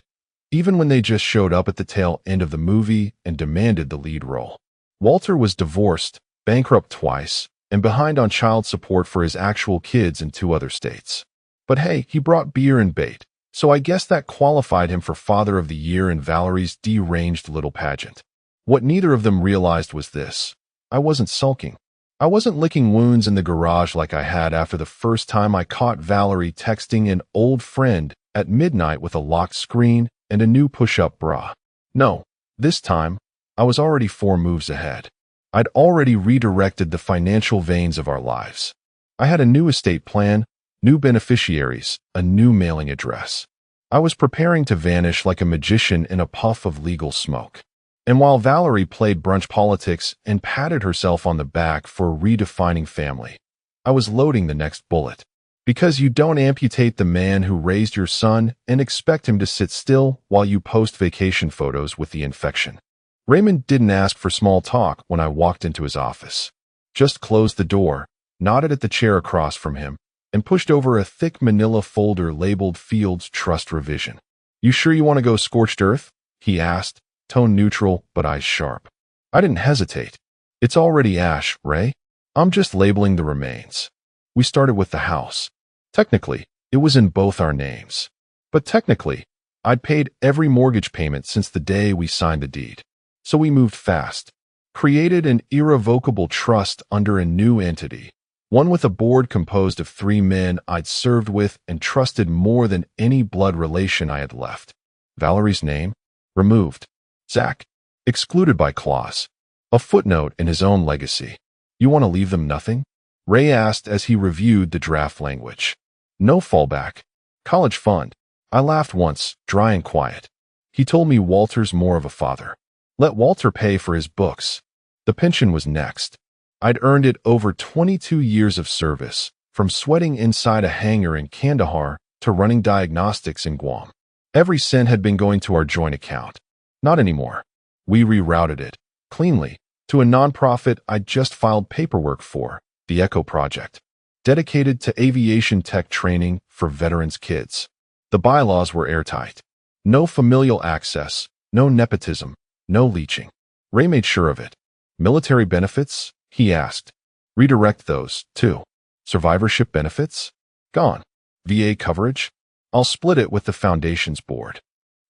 even when they just showed up at the tail end of the movie and demanded the lead role. Walter was divorced, bankrupt twice, and behind on child support for his actual kids in 2 other states. But hey, he brought beer and bait, so I guess that qualified him for Father of the Year in Valerie's deranged little pageant. What neither of them realized was this. I wasn't sulking. I wasn't licking wounds in the garage like I had after the first time I caught Valerie texting an old friend at midnight with a locked screen and a new push-up bra. No, this time, I was already 4 moves ahead. I'd already redirected the financial veins of our lives. I had a new estate plan, new beneficiaries, a new mailing address. I was preparing to vanish like a magician in a puff of legal smoke. And while Valerie played brunch politics and patted herself on the back for redefining family, I was loading the next bullet. Because you don't amputate the man who raised your son and expect him to sit still while you post vacation photos with the infection. Raymond didn't ask for small talk when I walked into his office. Just closed the door, nodded at the chair across from him, and pushed over a thick manila folder labeled Fields Trust Revision. You sure you want to go scorched earth? He asked, tone neutral but eyes sharp. I didn't hesitate. It's already ash, Ray. I'm just labeling the remains. We started with the house. Technically, it was in both our names. But technically, I'd paid every mortgage payment since the day we signed the deed. So we moved fast. Created an irrevocable trust under a new entity. One with a board composed of 3 men I'd served with and trusted more than any blood relation I had left. Valerie's name? Removed. Zach? Excluded by clause. A footnote in his own legacy. You want to leave them nothing? Ray asked as he reviewed the draft language. No fallback. College fund. I laughed once, dry and quiet. He told me Walter's more of a father. Let Walter pay for his books. The pension was next. I'd earned it over 22 years of service, from sweating inside a hangar in Kandahar to running diagnostics in Guam. Every cent had been going to our joint account. Not anymore. We rerouted it, cleanly, to a nonprofit I'd just filed paperwork for, the Echo Project, dedicated to aviation tech training for veterans' kids. The bylaws were airtight. No familial access, no nepotism, no leeching. Ray made sure of it. Military benefits? He asked. Redirect those, too. Survivorship benefits? Gone. VA coverage? I'll split it with the Foundation's board.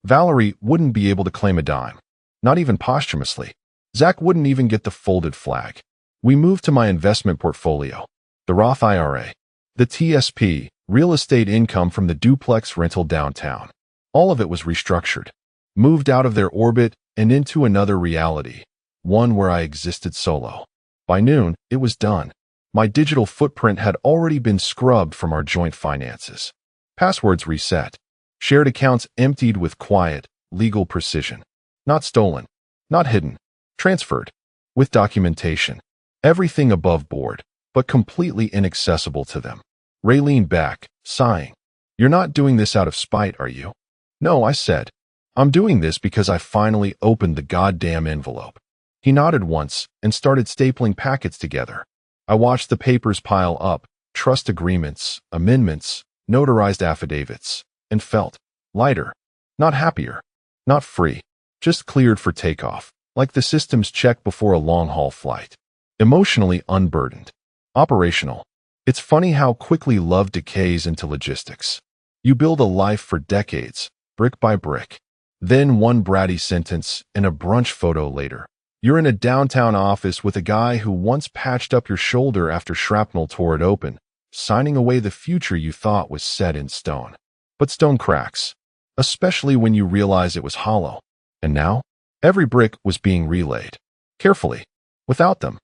Valerie wouldn't be able to claim a dime. Not even posthumously. Zach wouldn't even get the folded flag. We moved to my investment portfolio. The Roth IRA. The TSP, real estate income from the duplex rental downtown. All of it was restructured. Moved out of their orbit and into another reality. One where I existed solo. By noon, it was done. My digital footprint had already been scrubbed from our joint finances. Passwords reset. Shared accounts emptied with quiet, legal precision. Not stolen. Not hidden. Transferred. With documentation. Everything above board, but completely inaccessible to them. Ray leaned back, sighing. You're not doing this out of spite, are you? No, I said. I'm doing this because I finally opened the goddamn envelope. He nodded once and started stapling packets together. I watched the papers pile up, trust agreements, amendments, notarized affidavits, and felt lighter, not happier, not free, just cleared for takeoff, like the system's check before a long-haul flight. Emotionally unburdened. Operational. It's funny how quickly love decays into logistics. You build a life for decades, brick by brick. Then one bratty sentence and a brunch photo later. You're in a downtown office with a guy who once patched up your shoulder after shrapnel tore it open, signing away the future you thought was set in stone. But stone cracks, especially when you realize it was hollow. And now, every brick was being relayed. Carefully. Without them.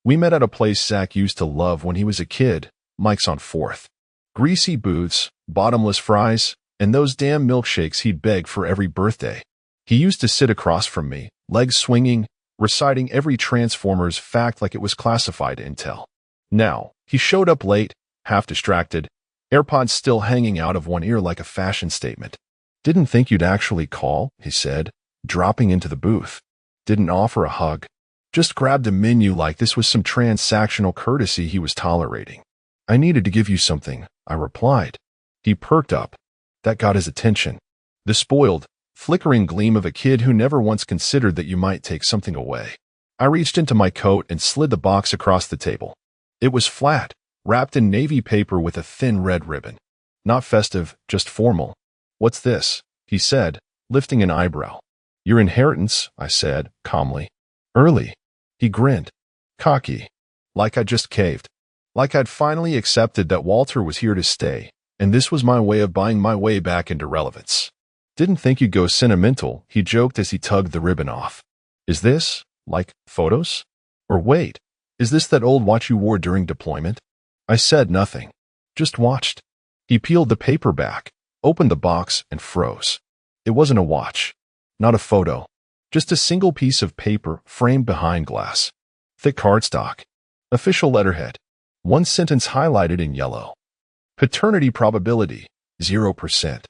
We met at a place Zach used to love when he was a kid, Mike's on 4th. Greasy booths, bottomless fries, and those damn milkshakes he'd beg for every birthday. He used to sit across from me, legs swinging, reciting every Transformers fact like it was classified intel. Now, he showed up late, half distracted, AirPods still hanging out of one ear like a fashion statement. Didn't think you'd actually call, he said, dropping into the booth. Didn't offer a hug. Just grabbed a menu like this was some transactional courtesy he was tolerating. I needed to give you something, I replied. He perked up. That got his attention. The spoiled, flickering gleam of a kid who never once considered that you might take something away. I reached into my coat and slid the box across the table. It was flat, wrapped in navy paper with a thin red ribbon. Not festive, just formal. What's this? He said, lifting an eyebrow. Your inheritance, I said, calmly. Early. He grinned. Cocky. Like I just caved. Like I'd finally accepted that Walter was here to stay, and this was my way of buying my way back into relevance. Didn't think you'd go sentimental, he joked as he tugged the ribbon off. Is this, like, photos? Or wait, is this that old watch you wore during deployment? I said nothing. Just watched. He peeled the paper back, opened the box, and froze. It wasn't a watch. Not a photo. Just a single piece of paper framed behind glass. Thick cardstock. Official letterhead. One sentence highlighted in yellow. Paternity probability, 0%.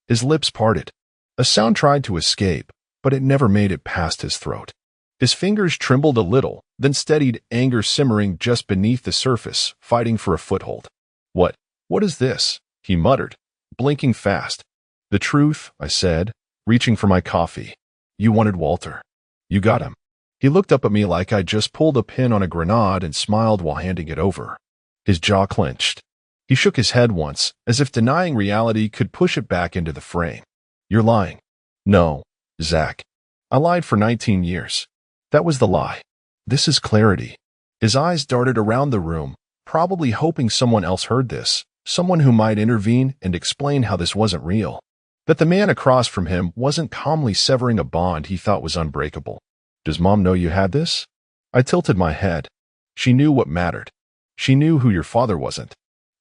His lips parted. A sound tried to escape, but it never made it past his throat. His fingers trembled a little, then steadied, anger simmering just beneath the surface, fighting for a foothold. What is this? He muttered, blinking fast. The truth, I said, reaching for my coffee. You wanted Walter. You got him. He looked up at me like I'd just pulled a pin on a grenade and smiled while handing it over. His jaw clenched. He shook his head once, as if denying reality could push it back into the frame. You're lying. No, Zach. I lied for 19 years. That was the lie. This is clarity. His eyes darted around the room, probably hoping someone else heard this, someone who might intervene and explain how this wasn't real. That the man across from him wasn't calmly severing a bond he thought was unbreakable. Does Mom know you had this? I tilted my head. She knew what mattered. She knew who your father wasn't.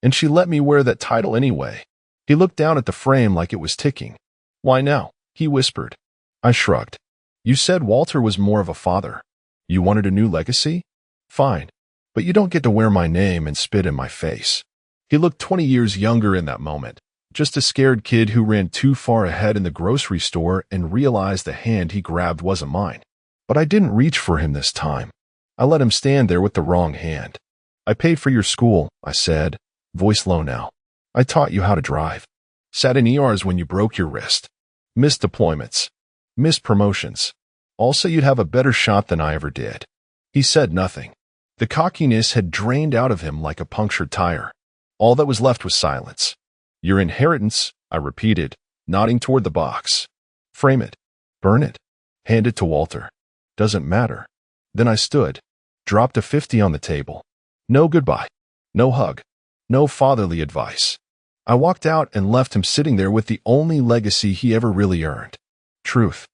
And she let me wear that title anyway. He looked down at the frame like it was ticking. Why now? He whispered. I shrugged. You said Walter was more of a father. You wanted a new legacy? Fine. But you don't get to wear my name and spit in my face. He looked 20 years younger in that moment, just a scared kid who ran too far ahead in the grocery store and realized the hand he grabbed wasn't mine. But I didn't reach for him this time. I let him stand there with the wrong hand. I paid for your school, I said, voice low now. I taught you how to drive. Sat in ERs when you broke your wrist. Missed deployments. Missed promotions. Also, you'd have a better shot than I ever did. He said nothing. The cockiness had drained out of him like a punctured tire. All that was left was silence. Your inheritance, I repeated, nodding toward the box. Frame it. Burn it. Hand it to Walter. Doesn't matter. Then I stood, dropped a 50 on the table. No goodbye. No hug. No fatherly advice. I walked out and left him sitting there with the only legacy he ever really earned. Truth.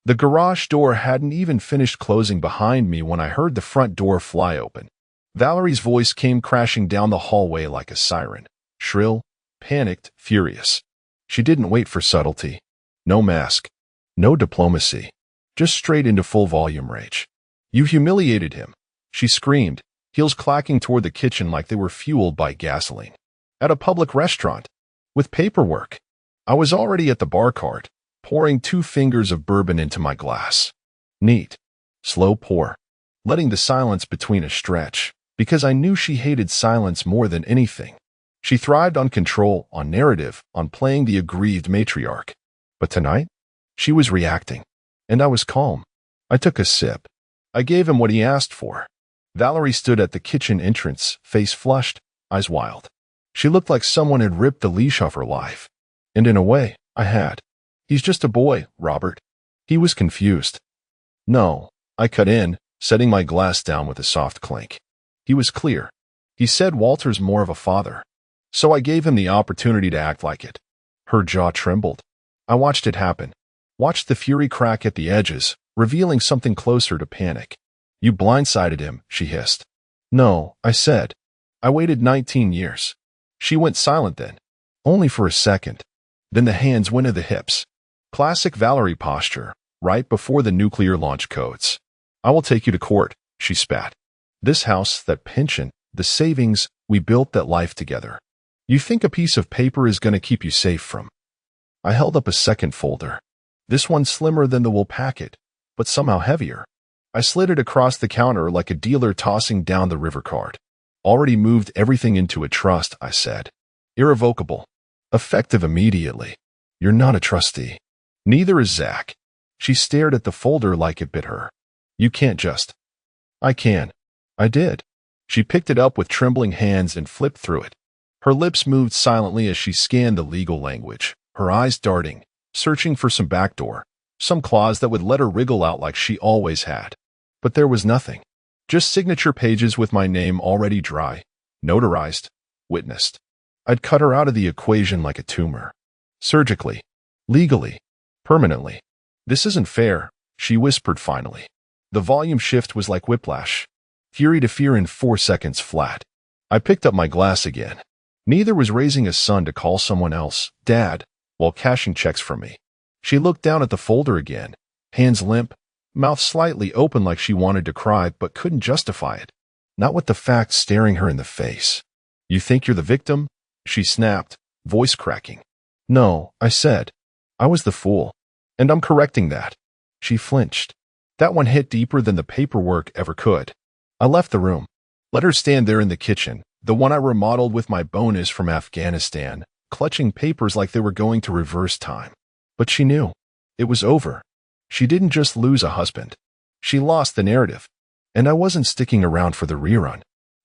The garage door hadn't even finished closing behind me when I heard the front door fly open. Valerie's voice came crashing down the hallway like a siren. Shrill, panicked, furious. She didn't wait for subtlety. No mask. No diplomacy. Just straight into full volume rage. You humiliated him. She screamed, heels clacking toward the kitchen like they were fueled by gasoline. At a public restaurant. With paperwork. I was already at the bar cart, pouring 2 fingers of bourbon into my glass. Neat. Slow pour. Letting the silence between us stretch, because I knew she hated silence more than anything. She thrived on control, on narrative, on playing the aggrieved matriarch. But tonight, she was reacting. And I was calm. I took a sip. I gave him what he asked for. Valerie stood at the kitchen entrance, face flushed, eyes wild. She looked like someone had ripped the leash off her life. And in a way, I had. He's just a boy, Robert. He was confused. No, I cut in, setting my glass down with a soft clink. He was clear. He said Walter's more of a father. So I gave him the opportunity to act like it. Her jaw trembled. I watched it happen. Watched the fury crack at the edges, revealing something closer to panic. You blindsided him, she hissed. No, I said. I waited 19 years. She went silent then. Only for a second. Then the hands went to the hips. Classic Valerie posture, right before the nuclear launch codes. I will take you to court, she spat. This house, that pension, the savings, we built that life together. You think a piece of paper is going to keep you safe from? I held up a second folder. This one slimmer than the wool packet, but somehow heavier. I slid it across the counter like a dealer tossing down the river card. Already moved everything into a trust, I said. Irrevocable. Effective immediately. You're not a trustee. Neither is Zach. She stared at the folder like it bit her. You can't just. I can. I did. She picked it up with trembling hands and flipped through it. Her lips moved silently as she scanned the legal language, her eyes darting, searching for some backdoor, some clause that would let her wriggle out like she always had. But there was nothing. Just signature pages with my name already dry, notarized, witnessed. I'd cut her out of the equation like a tumor. Surgically. Legally. Permanently. This isn't fair, she whispered finally. The volume shift was like whiplash. Fury to fear in 4 seconds flat. I picked up my glass again. Neither was raising a son to call someone else, Dad, while cashing checks from me. She looked down at the folder again, hands limp, mouth slightly open like she wanted to cry but couldn't justify it. Not with the facts staring her in the face. You think you're the victim? She snapped, voice cracking. No, I said. I was the fool. And I'm correcting that. She flinched. That one hit deeper than the paperwork ever could. I left the room. Let her stand there in the kitchen, the one I remodeled with my bonus from Afghanistan, clutching papers like they were going to reverse time. But she knew. It was over. She didn't just lose a husband. She lost the narrative. And I wasn't sticking around for the rerun.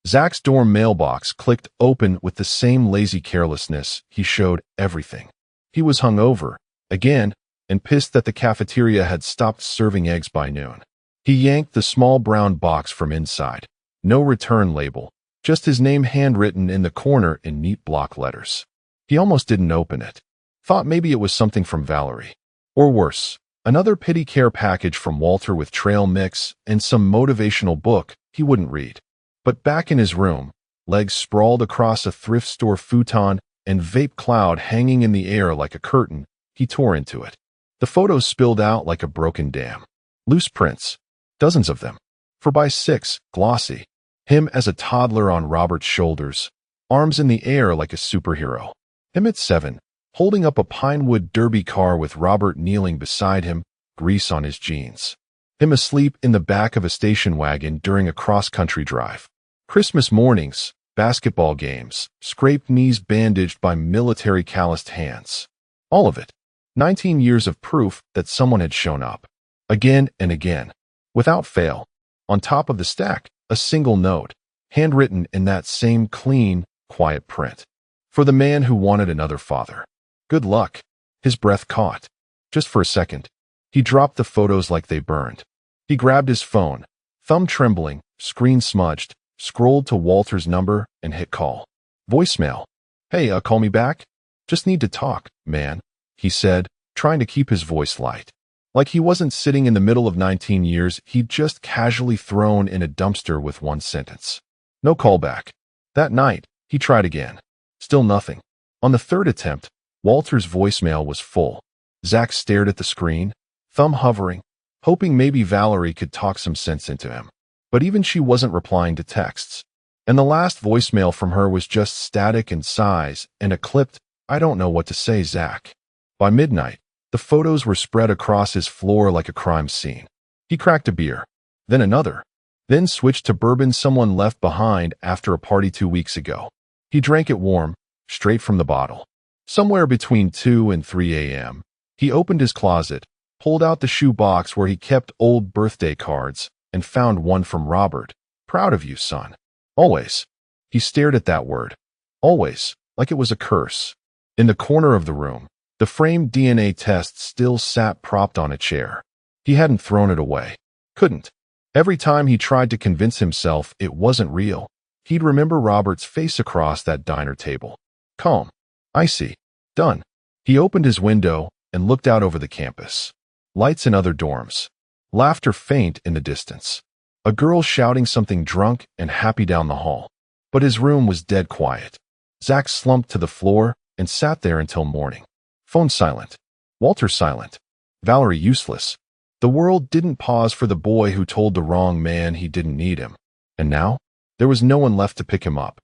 Zach's dorm mailbox clicked open with the same lazy carelessness he showed everything. He was hungover, again, and pissed that the cafeteria had stopped serving eggs by noon. He yanked the small brown box from inside. No return label, just his name handwritten in the corner in neat block letters. He almost didn't open it. Thought maybe it was something from Valerie. Or worse, another pity care package from Walter with trail mix and some motivational book he wouldn't read. But back in his room, legs sprawled across a thrift store futon and vape cloud hanging in the air like a curtain, he tore into it. The photos spilled out like a broken dam. Loose prints. Dozens of them. 4x6, glossy. Him as a toddler on Robert's shoulders, arms in the air like a superhero. Him at 7, holding up a Pinewood Derby car with Robert kneeling beside him, grease on his jeans. Him asleep in the back of a station wagon during a cross-country drive. Christmas mornings, basketball games, scraped knees bandaged by military calloused hands. All of it. 19 years of proof that someone had shown up. Again and again. Without fail. On top of the stack, a single note, handwritten in that same clean, quiet print. For the man who wanted another father. Good luck. His breath caught. Just for a second. He dropped the photos like they burned. He grabbed his phone, thumb trembling, screen smudged, scrolled to Walter's number and hit call. Voicemail. Hey, call me back? Just need to talk, man, he said, trying to keep his voice light. Like he wasn't sitting in the middle of 19 years he'd just casually thrown in a dumpster with one sentence. No callback. That night, he tried again. Still nothing. On the third attempt, Walter's voicemail was full. Zach stared at the screen, thumb hovering, hoping maybe Valerie could talk some sense into him. But even she wasn't replying to texts. And the last voicemail from her was just static and sighs and a clipped, I don't know what to say, Zach. By midnight, the photos were spread across his floor like a crime scene. He cracked a beer, then another, then switched to bourbon someone left behind after a party 2 weeks ago. He drank it warm, straight from the bottle. Somewhere between 2 and 3 a.m., he opened his closet, pulled out the shoe box where he kept old birthday cards, and found one from Robert. Proud of you, son. Always. He stared at that word. Always, like it was a curse. In the corner of the room, the framed DNA test still sat propped on a chair. He hadn't thrown it away. Couldn't. Every time he tried to convince himself it wasn't real, he'd remember Robert's face across that diner table. Calm. Icy. Done. He opened his window and looked out over the campus. Lights in other dorms. Laughter faint in the distance. A girl shouting something drunk and happy down the hall. But his room was dead quiet. Zach slumped to the floor and sat there until morning. Phone silent. Walter silent. Valerie useless. The world didn't pause for the boy who told the wrong man he didn't need him. And now, there was no one left to pick him up.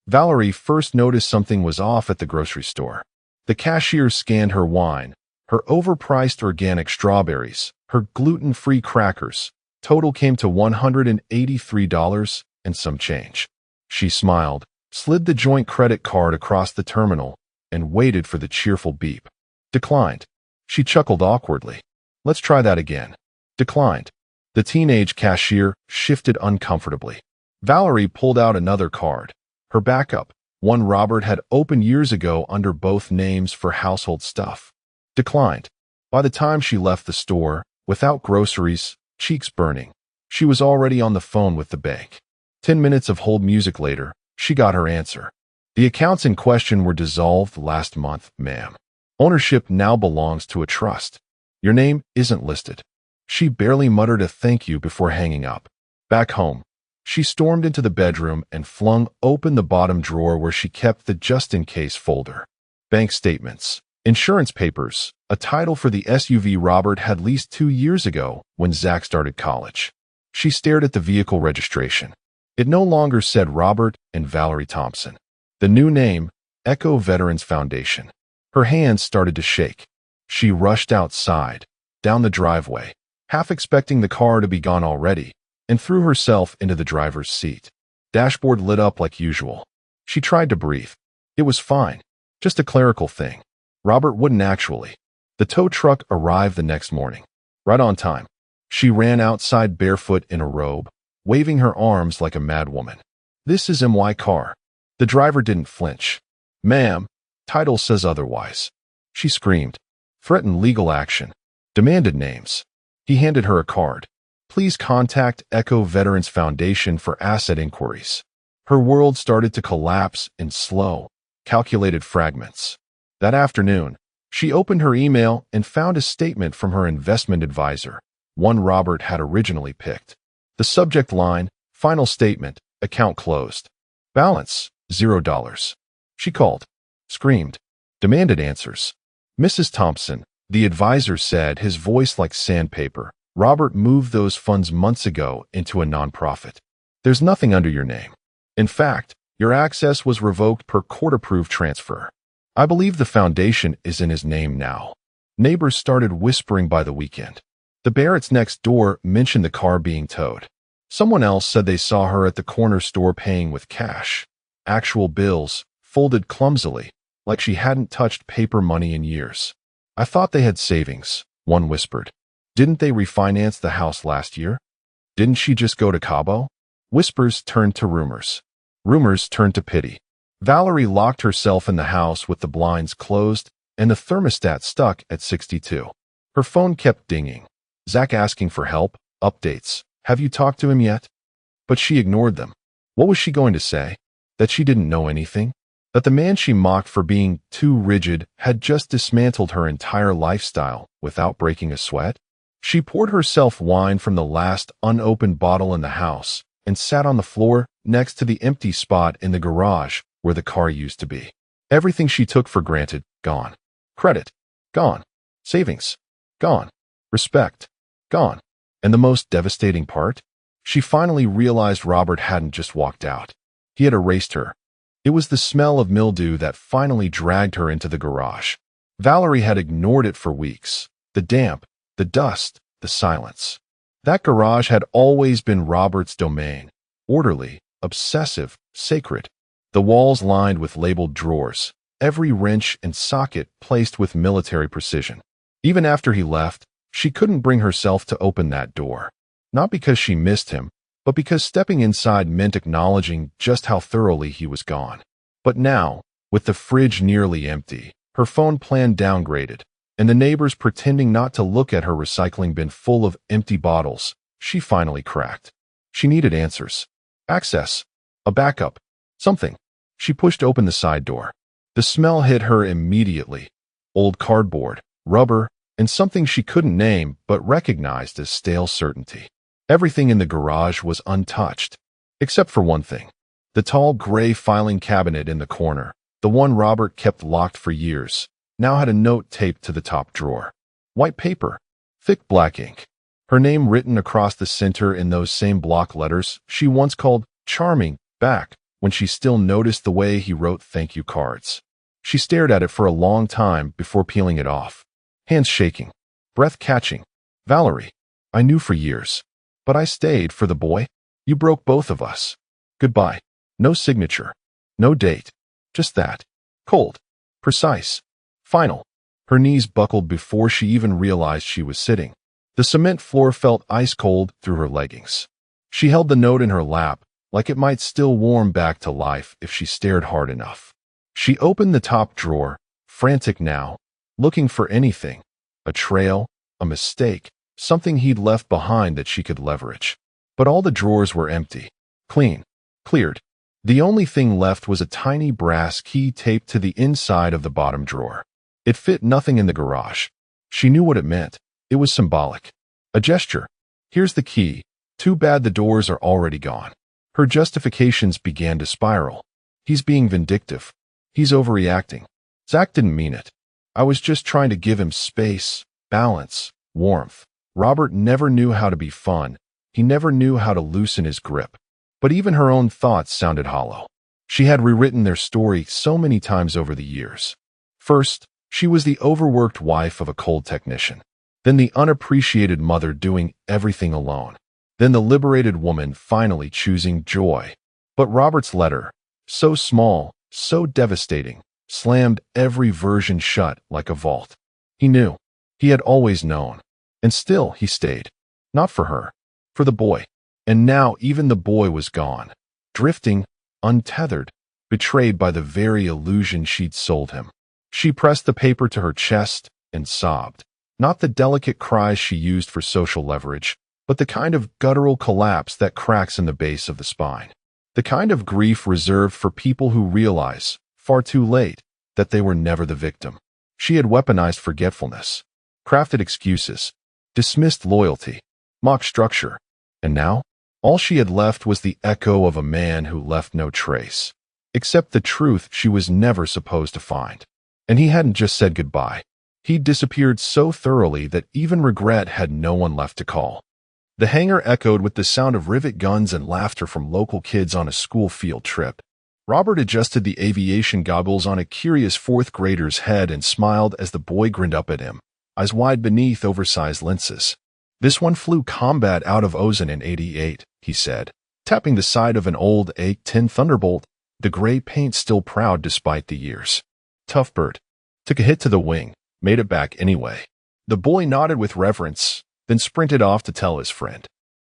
Valerie first noticed something was off at the grocery store. The cashier scanned her wine, her overpriced organic strawberries, her gluten-free crackers. Total came to $183 and some change. She smiled, slid the joint credit card across the terminal, and waited for the cheerful beep. Declined. She chuckled awkwardly. Let's try that again. Declined. The teenage cashier shifted uncomfortably. Valerie pulled out another card. Her backup, one Robert had opened years ago under both names for household stuff. Declined. By the time she left the store, without groceries, cheeks burning, she was already on the phone with the bank. 10 minutes of hold music later, she got her answer. The accounts in question were dissolved last month, ma'am. Ownership now belongs to a trust. Your name isn't listed. She barely muttered a thank you before hanging up. Back home, she stormed into the bedroom and flung open the bottom drawer where she kept the just-in-case folder. Bank statements, insurance papers, a title for the SUV Robert had leased 2 years ago when Zach started college. She stared at the vehicle registration. It no longer said Robert and Valerie Thompson. The new name, Echo Veterans Foundation. Her hands started to shake. She rushed outside, down the driveway, half expecting the car to be gone already, and threw herself into the driver's seat. Dashboard lit up like usual. She tried to breathe. It was fine. Just a clerical thing. Robert wouldn't actually. The tow truck arrived the next morning. Right on time. She ran outside barefoot in a robe, waving her arms like a madwoman. This is my car. The driver didn't flinch. Ma'am, title says otherwise. She screamed. Threatened legal action. Demanded names. He handed her a card. Please contact Echo Veterans Foundation for asset inquiries. Her world started to collapse in slow, calculated fragments. That afternoon, she opened her email and found a statement from her investment advisor, one Robert had originally picked. The subject line, final statement, account closed. Balance, $0. She called, screamed, demanded answers. Mrs. Thompson, The advisor said, his voice like sandpaper. Robert moved those funds months ago into a nonprofit. There's nothing under your name. In fact, your access was revoked per court-approved transfer. I believe the foundation is in his name now. Neighbors started whispering by the weekend. The Barretts next door mentioned the car being towed. Someone else said they saw her at the corner store paying with cash. Actual bills, folded clumsily, like she hadn't touched paper money in years. I thought they had savings, one whispered. Didn't they refinance the house last year? Didn't she just go to Cabo? Whispers turned to rumors. Rumors turned to pity. Valerie locked herself in the house with the blinds closed and the thermostat stuck at 62. Her phone kept dinging. Zach asking for help, updates. Have you talked to him yet? But she ignored them. What was she going to say? That she didn't know anything? That the man she mocked for being too rigid had just dismantled her entire lifestyle without breaking a sweat? She poured herself wine from the last unopened bottle in the house and sat on the floor next to the empty spot in the garage where the car used to be. Everything she took for granted, gone. Credit, gone. Savings, gone. Respect, gone. And the most devastating part? She finally realized Robert hadn't just walked out. He had erased her. It was the smell of mildew that finally dragged her into the garage. Valerie had ignored it for weeks. The damp, the dust, the silence. That garage had always been Robert's domain. Orderly, obsessive, sacred. The walls lined with labeled drawers, every wrench and socket placed with military precision. Even after he left, she couldn't bring herself to open that door. Not because she missed him, but because stepping inside meant acknowledging just how thoroughly he was gone. But now, with the fridge nearly empty, her phone plan downgraded, and the neighbors pretending not to look at her recycling bin full of empty bottles, she finally cracked. She needed answers. Access. A backup. Something. She pushed open the side door. The smell hit her immediately. Old cardboard, rubber, and something she couldn't name but recognized as stale certainty. Everything in the garage was untouched, except for one thing. The tall gray filing cabinet in the corner, the one Robert kept locked for years, now had a note taped to the top drawer. White paper, thick black ink. Her name written across the center in those same block letters she once called charming back when she still noticed the way he wrote thank you cards. She stared at it for a long time before peeling it off. Hands shaking, breath catching. Valerie, I knew for years. But I stayed for the boy. You broke both of us. Goodbye. No signature. No date. Just that. Cold. Precise. Final. Her knees buckled before she even realized she was sitting. The cement floor felt ice cold through her leggings. She held the note in her lap, like it might still warm back to life if she stared hard enough. She opened the top drawer, frantic now, looking for anything. A trail, a mistake, something he'd left behind that she could leverage. But all the drawers were empty. Clean. Cleared. The only thing left was a tiny brass key taped to the inside of the bottom drawer. It fit nothing in the garage. She knew what it meant. It was symbolic. A gesture. Here's the key. Too bad the doors are already gone. Her justifications began to spiral. He's being vindictive. He's overreacting. Zach didn't mean it. I was just trying to give him space, balance, warmth. Robert never knew how to be fun. He never knew how to loosen his grip. But even her own thoughts sounded hollow. She had rewritten their story so many times over the years. First, she was the overworked wife of a cold technician. Then the unappreciated mother doing everything alone. Then the liberated woman finally choosing joy. But Robert's letter, so small, so devastating, slammed every version shut like a vault. He knew. He had always known. And still he stayed. Not for her. For the boy. And now even the boy was gone. Drifting, untethered, betrayed by the very illusion she'd sold him. She pressed the paper to her chest and sobbed. Not the delicate cries she used for social leverage, but the kind of guttural collapse that cracks in the base of the spine. The kind of grief reserved for people who realize, far too late, that they were never the victim. She had weaponized forgetfulness, crafted excuses, dismissed loyalty, mocked structure. And now, all she had left was the echo of a man who left no trace, except the truth she was never supposed to find. And he hadn't just said goodbye. He'd disappeared so thoroughly that even regret had no one left to call. The hangar echoed with the sound of rivet guns and laughter from local kids on a school field trip. Robert adjusted the aviation goggles on a curious fourth grader's head and smiled as the boy grinned up at him, eyes wide beneath oversized lenses. "This one flew combat out of Ozone in '88, he said, tapping the side of an old A-10 Thunderbolt, the gray paint still proud despite the years. "Tough bird. Took a hit to the wing, made it back anyway." The boy nodded with reverence, then sprinted off to tell his friend.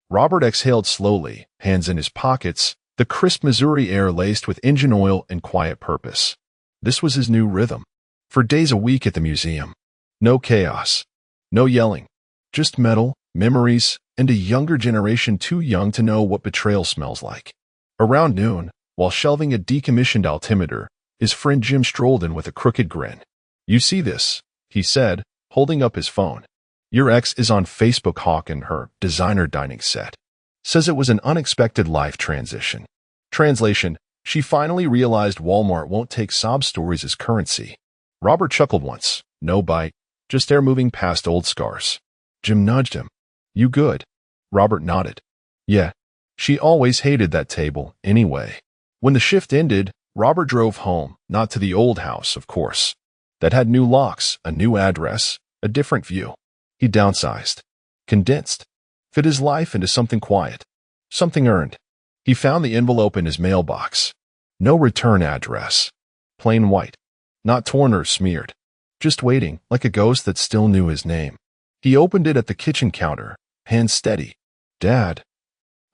Robert exhaled slowly, hands in his pockets, the crisp Missouri air laced with engine oil and quiet purpose. This was his new rhythm. For days a week at the museum. No chaos. No yelling. Just metal, memories, and a younger generation too young to know what betrayal smells like. Around noon, while shelving a decommissioned altimeter, his friend Jim strolled in with a crooked grin. "You see this," he said, holding up his phone. "Your ex is on Facebook hawking her designer dining set. Says it was an unexpected life transition." Translation: she finally realized Walmart won't take sob stories as currency. Robert chuckled once. No bite, just air moving past old scars. Jim nudged him. "You good?" Robert nodded. "Yeah. She always hated that table, anyway." When the shift ended, Robert drove home, not to the old house, of course. That had new locks, a new address, a different view. He downsized. Condensed. Fit his life into something quiet. Something earned. He found the envelope in his mailbox. No return address. Plain white. Not torn or smeared. Just waiting, like a ghost that still knew his name. He opened it at the kitchen counter, hands steady. "Dad,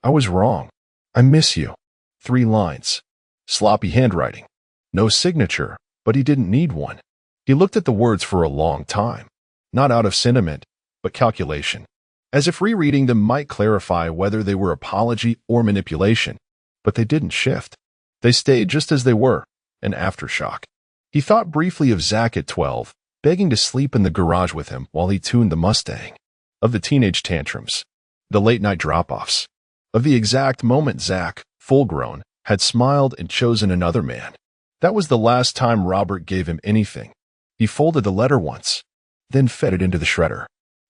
I was wrong. I miss you." 3 lines. Sloppy handwriting. No signature, but he didn't need one. He looked at the words for a long time. Not out of sentiment, but calculation. As if rereading them might clarify whether they were apology or manipulation. But they didn't shift. They stayed just as they were, an aftershock. He thought briefly of Zach at 12, begging to sleep in the garage with him while he tuned the Mustang. Of the teenage tantrums. The late-night drop-offs. Of the exact moment Zach, full-grown, had smiled and chosen another man. That was the last time Robert gave him anything. He folded the letter once, then fed it into the shredder.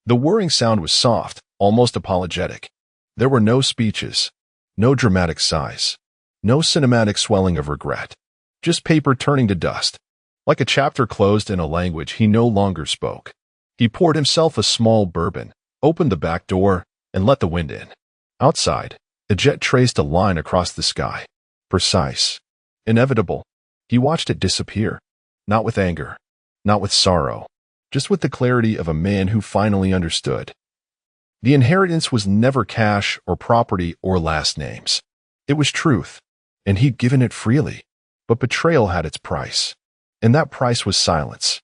The whirring sound was soft, almost apologetic. There were no speeches, no dramatic sighs, no cinematic swelling of regret. Just paper turning to dust, like a chapter closed in a language he no longer spoke. He poured himself a small bourbon, opened the back door, and let the wind in. Outside, a jet traced a line across the sky. Precise. Inevitable. He watched it disappear. Not with anger. Not with sorrow. Just with the clarity of a man who finally understood. The inheritance was never cash or property or last names. It was truth, and he'd given it freely. But betrayal had its price. And that price was silence.